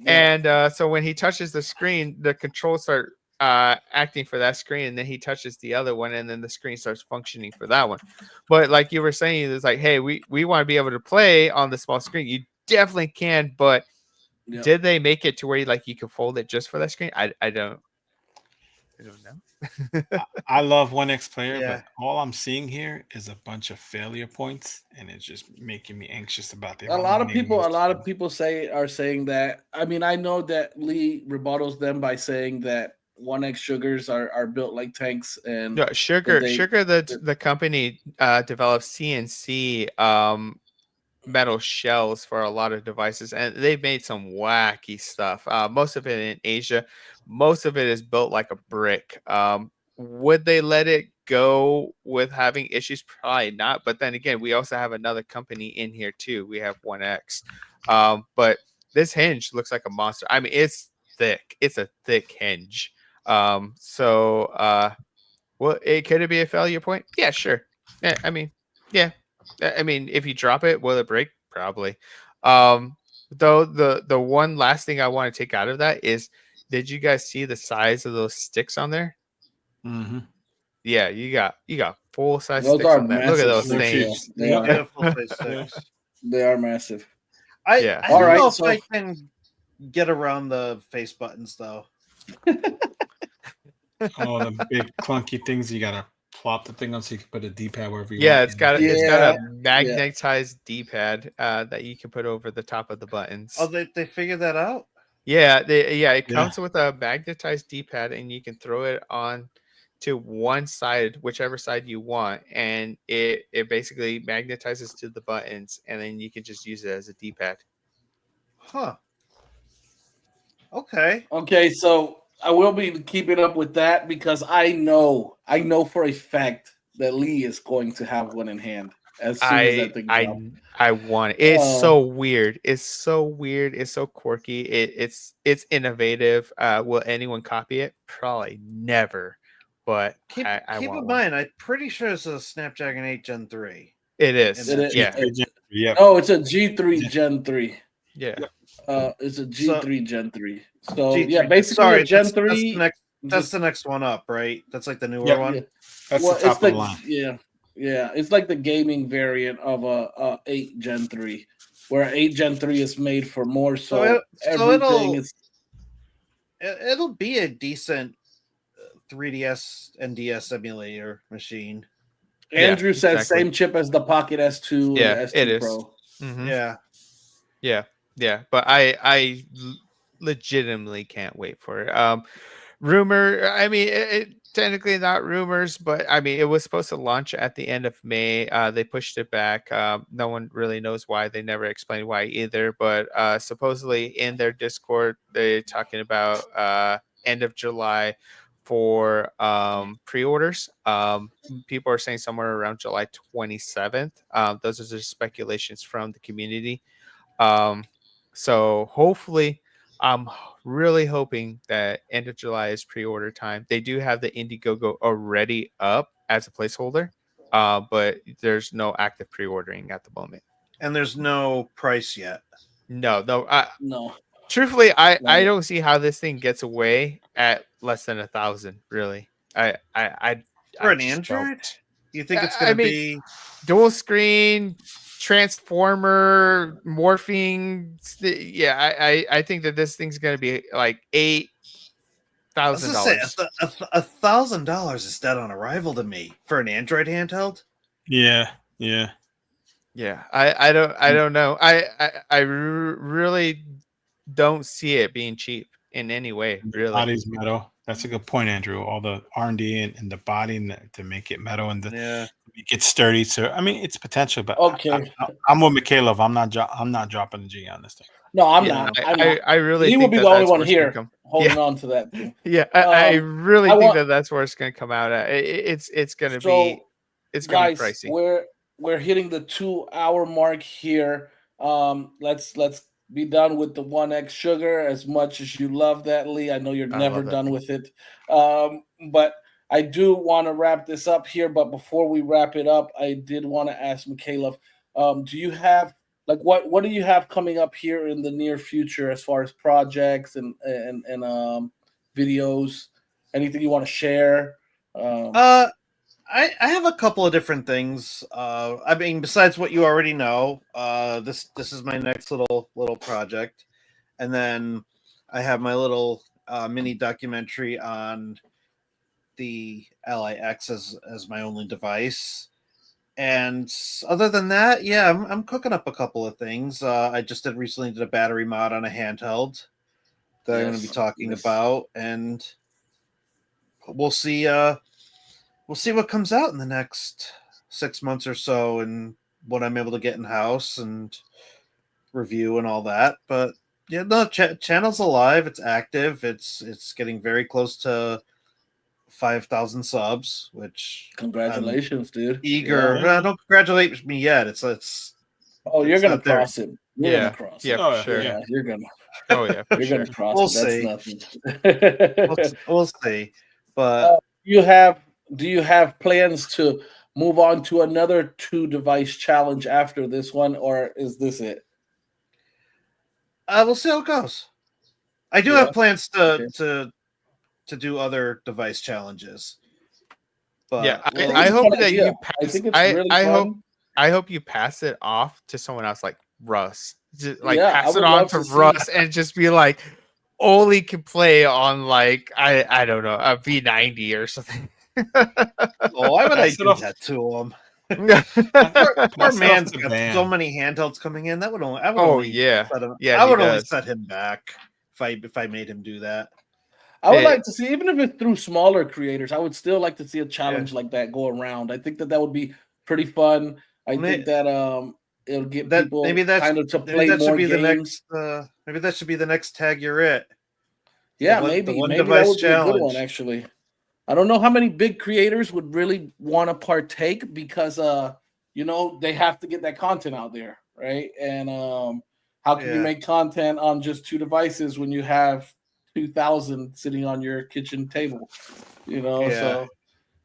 Yeah. And so when he touches the screen, the controls start acting for that screen, and then he touches the other one, and then the screen starts functioning for that one. But like you were saying, it's like, hey, we want to be able to play on the small screen. You definitely can, but did they make it to where you can fold it just for that screen? I don't know. I love 1X Player, but all I'm seeing here is a bunch of failure points, and it's just making me anxious about the. A lot of people are saying that. I mean, I know that Lee rebuttals them by saying that 1X sugars are built like tanks, and sugar the company develops CNC metal shells for a lot of devices, and they've made some wacky stuff. Most of it in Asia, most of it is built like a brick. Would they let it go with having issues? Probably not. But then again, we also have another company in here too. We have 1X. But this hinge looks like a monster. I mean, it's thick. It's a thick hinge. Well, could it be a failure point? Yeah, sure. Yeah, I mean, if you drop it, will it break? Probably. Though the one last thing I want to take out of that is, did you guys see the size of those sticks on there? Mm-hmm. Yeah, you got full size sticks on there. Look at those things. They are massive. I don't know if I can get around the face buttons though. The big clunky things you gotta plop the thing on so you can put a D-pad wherever you want. Yeah, it's got a magnetized D-pad that you can put over the top of the buttons. Oh, they figured that out? Yeah, it comes with a magnetized D-pad, and you can throw it on to one side, whichever side you want, and it basically magnetizes to the buttons, and then you can just use it as a D-pad. Huh. Okay, so I will be keeping up with that because I know for a fact that Lee is going to have one in hand as soon as that thing drops. I want it. It's so weird. It's so weird. It's so quirky. It's innovative. Will anyone copy it? Probably never. But keep in mind, I'm pretty sure it's a Snapdragon 8 Gen 3. It is. Yeah. Oh, it's a G3 Gen 3. Yeah. It's a G3 Gen 3. So G3. Basically a Gen 3. That's the next one up, right? That's like the newer one. Yeah. That's the top of the line. Yeah. It's like the gaming variant of a 8 Gen 3, where 8 Gen 3 is made for more. It'll be a decent 3DS and DS emulator machine. Andrew says same chip as the Pocket S2. Yeah, and S2 it is. Pro. Mm-hmm. Yeah. But I legitimately can't wait for it. Rumor. I mean, technically not rumors, but I mean, it was supposed to launch at the end of May. They pushed it back. No one really knows why. They never explained why either. But supposedly in their Discord, they're talking about end of July for pre-orders. People are saying somewhere around July 27th. Those are just speculations from the community. So hopefully, I'm really hoping that end of July is pre-order time. They do have the Indiegogo already up as a placeholder, but there's no active pre-ordering at the moment. And there's no price yet. No. No. Truthfully, I Right. don't see how this thing gets away at less than 1,000. Really, For an just Android? don't. You think it's I going to mean, be dual screen, transformer, morphing? Yeah, I think that this thing's gonna be like $8,000. $1,000 is dead on arrival to me for an Android handheld? Yeah. Yeah, I don't know. Really don't see it being cheap in any way. Really, Body's metal. That's a good point, Andrew. All the R&D and the body to make it metal and Yeah. make it sturdy. So I mean, it's potential, but Okay. I'm with Mikhailov. I'm not dropping the G on this thing. No, I'm Yeah, not. I'm not. I really He think will be that the only that's one where it's gonna here come. holding Yeah, on to that thing. yeah. I really I think want- that that's where it's gonna come out at. It's gonna So, be gonna be Guys, pricey. we're hitting the 2-hour mark here. Let's be done with the 1XSugar. As much as you love that, Lee, I know you're I never love that done thing. with it. But I do want to wrap this up here. But before we wrap it up, I did want to ask Mikhailov, do you have what do you have coming up here in the near future as far as projects and videos? Anything you want to share? I have a couple of different things. I mean, besides what you already know, this is my next little project, and then I have my little mini documentary on the LIX as my only device. And other than that, yeah, I'm cooking up a couple of things. I just recently did a battery mod on a handheld that I'm going to be talking about, and we'll see. We'll see what comes out in the next 6 months or so, and what I'm able to get in house and review and all that. But yeah, no, channel's alive. It's active. It's getting very close to 5,000 subs, which Congratulations, dude. eager. Yeah. Don't congratulate me yet. It's Oh, you're it's gonna not there. cross it. You're Yeah, gonna cross yeah, it. for Oh, sure. Yeah, you're gonna. Oh yeah, for You're sure. gonna cross We'll it. That's see. nothing. We'll see. But Do you have plans to move on to another 2-device challenge after this one, or is this it? we'll see how it goes. I do Yeah. have plans Okay. to do other device challenges. But Yeah, we'll- I it's a hope fun that idea. you pass. I think it's really fun. I hope you pass it off to someone else, like Russ. Just, like Yeah, I pass it would on love to to see- Russ and just be like, Oli can play on like I don't know, a V90 or something. why would I Pass it do off. that to him? Pass Poor it off man's to got Van. so many handhelds coming in. That would only I would Oh, only yeah. set him, Yeah, I he would only does. set him back if I made him do that. I would It- like to see, even if it's through smaller creators, I would still like to see a challenge like that go around. I think that would be pretty fun. I think that it'll get That people maybe that's kind of to maybe play that should more be games. the next maybe that should be the next Tagur It. Yeah, the maybe one that device would be a good one. challenge. Actually, I don't know how many big creators would really want to partake because they have to get that content out there, right? And how can you Yeah. make content on just 2 devices when you have 2,000 sitting on your kitchen table? Yeah.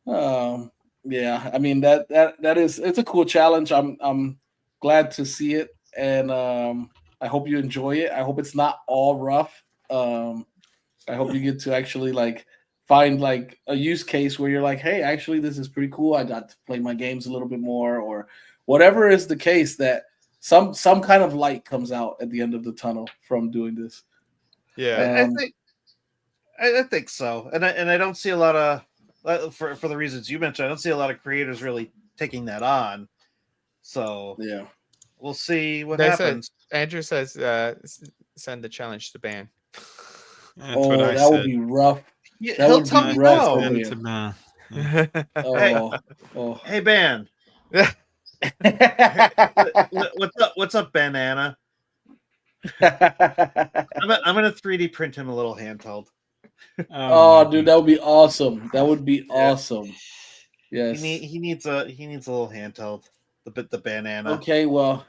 So yeah, I mean it's a cool challenge. I'm glad to see it, and I hope you enjoy it. I hope it's not all rough. I hope you get to actually find a use case where you're like, hey, actually this is pretty cool. I got to play my games a little bit more, or whatever is the case, that some kind of light comes out at the end of the tunnel from doing this. yeah. I think so, and I don't see a lot of for the reasons you mentioned. I don't see a lot of creators really taking that on. So Yeah, we'll see what They happens. said, Andrew says send the challenge to ban. That's what I that said. would be rough. Yeah, That he'll would tell be me rough no. for me. Oh, oh. Hey, what's up, Banana? I'm gonna 3D print him a little handheld. Oh, dude, that would be awesome. That would be awesome. Yes. He needs a little handheld. The Banana. Okay, well,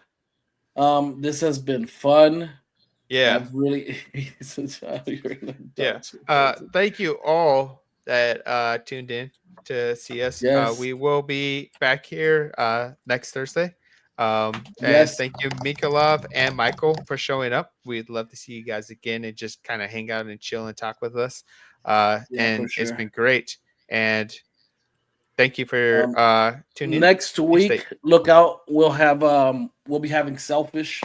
this has been fun. Yeah. I've really Yeah. Thank you all that tuned in to see us. Yes. We will be back here next Thursday. And Yes. thank you, Mikolov and Michael, for showing up. We'd love to see you guys again and just kind of hang out and chill and talk with us. And for it's sure. been great. And thank you for tuning in. Next week, look out. We'll be having Selfish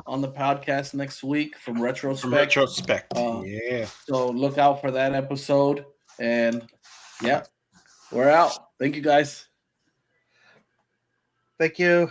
on the podcast next week from Retrospect. Yeah. So look out for that episode. And yeah, we're out. Thank you guys. Thank you.